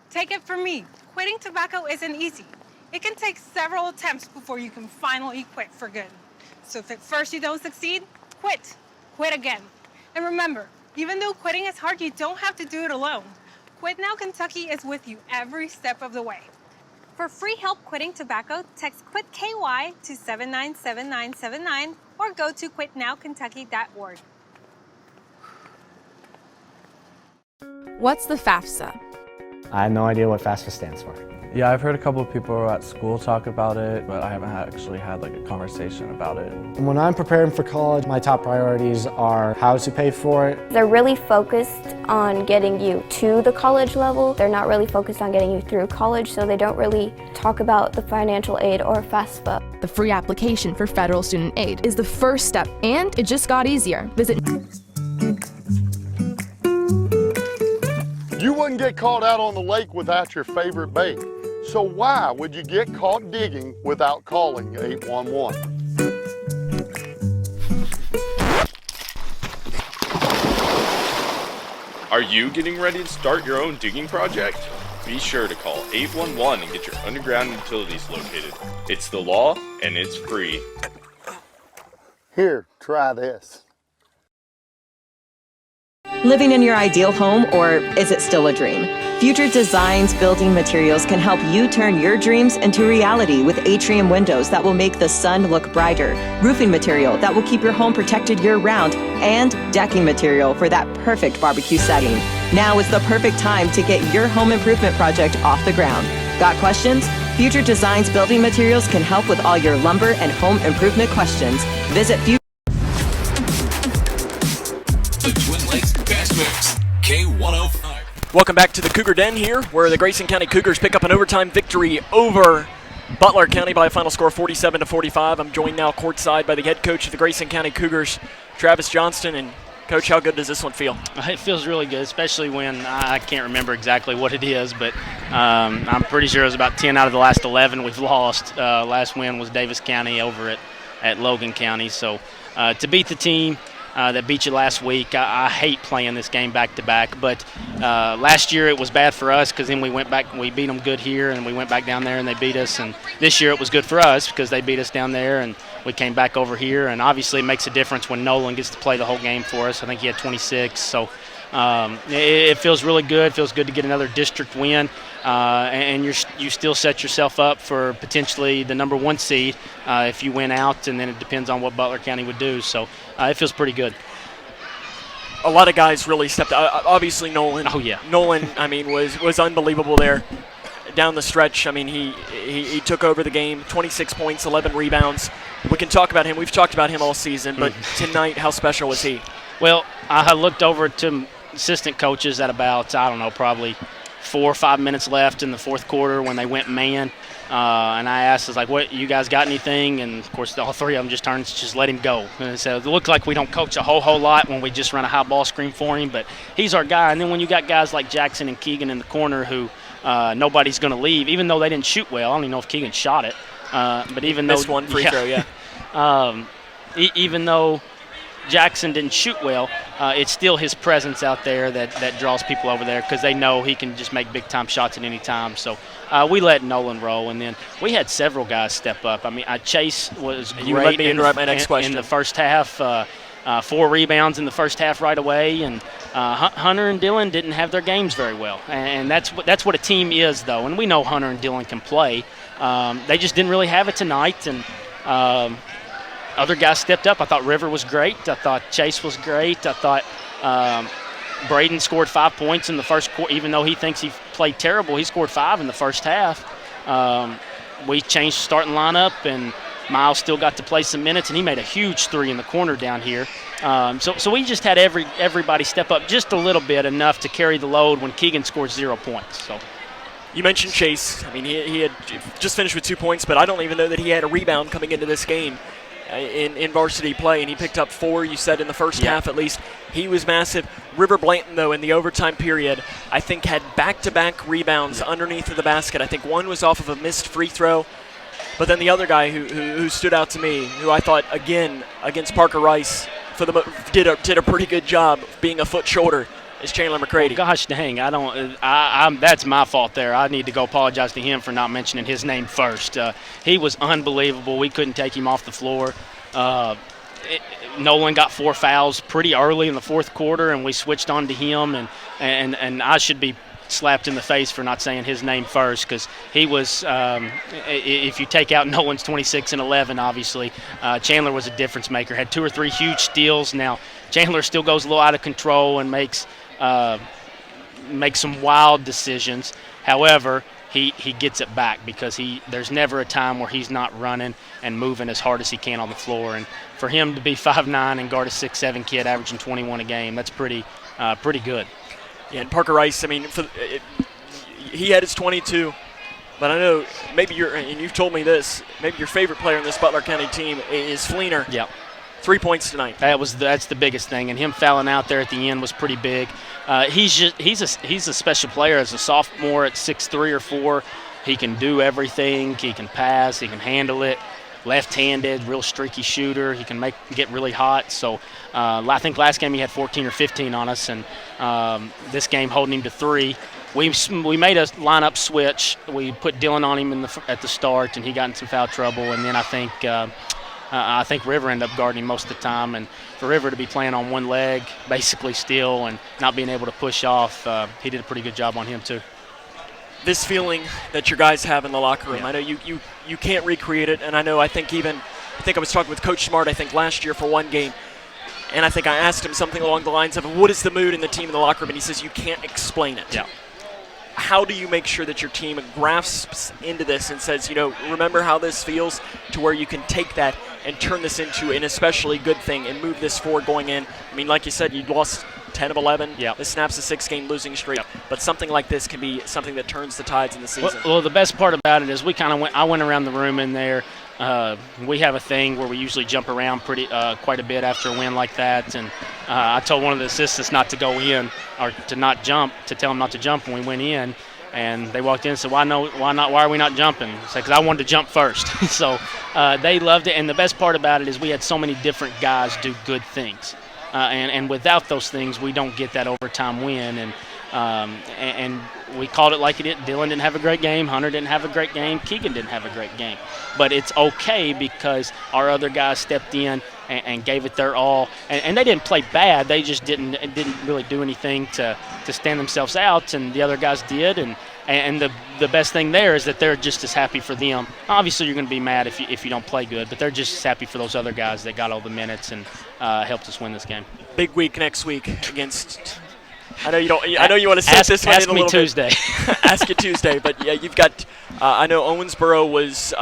Take it from me, quitting tobacco isn't easy. It can take several attempts before you can finally quit for good. So if at first you don't succeed, quit. Quit again. And remember, even though quitting is hard, you don't have to do it alone. Quit Now Kentucky is with you every step of the way. For free help quitting tobacco, text QUIT KY to 797979 or go to quitnowkentucky.org. What's the FAFSA? I have no idea what FAFSA stands for. Yeah, I've heard a couple of people at school talk about it, but I haven't actually had like a conversation about it. When I'm preparing for college, my top priorities are how to pay for it. They're really focused on getting you to the college level. They're not really focused on getting you through college, so they don't really talk about the financial aid or FAFSA. The free application for federal student aid is the first step, and it just got easier. Visit. You wouldn't get caught out on the lake without your favorite bait. So why would you get caught digging without calling 811? Are you getting ready to start your own digging project? Be sure to call 811 and get your underground utilities located. It's the law and it's free. Here, try this. Living in your ideal home, or is it still a dream? Future Designs Building Materials can help you turn your dreams into reality with atrium windows that will make the sun look brighter, roofing material that will keep your home protected year-round, and decking material for that perfect barbecue setting. Now is the perfect time to get your home improvement project off the ground. Got questions? Future Designs Building Materials can help with all your lumber and home improvement questions. Visit The Twin Lakes Fast Mix, K105. Welcome back to the Cougar Den here, where the Grayson County Cougars pick up an overtime victory over Butler County by a final score of 47-45. I'm joined now courtside by the head coach of the Grayson County Cougars, Travis Johnston. And Coach, how good does this one feel? It feels really good, especially when I can't remember exactly what it is, but I'm pretty sure it was about 10 out of the last 11 we've lost. Last win was Davis County over at Logan County. So to beat the team that beat you last week, I hate playing this game back-to-back, but last year it was bad for us because then we went back and we beat them good here, and we went back down there and they beat us, and this year it was good for us because they beat us down there and we came back over here, and obviously it makes a difference when Nolan gets to play the whole game for us. I think he had 26, so it feels really good. It feels good to get another district win, and you still set yourself up for potentially the number 1 seed if you win out, and then it depends on what Butler County would do. So it feels pretty good. A lot of guys really stepped up. Obviously, Nolan. Oh, yeah. Nolan, I mean, was unbelievable there down the stretch. I mean, he took over the game, 26 points, 11 rebounds. We can talk about him. We've talked about him all season, but tonight, how special was he? Well, I looked over to assistant coaches at about, I don't know, probably 4 or 5 minutes left in the fourth quarter when they went man. And I asked, what, you guys got anything? And, of course, all 3 of them just turned, just let him go. And so it looked like we don't coach a whole lot when we just run a high ball screen for him, but he's our guy. And then when you got guys like Jackson and Keegan in the corner who nobody's going to leave, even though they didn't shoot well. I don't even know if Keegan shot it. But even Missed one free throw, yeah. Even though Jackson didn't shoot well, it's still his presence out there that draws people over there because they know he can just make big-time shots at any time. So we let Nolan roll, and then we had several guys step up. I mean, Chase was great you let me interrupt my next question. In the first half. 4 rebounds in the first half right away, and Hunter and Dylan didn't have their games very well. And that's what a team is, though. And we know Hunter and Dylan can play. They just didn't really have it tonight, and other guys stepped up. I thought River was great. I thought Chase was great. I thought Braden scored 5 points in the first quarter. Even though he thinks he played terrible, he scored 5 in the first half. We changed the starting lineup, and Miles still got to play some minutes, and he made a huge 3 in the corner down here. So we just had everybody step up just a little bit, enough to carry the load when Keegan scored 0 points. So. You mentioned Chase. I mean, he had just finished with 2 points, but I don't even know that he had a rebound coming into this game in varsity play, and he picked up 4, you said, in the first half at least. He was massive. River Blanton, though, in the overtime period, I think had back-to-back rebounds underneath of the basket. I think one was off of a missed free throw. But then the other guy who stood out to me, who I thought, again, against Parker Rice, did a pretty good job of being a foot shorter, is Chandler McCready. Well, gosh dang, that's my fault there. I need to go apologize to him for not mentioning his name first. He was unbelievable. We couldn't take him off the floor. Nolan got 4 fouls pretty early in the fourth quarter, and we switched on to him, and I should be slapped in the face for not saying his name first, because he was, if you take out Nolan's 26 and 11, obviously, Chandler was a difference maker. Had 2 or 3 huge steals. Now, Chandler still goes a little out of control and makes some wild decisions. However, he gets it back because there's never a time where he's not running and moving as hard as he can on the floor. And for him to be 5'9" and guard a 6'7" kid averaging 21 a game, that's pretty good. Yeah, and Parker Rice, I mean, he had his 22, but I know maybe and you've told me this, maybe your favorite player in this Butler County team is Fleener. Yep. 3 points tonight. That's the biggest thing, and him fouling out there at the end was pretty big. He's a special player as a sophomore at 6'3" or 4. He can do everything. He can pass. He can handle it. Left-handed, real streaky shooter. He can get really hot. So I think last game he had 14 or 15 on us, and this game holding him to 3. We made a lineup switch. We put Dylan on him at the start, and he got in some foul trouble. And then I think River ended up guarding him most of the time. And for River to be playing on one leg, basically still, and not being able to push off, he did a pretty good job on him too. This feeling that your guys have in the locker room, I know you can't recreate it, and I think I was talking with Coach Smart, I think last year for one game, and I think I asked him something along the lines of, what is the mood in the team in the locker room, and he says you can't explain it. Yeah. How do you make sure that your team grasps into this and says, remember how this feels, to where you can take that and turn this into an especially good thing and move this forward going in? I mean, like you said, you lost 10 of 11. Yep. This snaps a 6-game losing streak. Yep. But something like this can be something that turns the tides in the season. Well, the best part about it is I went around the room in there. We have a thing where we usually jump around quite a bit after a win like that, and I told one of the assistants not to go in or to not jump, to tell them not to jump when we went in, and they walked in and said, why not? Why are we not jumping? I said, because I wanted to jump first. So they loved it, and the best part about it is we had so many different guys do good things, and without those things, we don't get that overtime win, and we called it like it did. Dylan didn't have a great game. Hunter didn't have a great game. Keegan didn't have a great game. But it's okay because our other guys stepped in and gave it their all. And they didn't play bad. They just didn't really do anything to stand themselves out, and the other guys did. And the best thing there is that they're just as happy for them. Obviously, you're going to be mad if you don't play good, but they're just as happy for those other guys that got all the minutes and helped us win this game. Big week next week against. I know you don't. I know you want to set this one in a little bit. Tuesday. Ask you Tuesday, but yeah, you've got. I know Owensboro was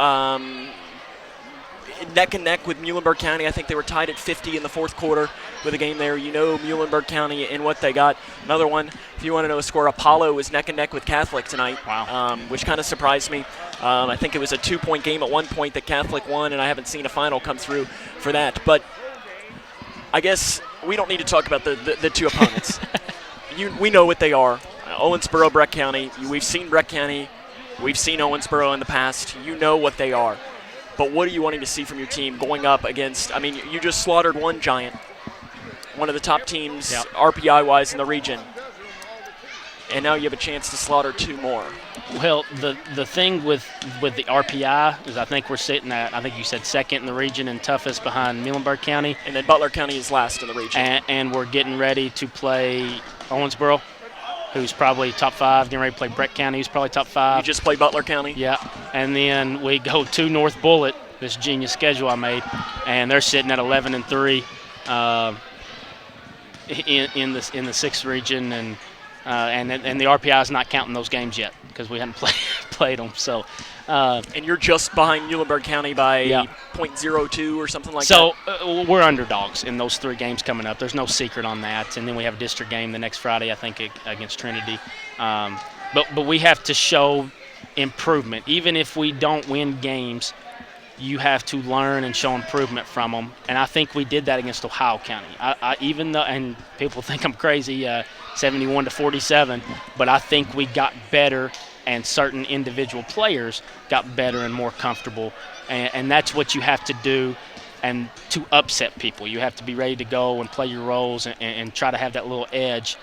neck and neck with Muhlenberg County. I think they were tied at 50 in the fourth quarter with a game there. You know Muhlenberg County and what they got. Another one, if you want to know a score, Apollo was neck and neck with Catholic tonight. Wow. Which kind of surprised me. I think it was a 2-point game at one point that Catholic won, and I haven't seen a final come through for that. But I guess we don't need to talk about the two opponents. We know what they are. Owensboro, Breck County. We've seen Breck County. We've seen Owensboro in the past. You know what they are. But what are you wanting to see from your team going up against? I mean, you just slaughtered one Giant, one of the top teams RPI-wise in the region, and now you have a chance to slaughter two more. Well, the thing with the RPI is I think we're sitting at, I think you said second in the region and toughest behind Muhlenberg County. And then Butler County is last in the region. And we're getting ready to play Owensboro, who's probably top 5, getting ready to play Breck County, who's probably top 5. You just play Butler County? Yeah, and then we go to North Bullitt, this genius schedule I made, and they're sitting at 11-3 in the 6th region, and the RPI is not counting those games yet because we haven't played them. So, and you're just behind Muhlenberg County by 0.02 or something like that. So we're underdogs in those 3 games coming up. There's no secret on that. And then we have a district game the next Friday, I think, against Trinity. But we have to show improvement. Even if we don't win games, you have to learn and show improvement from them. And I think we did that against Ohio County. Even though, and people think I'm crazy, 71-47, but I think we got better, and certain individual players got better and more comfortable. And that's what you have to do, and to upset people. You have to be ready to go and play your roles and try to have that little edge,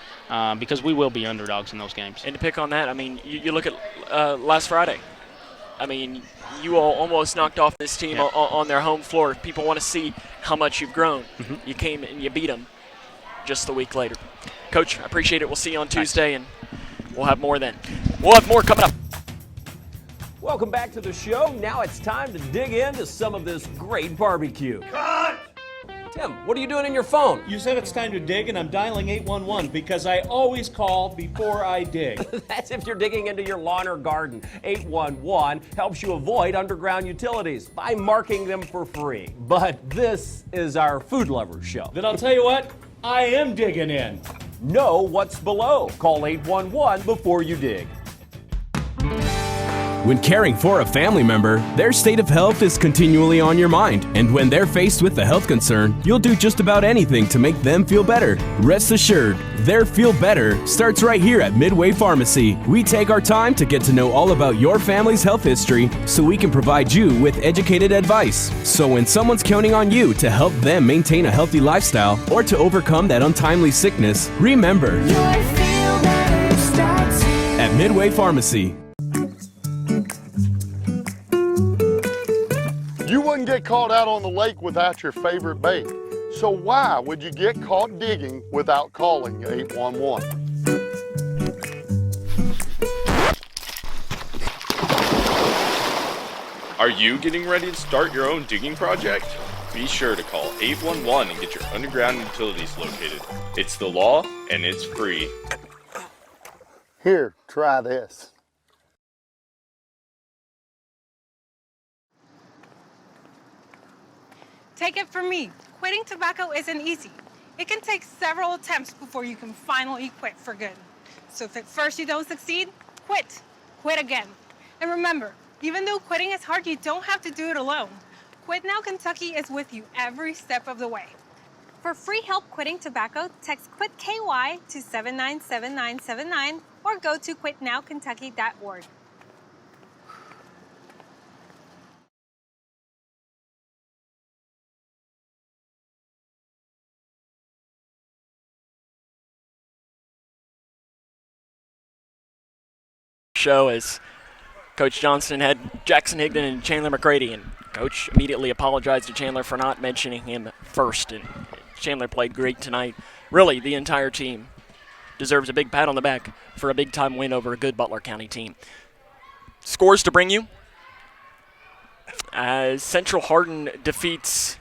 because we will be underdogs in those games. And to pick on that, I mean, you look at last Friday. I mean, you all almost knocked off this team on their home floor. People want to see how much you've grown. Mm-hmm. You came and you beat them just a week later. Coach, I appreciate it. We'll see you on Tuesday, and we'll have more then. We'll have more coming up. Welcome back to the show. Now it's time to dig into some of this great barbecue. Cut! Tim, what are you doing in your phone? You said it's time to dig, and I'm dialing 811 because I always call before I dig. That's if you're digging into your lawn or garden. 811 helps you avoid underground utilities by marking them for free. But this is our food lovers show. Then I'll tell you what, I am digging in. Know what's below. Call 811 before you dig. When caring for a family member, their state of health is continually on your mind. And when they're faced with a health concern, you'll do just about anything to make them feel better. Rest assured, their feel better starts right here at Midway Pharmacy. We take our time to get to know all about your family's health history so we can provide you with educated advice. So when someone's counting on you to help them maintain a healthy lifestyle or to overcome that untimely sickness, remember, your feel better starts here at Midway Pharmacy. You wouldn't get caught out on the lake without your favorite bait. So why would you get caught digging without calling 811? Are you getting ready to start your own digging project? Be sure to call 811 and get your underground utilities located. It's the law and it's free. Here, try this. Take it from me, quitting tobacco isn't easy. It can take several attempts before you can finally quit for good. So if at first you don't succeed, quit. Quit again. And remember, even though quitting is hard, you don't have to do it alone. Quit Now Kentucky is with you every step of the way. For free help quitting tobacco, text QUIT KY to 797979 or go to quitnowkentucky.org. show as Coach Johnson had Jackson Higdon and Chandler McCready, and Coach immediately apologized to Chandler for not mentioning him first. And Chandler played great tonight. Really, the entire team deserves a big pat on the back for a big-time win over a good Butler County team. Scores to bring you as Central Hardin defeats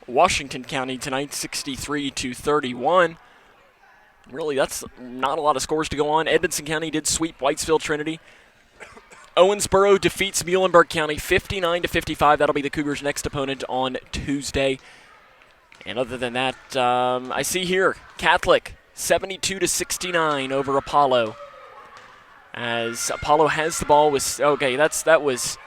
Washington County tonight, 63-31. Really, that's not a lot of scores to go on. Edmonson County did sweep Whitesville Trinity. Owensboro defeats Muhlenberg County 59-55. That'll be the Cougars' next opponent on Tuesday. And other than that, I see here Catholic 72-69 over Apollo. As Apollo has the ball with that was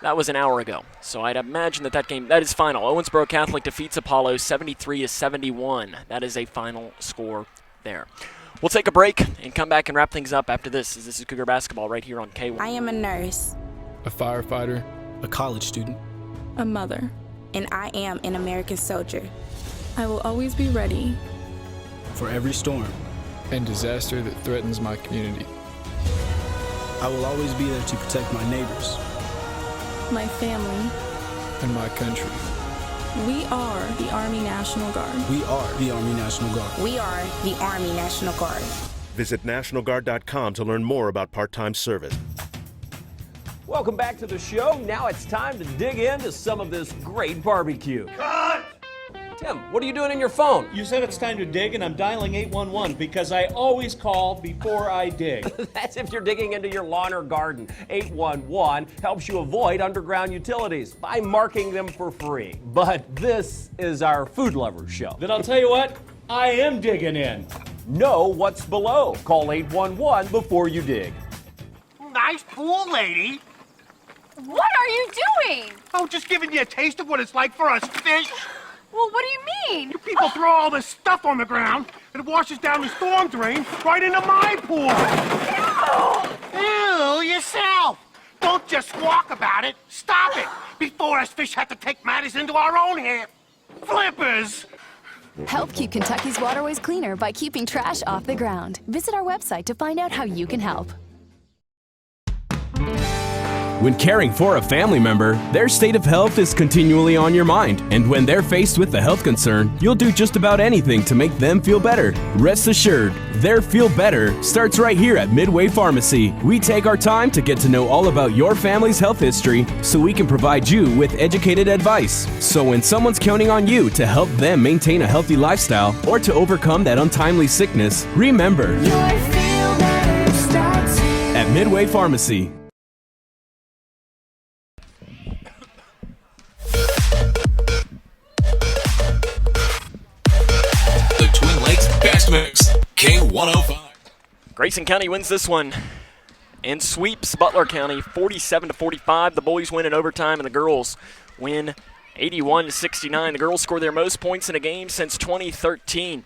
an hour ago. So I'd imagine that game that is final. Owensboro Catholic defeats Apollo 73-71. That is a final score there. We'll take a break and come back and wrap things up after this, as this is Cougar basketball right here on K1. I am a nurse, a firefighter, a college student, a mother, and I am an American soldier. I will always be ready for every storm and disaster that threatens my community. I will always be there to protect my neighbors, my family, and my country. We are the Army National Guard. We are the Army National Guard. We are the Army National Guard. Visit nationalguard.com to learn more about part-time service. Welcome back to the show. Now it's time to dig into some of this great barbecue. Cut! Tim, what are you doing in your phone? You said it's time to dig, and I'm dialing 811 because I always call before I dig. That's if you're digging into your lawn or garden. 811 helps you avoid underground utilities by marking them for free. But this is our food lovers show. Then I'll tell you what, I am digging in. Know what's below. Call 811 before you dig. Nice pool, lady. What are you doing? Oh, just giving you a taste of what it's like for us fish. Well, what do you mean? You people throw all this stuff on the ground, and it washes down the storm drain right into my pool. Ew, yourself. Don't just squawk about it. Stop it, before us fish have to take matters into our own hands. Flippers! Help keep Kentucky's waterways cleaner by keeping trash off the ground. Visit our website to find out how you can help. When caring for a family member, their state of health is continually on your mind. And when they're faced with a health concern, you'll do just about anything to make them feel better. Rest assured, their feel better starts right here at Midway Pharmacy. We take our time to get to know all about your family's health history so we can provide you with educated advice. So when someone's counting on you to help them maintain a healthy lifestyle or to overcome that untimely sickness, remember, your feel better starts here at Midway Pharmacy. Fast Mix, K105. Grayson County wins this one and sweeps Butler County 47-45. The boys win in overtime and the girls win 81-69. The girls score their most points in a game since 2013.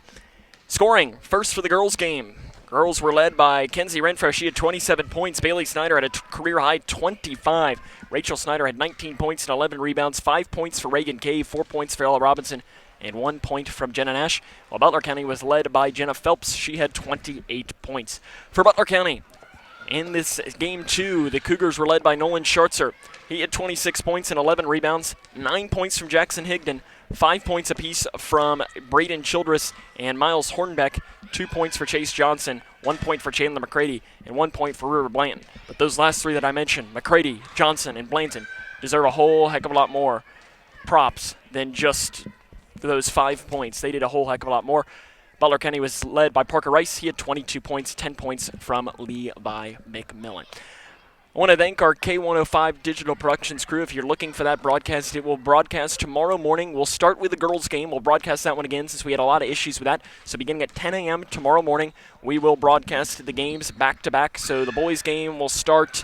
Scoring first for the girls game. Girls were led by Kenzie Renfresh. She had 27 points. Bailey Snyder had a career-high 25. Rachel Snyder had 19 points and 11 rebounds. 5 points for Reagan Cave, 4 points for Ella Robinson, and 1 point from Jenna Nash. While Butler County was led by Jenna Phelps. She had 28 points. For Butler County, in this game 2, the Cougars were led by Nolan Schartzer. He had 26 points and 11 rebounds. 9 points from Jackson Higdon. 5 points apiece from Braden Childress and Miles Hornbeck. 2 points for Chase Johnson. 1 point for Chandler McCready. And 1 point for River Blanton. But those last 3 that I mentioned, McCready, Johnson, and Blanton, deserve a whole heck of a lot more props than just those 5 points. They did a whole heck of a lot more. Butler County was led by Parker Rice. He had 22 points, 10 points from Levi McMillan. I want to thank our K105 digital productions crew. If you're looking for that broadcast, it will broadcast tomorrow morning. We'll start with the girls' game. We'll broadcast that one again since we had a lot of issues with that. So beginning at 10 a.m. tomorrow morning, we will broadcast the games back-to-back. So the boys' game will start,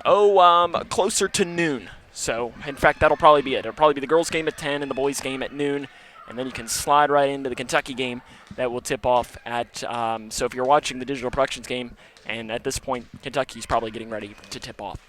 closer to noon. So, in fact, that'll probably be it. It'll probably be the girls' game at 10 and the boys' game at noon. And then you can slide right into the Kentucky game that will tip off at, so if you're watching the digital productions game, and at this point, Kentucky's probably getting ready to tip off.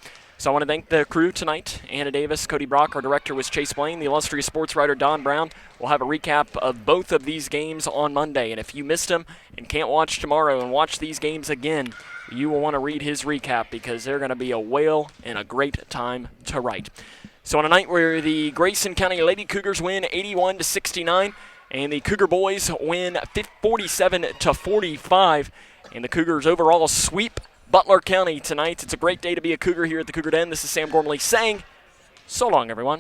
So I want to thank the crew tonight. Anna Davis, Cody Brock, our director was Chase Blaine, the illustrious sports writer Don Brown. We'll have a recap of both of these games on Monday. And if you missed them and can't watch tomorrow and watch these games again, you will want to read his recap because they're going to be a whale and a great time to write. So on a night where the Grayson County Lady Cougars win 81-69 and the Cougar boys win 47-45, and the Cougars overall sweep Butler County tonight. It's a great day to be a Cougar here at the Cougar Den. This is Sam Gormley saying so long, everyone.